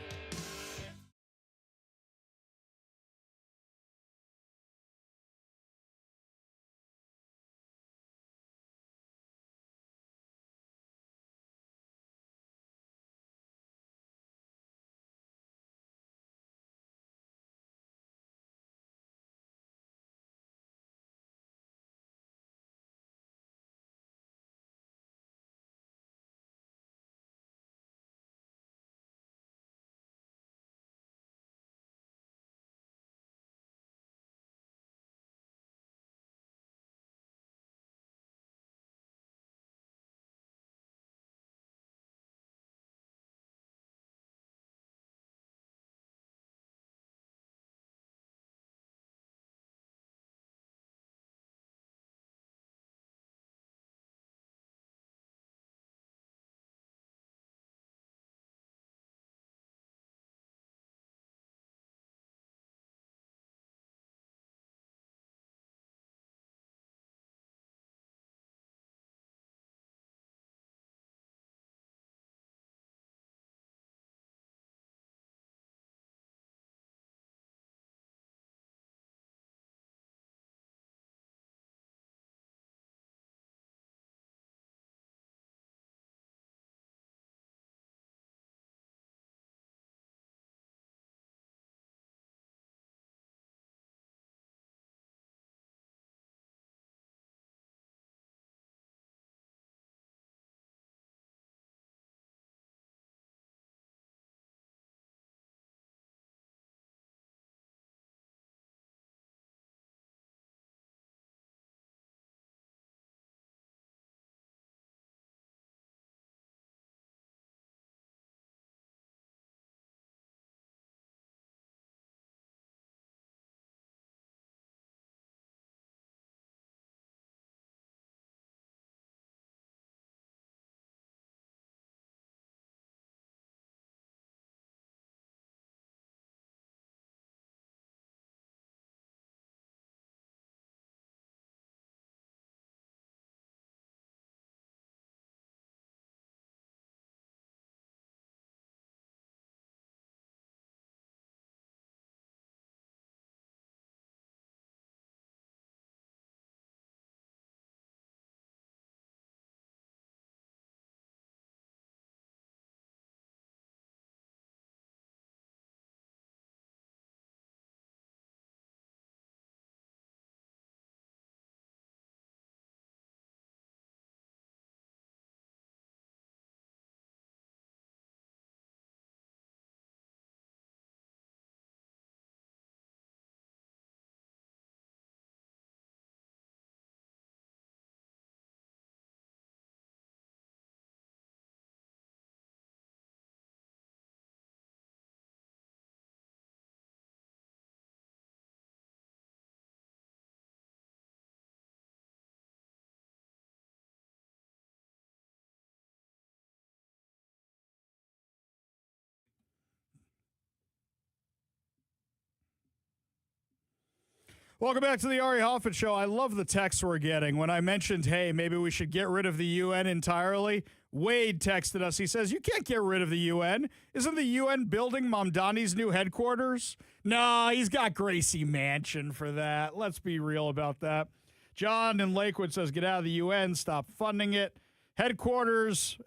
Welcome back to the Ari Hoffman Show. I love the texts we're getting. When I mentioned, hey, maybe we should get rid of the UN entirely, Wade texted us. He says, you can't get rid of the UN. Isn't the UN building Mamdani's new headquarters? No, he's got Gracie Mansion for that. Let's be real about that. John in Lakewood says, get out of the UN, stop funding it. Headquarters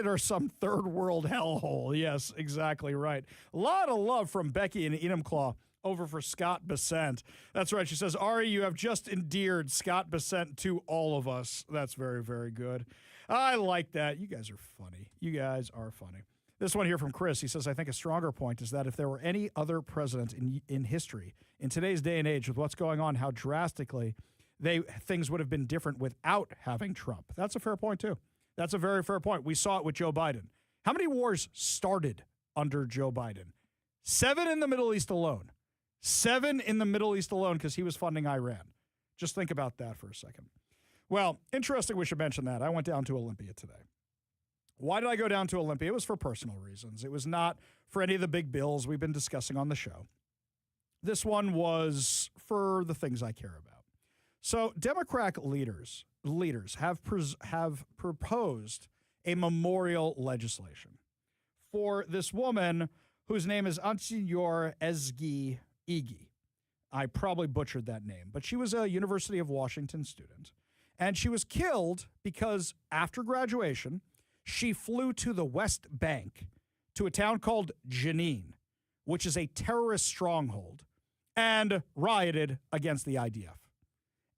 or some third world hellhole. Yes, exactly right. A lot of love from Becky and Enumclaw over for Scott Bessent. That's right. She says, Ari, you have just endeared Scott Bessent to all of us. That's very, very good. I like that. You guys are funny. You guys are funny. This one here from Chris. He says, I think a stronger point is that if there were any other president in history, in today's day and age with what's going on, how drastically things would have been different without having Trump. That's a fair point, too. That's a very fair point. We saw it with Joe Biden. How many wars started under Joe Biden? 7 in the Middle East alone. 7 in the Middle East alone because he was funding Iran. Just think about that for a second. Well, interesting we should mention that. I went down to Olympia today. Why did I go down to Olympia? It was for personal reasons. It was not for any of the big bills we've been discussing on the show. This one was for the things I care about. So Democrat leaders have proposed a memorial legislation for this woman whose name is Antsignor Ezgi Igi. I probably butchered that name, but she was a University of Washington student, and she was killed because after graduation, she flew to the West Bank to a town called Jenin, which is a terrorist stronghold, and rioted against the IDF.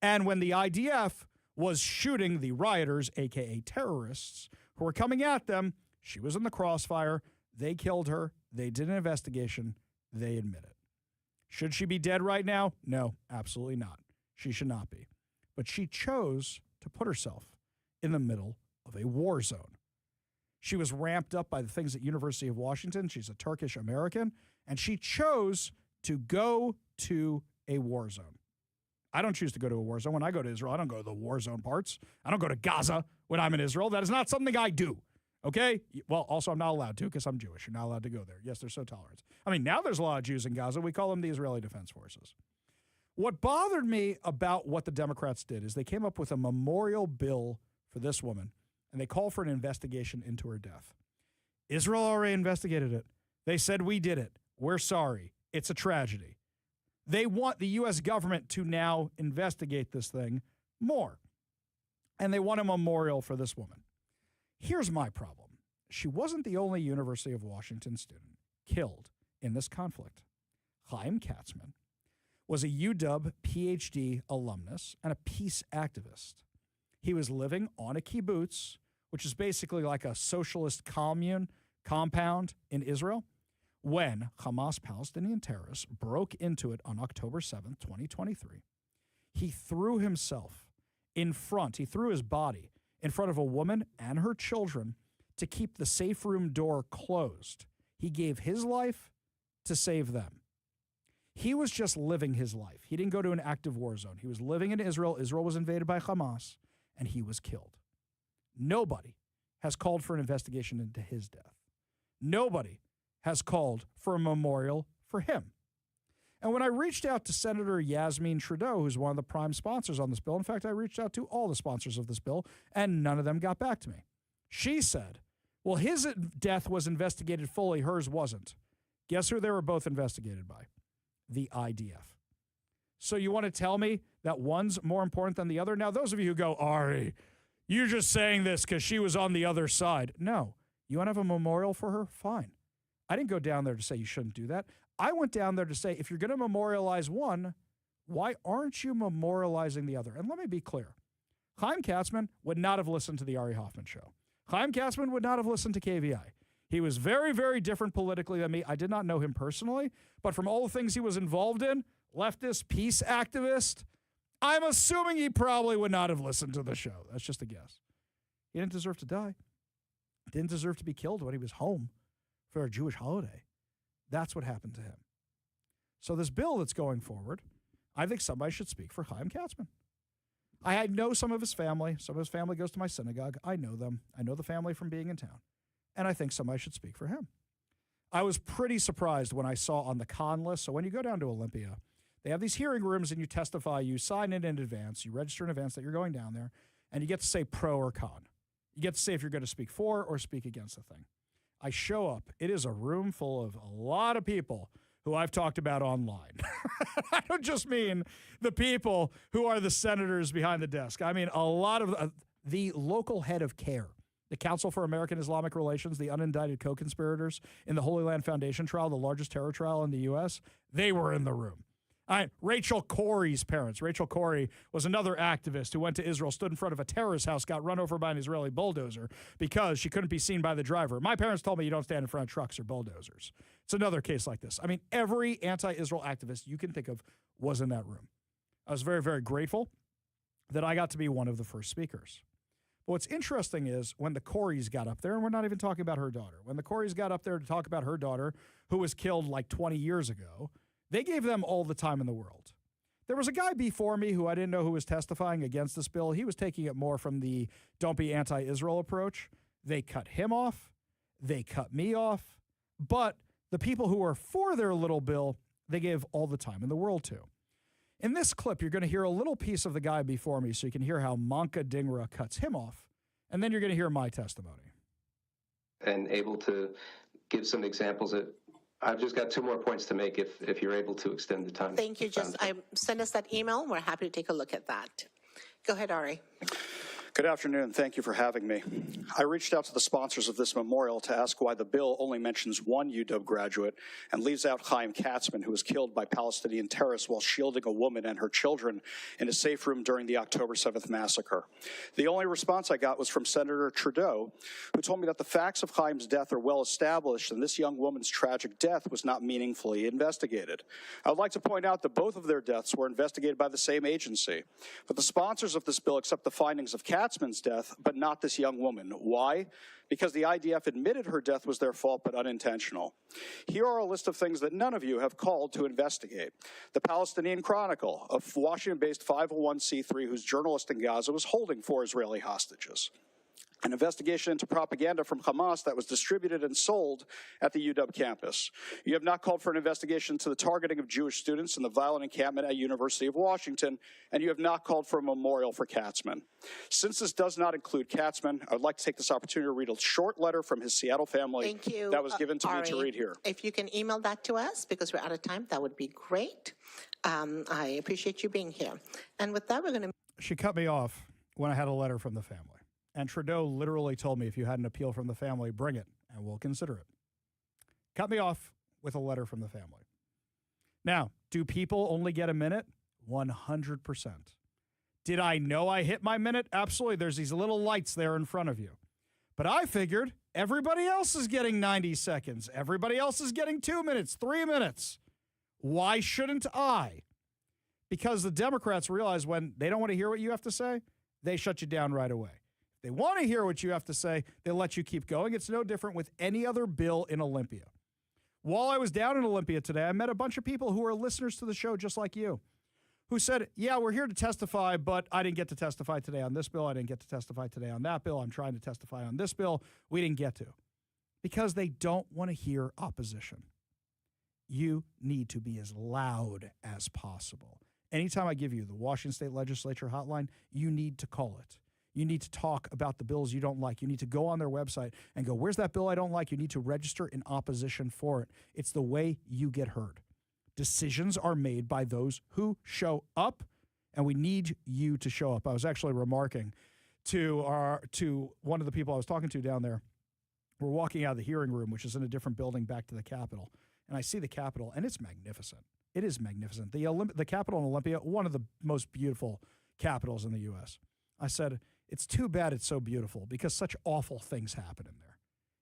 And when the IDF was shooting the rioters, a.k.a. terrorists, who were coming at them, she was in the crossfire. They killed her. They did an investigation. They admit it. Should she be dead right now? No, absolutely not. She should not be. But she chose to put herself in the middle of a war zone. She was ramped up by the things at University of Washington. She's a Turkish American, and she chose to go to a war zone. I don't choose to go to a war zone. When I go to Israel, I don't go to the war zone parts. I don't go to Gaza when I'm in Israel. That is not something I do. Okay? Well, also, I'm not allowed to because I'm Jewish. You're not allowed to go there. Yes, they're so tolerant. I mean, now there's a lot of Jews in Gaza. We call them the Israeli Defense Forces. What bothered me about what the Democrats did is they came up with a memorial bill for this woman, and they called for an investigation into her death. Israel already investigated it. They said, we did it. We're sorry. It's a tragedy. They want the U.S. government to now investigate this thing more. And they want a memorial for this woman. Here's my problem. She wasn't the only University of Washington student killed in this conflict. Chaim Katzman was a UW PhD alumnus and a peace activist. He was living on a kibbutz, which is basically like a socialist commune compound in Israel, when Hamas Palestinian terrorists broke into it on October 7th, 2023. He threw his body in front of a woman and her children to keep the safe room door closed. He gave his life to save them. He was just living his life. He didn't go to an active war zone. He was living in Israel. Israel was invaded by Hamas, and he was killed. Nobody has called for an investigation into his death. Nobody has called for a memorial for him. And when I reached out to Senator Yasmin Trudeau, who's one of the prime sponsors on this bill, in fact, I reached out to all the sponsors of this bill, and none of them got back to me. She said, well, his death was investigated fully, hers wasn't. Guess who they were both investigated by? The IDF. So you want to tell me that one's more important than the other? Now, those of you who go, Ari, you're just saying this because she was on the other side. No. You want to have a memorial for her? Fine. I didn't go down there to say you shouldn't do that. I went down there to say, if you're going to memorialize one, why aren't you memorializing the other? And let me be clear. Chaim Katzman would not have listened to the Ari Hoffman Show. Chaim Katzman would not have listened to KVI. He was very, very different politically than me. I did not know him personally, but from all the things he was involved in, leftist, peace activist, I'm assuming he probably would not have listened to the show. That's just a guess. He didn't deserve to die. Didn't deserve to be killed when he was home for a Jewish holiday. That's what happened to him. So this bill that's going forward, I think somebody should speak for Chaim Katzman. I know some of his family. Some of his family goes to my synagogue. I know them. I know the family from being in town. And I think somebody should speak for him. I was pretty surprised when I saw on the con list. So when you go down to Olympia, They have these hearing rooms, and you testify. You sign in advance. You register in advance that you're going down there, and you get to say pro or con. You get to say if you're going to speak for or speak against the thing. I show up. It is a room full of a lot of people who I've talked about online. I don't just mean the people who are the senators behind the desk. I mean a lot of the local head of CARE, the Council for American Islamic Relations, the unindicted co-conspirators in the Holy Land Foundation trial, the largest terror trial in the U.S., they were in the room. Rachel Corrie's parents. Rachel Corrie was another activist who went to Israel, stood in front of a terrorist house, got run over by an Israeli bulldozer because she couldn't be seen by the driver. My parents told me you don't stand in front of trucks or bulldozers. It's another case like this. I mean, every anti-Israel activist you can think of was in that room. I was very, very grateful that I got to be one of the first speakers. But what's interesting is when the Corries got up there, and we're not even talking about her daughter, when the Corries got up there to talk about her daughter, who was killed like 20 years ago, they gave them all the time in the world. There was a guy before me who I didn't know who was testifying against this bill. He was taking it more from the don't be anti-Israel approach. They cut him off. They cut me off. But the people who were for their little bill, they gave all the time in the world to. In this clip, you're going to hear a little piece of the guy before me so you can hear how Manka Dhingra cuts him off. And then you're going to hear my testimony. And able to give some examples that I've just got two more points to make if you're able to extend the time. Thank you. Send us that email. We're happy to take a look at that. Go ahead, Ari. Good afternoon. Thank you for having me. I reached out to the sponsors of this memorial to ask why the bill only mentions one UW graduate and leaves out Chaim Katzman, who was killed by Palestinian terrorists while shielding a woman and her children in a safe room during the October 7th massacre. The only response I got was from Senator Trudeau, who told me that the facts of Chaim's death are well established and this young woman's tragic death was not meaningfully investigated. I would like to point out that both of their deaths were investigated by the same agency. But the sponsors of this bill accept the findings of Katzman's death, but not this young woman. Why? Because the IDF admitted her death was their fault, but unintentional. Here are a list of things that none of you have called to investigate. The Palestinian Chronicle, a Washington-based 501c3 whose journalist in Gaza was holding 4 Israeli hostages. An investigation into propaganda from Hamas that was distributed and sold at the UW campus. You have not called for an investigation into the targeting of Jewish students and the violent encampment at University of Washington, and you have not called for a memorial for Katzman. Since this does not include Katzman, I would like to take this opportunity to read a short letter from his Seattle family that was given to me to read here. If you can email that to us, because we're out of time, that would be great. I appreciate you being here. And with that, we're going to... She cut me off when I had a letter from the family. And Trudeau literally told me, if you had an appeal from the family, bring it, and we'll consider it. Cut me off with a letter from the family. Now, do people only get a minute? 100%. Did I know I hit my minute? Absolutely. There's these little lights there in front of you. But I figured everybody else is getting 90 seconds. Everybody else is getting 2 minutes, 3 minutes. Why shouldn't I? Because the Democrats realize when they don't want to hear what you have to say, they shut you down right away. They want to hear what you have to say. They let you keep going. It's no different with any other bill in Olympia. While I was down in Olympia today, I met a bunch of people who are listeners to the show just like you, who said, yeah, we're here to testify, but I didn't get to testify today on this bill. I didn't get to testify today on that bill. I'm trying to testify on this bill. We didn't get to. Because they don't want to hear opposition. You need to be as loud as possible. Anytime I give you the Washington State Legislature hotline, you need to call it. You need to talk about the bills you don't like. You need to go on their website and go, where's that bill I don't like? You need to register in opposition for it. It's the way you get heard. Decisions are made by those who show up, and we need you to show up. I was actually remarking to one of the people I was talking to down there. We're walking out of the hearing room, which is in a different building back to the Capitol, and I see the Capitol, and it's magnificent. It is magnificent. The Capitol in Olympia, one of the most beautiful capitals in the U.S. I said, it's too bad it's so beautiful because such awful things happen in there.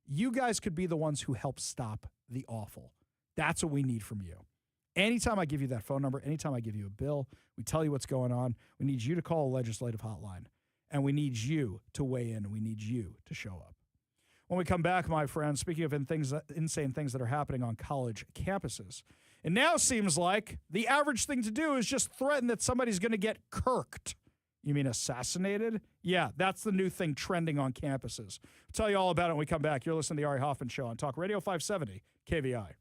You guys could be the ones who help stop the awful. That's what we need from you. Anytime I give you that phone number, anytime I give you a bill, we tell you what's going on. We need you to call a legislative hotline, and we need you to weigh in, and we need you to show up. When we come back, my friends, speaking of insane things that are happening on college campuses, it now seems like the average thing to do is just threaten that somebody's going to get kirked. You mean assassinated? Yeah, that's the new thing trending on campuses. I'll tell you all about it when we come back. You're listening to the Ari Hoffman Show on Talk Radio 570 KVI.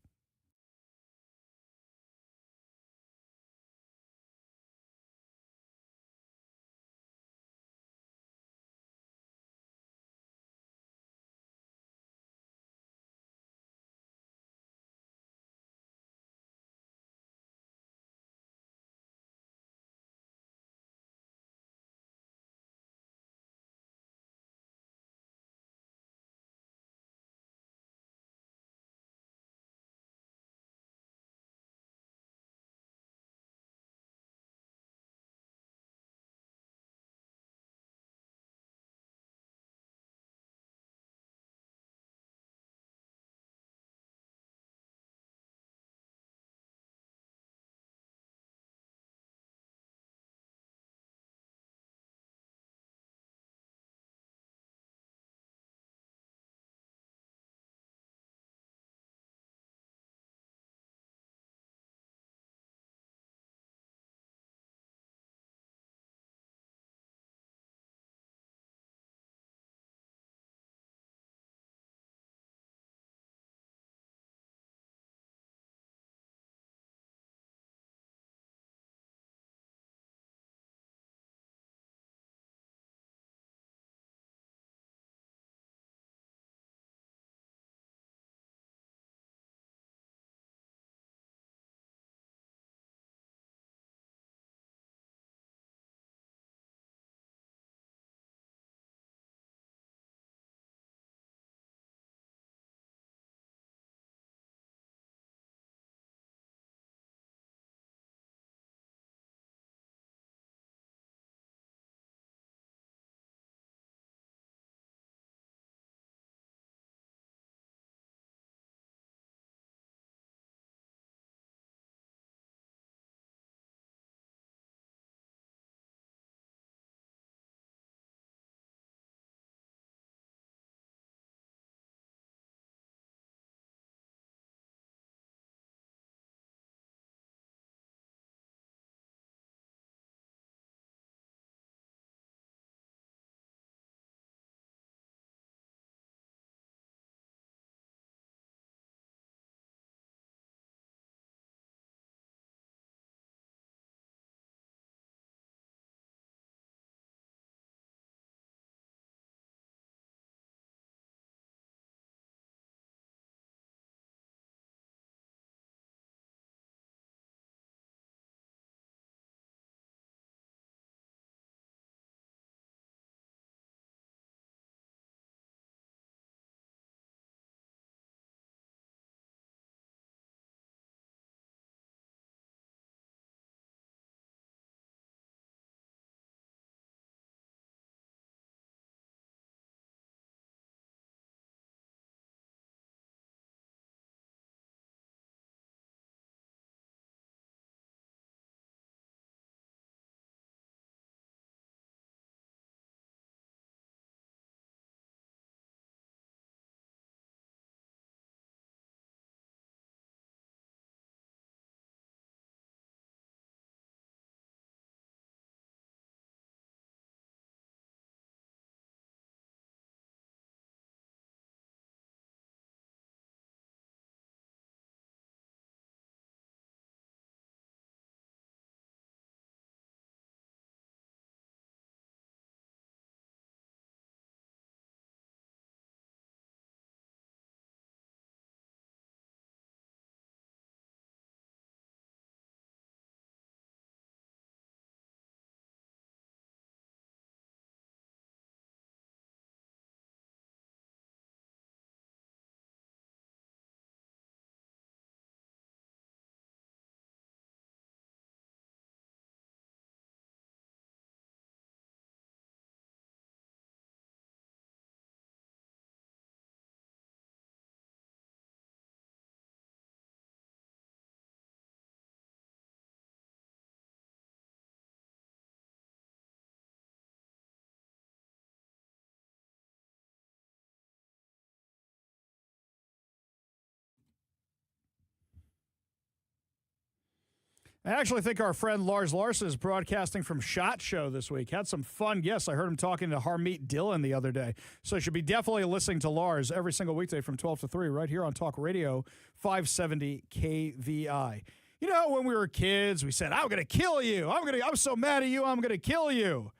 I actually think our friend Lars Larson is broadcasting from SHOT Show this week. Had some fun guests. I heard him talking to Harmeet Dillon the other day. So you should be definitely listening to Lars every single weekday from 12 to 3 right here on Talk Radio 570 KVI. You know, when we were kids, we said, I'm going to kill you. I'm so mad at you, I'm going to kill you.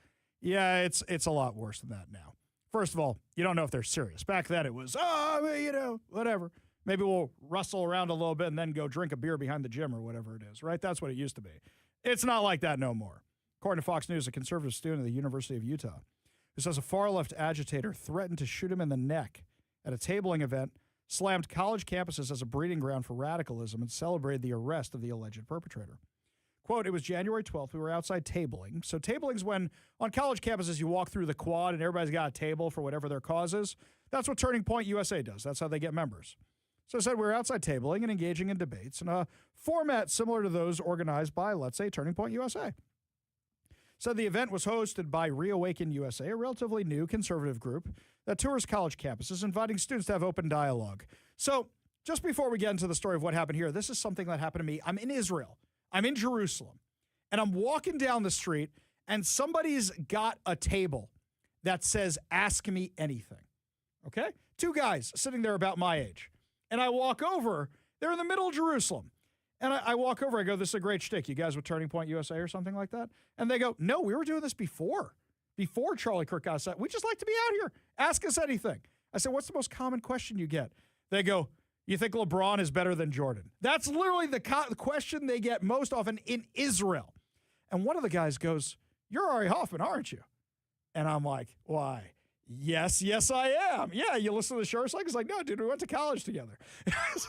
Yeah, it's a lot worse than that now. First of all, you don't know if they're serious. Back then it was, whatever. Maybe we'll rustle around a little bit and then go drink a beer behind the gym or whatever it is, right? That's what it used to be. It's not like that no more. According to Fox News, a conservative student at the University of Utah who says a far-left agitator threatened to shoot him in the neck at a tabling event, slammed college campuses as a breeding ground for radicalism, and celebrated the arrest of the alleged perpetrator. Quote, it was January 12th. We were outside tabling. So tabling is when on college campuses you walk through the quad and everybody's got a table for whatever their cause is. That's what Turning Point USA does. That's how they get members. So I said we were outside tabling and engaging in debates in a format similar to those organized by, let's say, Turning Point USA. So the event was hosted by Reawaken USA, a relatively new conservative group that tours college campuses, inviting students to have open dialogue. So just before we get into the story of what happened here, this is something that happened to me. I'm in Israel. I'm in Jerusalem. And I'm walking down the street, and somebody's got a table that says, ask me anything. Okay? Two guys sitting there about my age. And I walk over. They're in the middle of Jerusalem. And I walk over. I go, this is a great shtick. You guys with Turning Point USA or something like that? And they go, no, we were doing this before Charlie Kirk got set. We just like to be out here. Ask us anything. I said, what's the most common question you get? They go, you think LeBron is better than Jordan? That's literally the question they get most often in Israel. And one of the guys goes, you're Ari Hoffman, aren't you? And I'm like, why? Yes, I am. Yeah, you listen to the show? He's like, no, dude, we went to college together. Out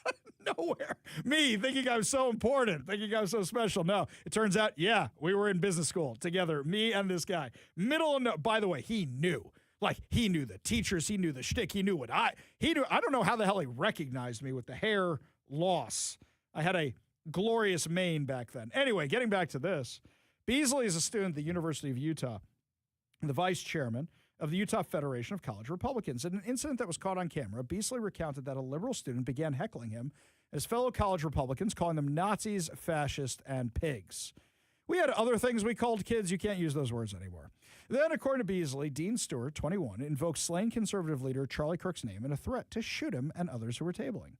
of nowhere. Me thinking I was so important, thinking I was so special. No, it turns out, yeah, we were in business school together, me and this guy. By the way, he knew. Like, he knew the teachers, he knew the shtick, he knew I don't know how the hell he recognized me with the hair loss. I had a glorious mane back then. Anyway, getting back to this, Beasley is a student at the University of Utah, the vice chairman of the Utah Federation of College Republicans. In an incident that was caught on camera, Beasley recounted that a liberal student began heckling him, his fellow college Republicans, calling them Nazis, fascists, and pigs. We had other things we called kids. You can't use those words anymore. Then, according to Beasley, Dean Stewart, 21, invoked slain conservative leader Charlie Kirk's name in a threat to shoot him and others who were tabling.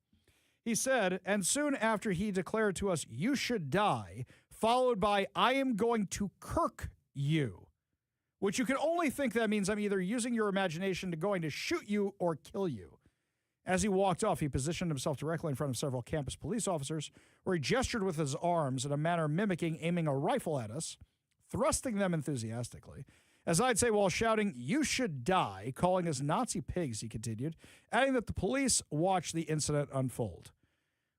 He said, and soon after he declared to us, you should die, followed by, I am going to Kirk you, which you can only think that means I'm either using your imagination to going to shoot you or kill you. As he walked off, he positioned himself directly in front of several campus police officers, where he gestured with his arms in a manner mimicking aiming a rifle at us, thrusting them enthusiastically. As I'd say while shouting, you should die, calling us Nazi pigs, he continued, adding that the police watched the incident unfold.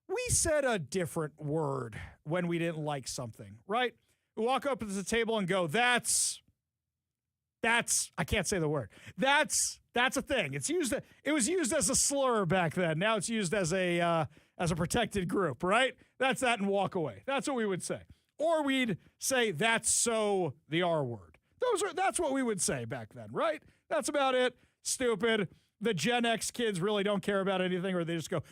We said a different word when we didn't like something, right? We walk up to the table and go, that's, I can't say the word. That's a thing. It was used as a slur back then. Now it's used as a protected group, right? That's that and walk away. That's what we would say. Or we'd say, that's so the R word. That's what we would say back then, right? That's about it. Stupid. The Gen X kids really don't care about anything, or they just go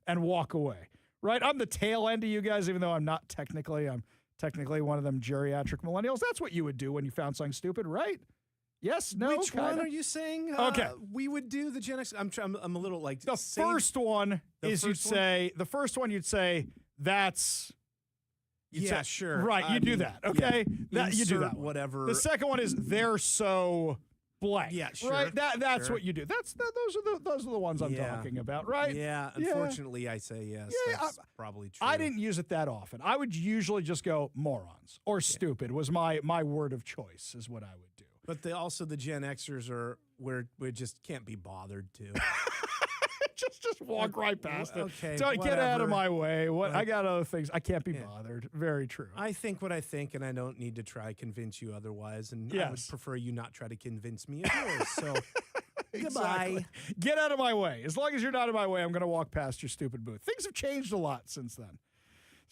and walk away, right? I'm the tail end of you guys, even though I'm not technically. I'm technically one of them geriatric millennials. That's what you would do when you found something stupid, right? Yes, no, Which kinda? one are you saying? Okay. We would do the Gen X. I'm a little like the first one is you'd say that's. Yeah, sure. Right, you do that. Okay, yeah. you do that. Whatever. The second one is they're so blank. Yeah, sure. Right. That's sure. what you do. Those are the ones I'm talking about. Right. Yeah. Unfortunately, I say yes. Yeah, that's probably true. I didn't use it that often. I would usually just go morons or stupid was my word of choice is what I would do. But also the Gen Xers are where we just can't be bothered to. just walk right past it. Okay, Don't get out of my way. I got other things. I can't be bothered. Very true. I think what I think, and I don't need to try convince you otherwise. And I would prefer you not try to convince me of yours. So goodbye. Get out of my way. As long as you're not in my way, I'm going to walk past your stupid booth. Things have changed a lot since then.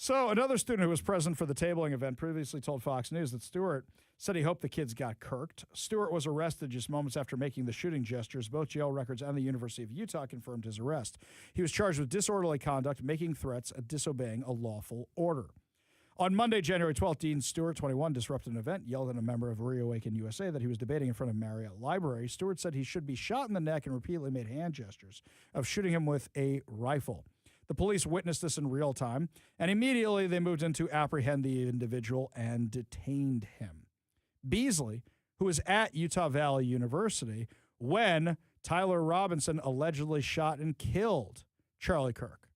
So another student who was present for the tabling event previously told Fox News that Stewart said he hoped the kids got kirked. Stewart was arrested just moments after making the shooting gestures. Both jail records and the University of Utah confirmed his arrest. He was charged with disorderly conduct, making threats, and disobeying a lawful order. On Monday, January 12th, Dean Stewart, 21, disrupted an event, yelled at a member of Reawaken USA that he was debating in front of Marriott Library. Stewart said he should be shot in the neck and repeatedly made hand gestures of shooting him with a rifle. The police witnessed this in real time, and immediately they moved in to apprehend the individual and detained him. Beasley, who was at Utah Valley University when Tyler Robinson allegedly shot and killed Charlie Kirk.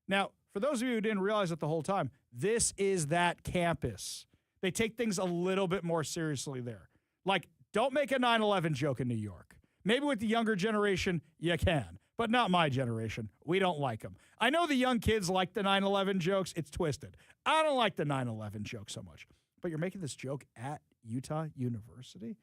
Now, for those of you who didn't realize it the whole time, this is that campus. They take things a little bit more seriously there. Like, don't make a 9/11 joke in New York. Maybe with the younger generation, you can, but not my generation. We don't like them. I know the young kids like the 9/11 jokes. It's twisted. I don't like the 9/11 joke so much. But you're making this joke at Utah University?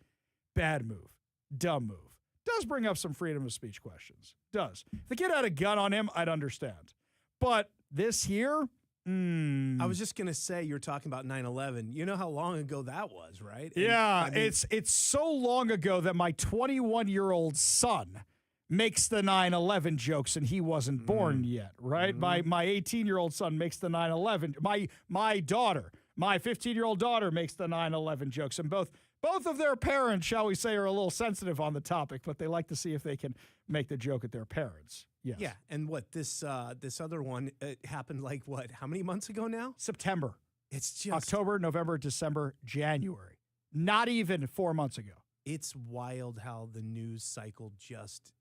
Bad move. Dumb move. Does bring up some freedom of speech questions. Does. If the kid had a gun on him, I'd understand. But this here, I was just going to say, you're talking about 9/11. You know how long ago that was, right? And, yeah, I mean, it's so long ago that my 21-year-old son makes the 9/11 jokes and he wasn't born yet, right? My 18-year-old son makes the 9/11. My daughter, my 15-year-old daughter makes the 9/11 jokes, and both of their parents, shall we say, are a little sensitive on the topic, but they like to see if they can make the joke at their parents. Yes. Yeah, and what this other one happened like what? How many months ago now? September. It's just October, November, December, January. Not even 4 months ago. It's wild how the news cycle just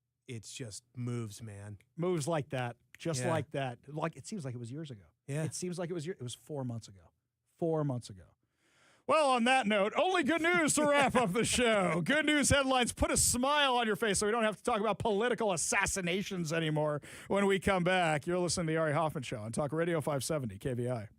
moves, man. Moves like that, just Yeah. like that. Like it seems like it was years ago. Yeah. It seems like it was 4 months ago. 4 months ago. Well, on that note, only good news to wrap up the show. Good news headlines put a smile on your face so we don't have to talk about political assassinations anymore when we come back. You're listening to the Ari Hoffman Show on Talk Radio 570 KVI.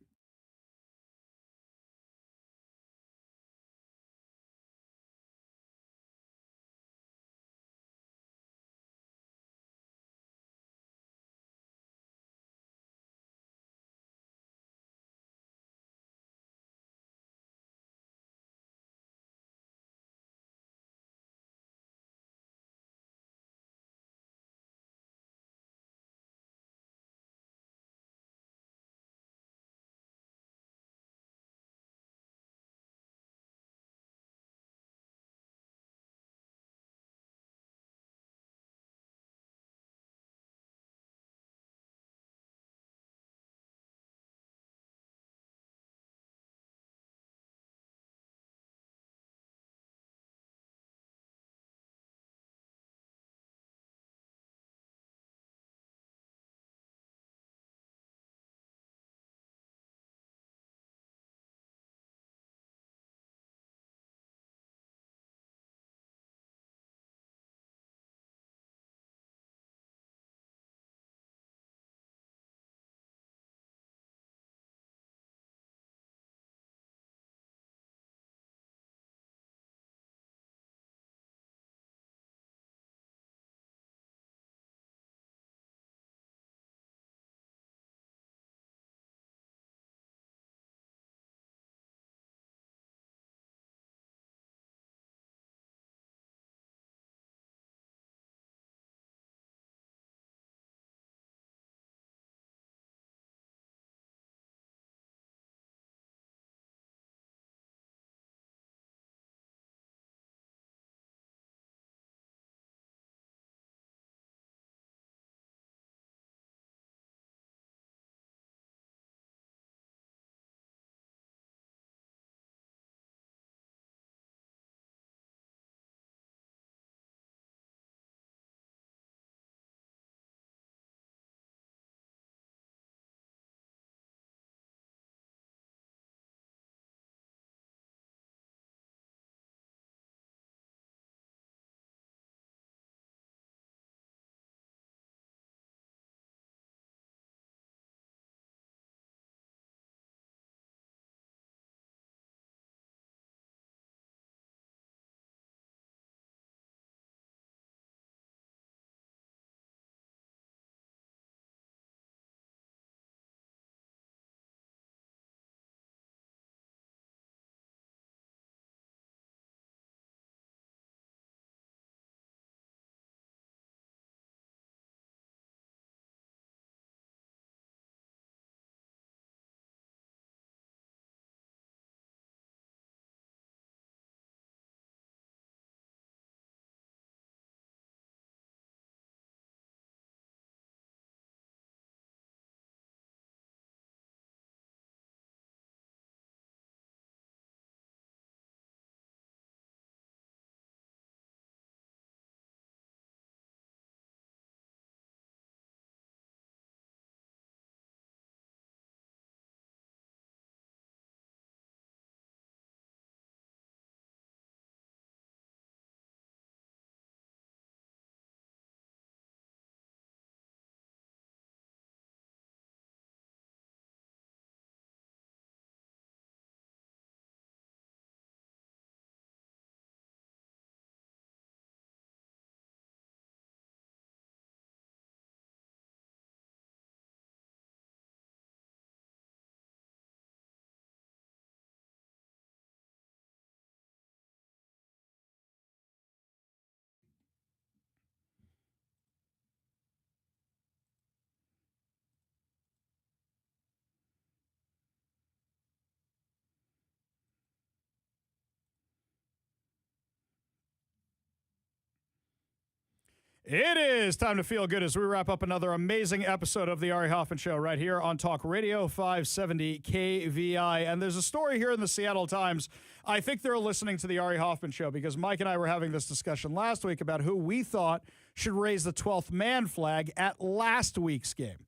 It is time to feel good as we wrap up another amazing episode of the Ari Hoffman Show right here on Talk Radio 570 KVI. And there's a story here in the Seattle Times. I think they're listening to the Ari Hoffman Show because Mike and I were having this discussion last week about who we thought should raise the 12th man flag at last week's game.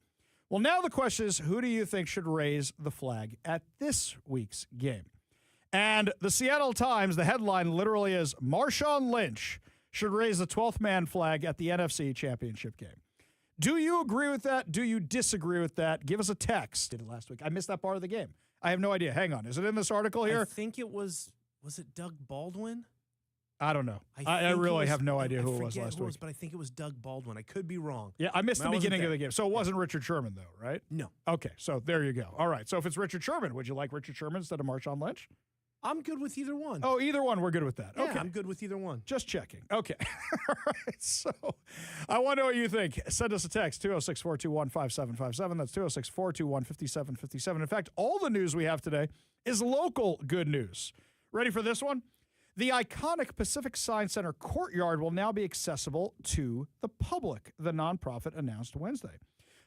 Well, now the question is, who do you think should raise the flag at this week's game? And the Seattle Times, the headline literally is, Marshawn Lynch should raise the 12th man flag at the NFC Championship game. Do you agree with that? Do you disagree with that? Give us a text. Did it last week. I missed that part of the game. I have no idea. Hang on. Is it in this article here? I think it was it Doug Baldwin? I don't know. I really have no idea who it was last week. But I think it was Doug Baldwin. I could be wrong. Yeah, I missed the beginning of the game. So it wasn't Richard Sherman, though, right? No. Okay, so there you go. All right, so if it's Richard Sherman, would you like Richard Sherman instead of Marshawn Lynch? I'm good with either one. Oh, either one. We're good with that. Yeah, Okay. I'm good with either one. Just checking. Okay. All right. So I want to know what you think. Send us a text, 206-421-5757. That's 206-421-5757. In fact, all the news we have today is local good news. Ready for this one? The iconic Pacific Science Center courtyard will now be accessible to the public, the nonprofit announced Wednesday.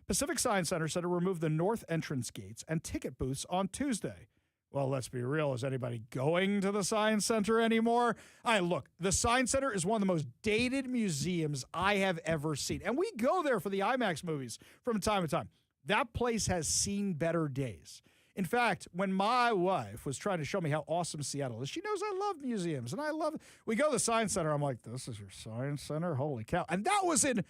Pacific Science Center said to remove the north entrance gates and ticket booths on Tuesday. Well, let's be real. Is anybody going to the Science Center anymore? Look, the Science Center is one of the most dated museums I have ever seen. And we go there for the IMAX movies from time to time. That place has seen better days. In fact, when my wife was trying to show me how awesome Seattle is, she knows I love museums, and we go to the Science Center. I'm like, this is your Science Center? Holy cow. And that was in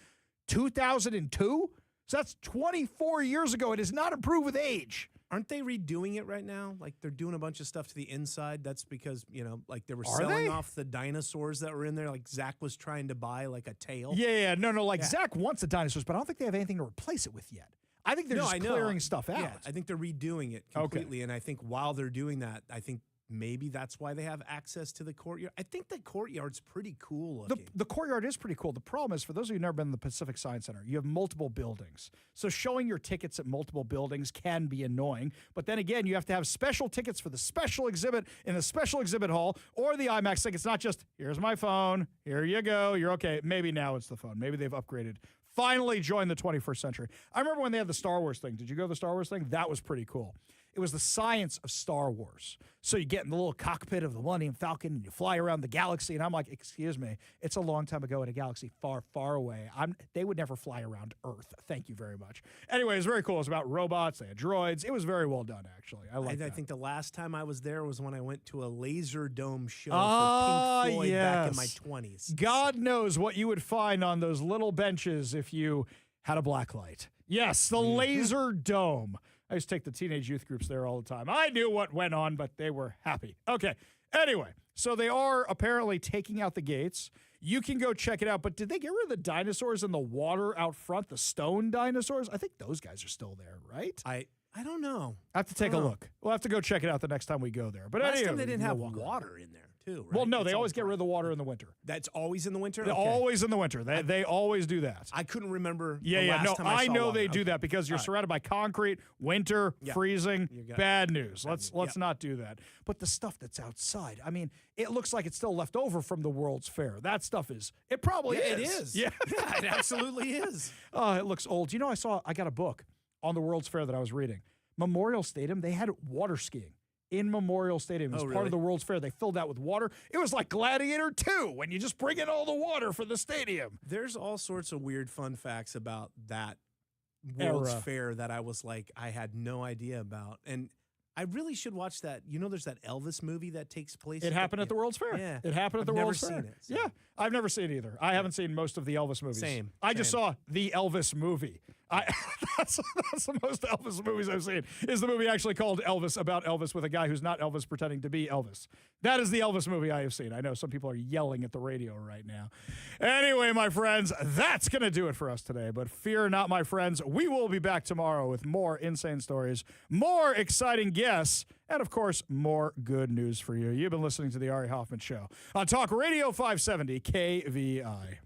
2002? So that's 24 years ago. It has not improved with age. Aren't they redoing it right now? Like they're doing a bunch of stuff to the inside. That's because, like they were selling off the dinosaurs that were in there. Like Zach was trying to buy like a tail. Yeah. No. Zach wants the dinosaurs, but I don't think they have anything to replace it with yet. I think they're just clearing stuff out. Yeah, I think they're redoing it completely. Okay. And I think while they're doing that, I think maybe that's why they have access to the courtyard. I think the courtyard's pretty cool looking. The courtyard is pretty cool. The problem is, for those of you who've never been to the Pacific Science Center, you have multiple buildings. So showing your tickets at multiple buildings can be annoying. But then again, you have to have special tickets for the special exhibit in the special exhibit hall or the IMAX thing. It's not just, here's my phone, here you go, you're okay. Maybe now it's the phone. Maybe they've upgraded. Finally joined the 21st century. I remember when they had the Star Wars thing. Did you go to the Star Wars thing? That was pretty cool. It was the science of Star Wars. So you get in the little cockpit of the Millennium Falcon and you fly around the galaxy. And I'm like, excuse me, it's a long time ago in a galaxy far, far away. They would never fly around Earth. Thank you very much. Anyway, it was very cool. It was about robots. They had droids. It was very well done, actually. I think the last time I was there was when I went to a Laser Dome show for Pink Floyd back in my 20s. God knows what you would find on those little benches if you had a black light. Yes, the Laser Dome. I used to take the teenage youth groups there all the time. I knew what went on, but they were happy. Okay. Anyway, so they are apparently taking out the gates. You can go check it out. But did they get rid of the dinosaurs in the water out front, the stone dinosaurs? I think those guys are still there, right? I don't know. I have to take a look. We'll have to go check it out the next time we go there. But last time they didn't have water in there, too, right? Well, no, they always get rid of the water in the winter. That's always in the winter? They're always in the winter. They always do that. I couldn't remember I know they do that because you're surrounded by concrete, winter, freezing, bad news. Let's not do that. But the stuff that's outside, I mean, it looks like it's still left over from the World's Fair. That stuff it probably is. It is. Yeah. Yeah, it absolutely is. Oh, it looks old. You know, I got a book on the World's Fair that I was reading. Memorial Stadium, they had water skiing in Memorial Stadium. It was part of the World's Fair. They filled out with water. It was like Gladiator 2 when you just bring in all the water for the stadium. There's all sorts of weird fun facts about that World's Fair that I was like, I had no idea about. And I really should watch that. You know, there's that Elvis movie that takes place. It happened at the World's Fair. Yeah. It happened at the World's Fair. I've never seen it. So. Yeah, I've never seen it either. I haven't seen most of the Elvis movies. Same. I just saw the Elvis movie. That's the most Elvis movies I've seen. Is the movie actually called Elvis, about Elvis, with a guy who's not Elvis pretending to be Elvis? That is the Elvis movie I have seen. I know some people are yelling at the radio right now. Anyway, my friends, that's going to do it for us today. But fear not, my friends. We will be back tomorrow with more insane stories, more exciting guests, and, of course, more good news for you. You've been listening to The Ari Hoffman Show on Talk Radio 570 KVI.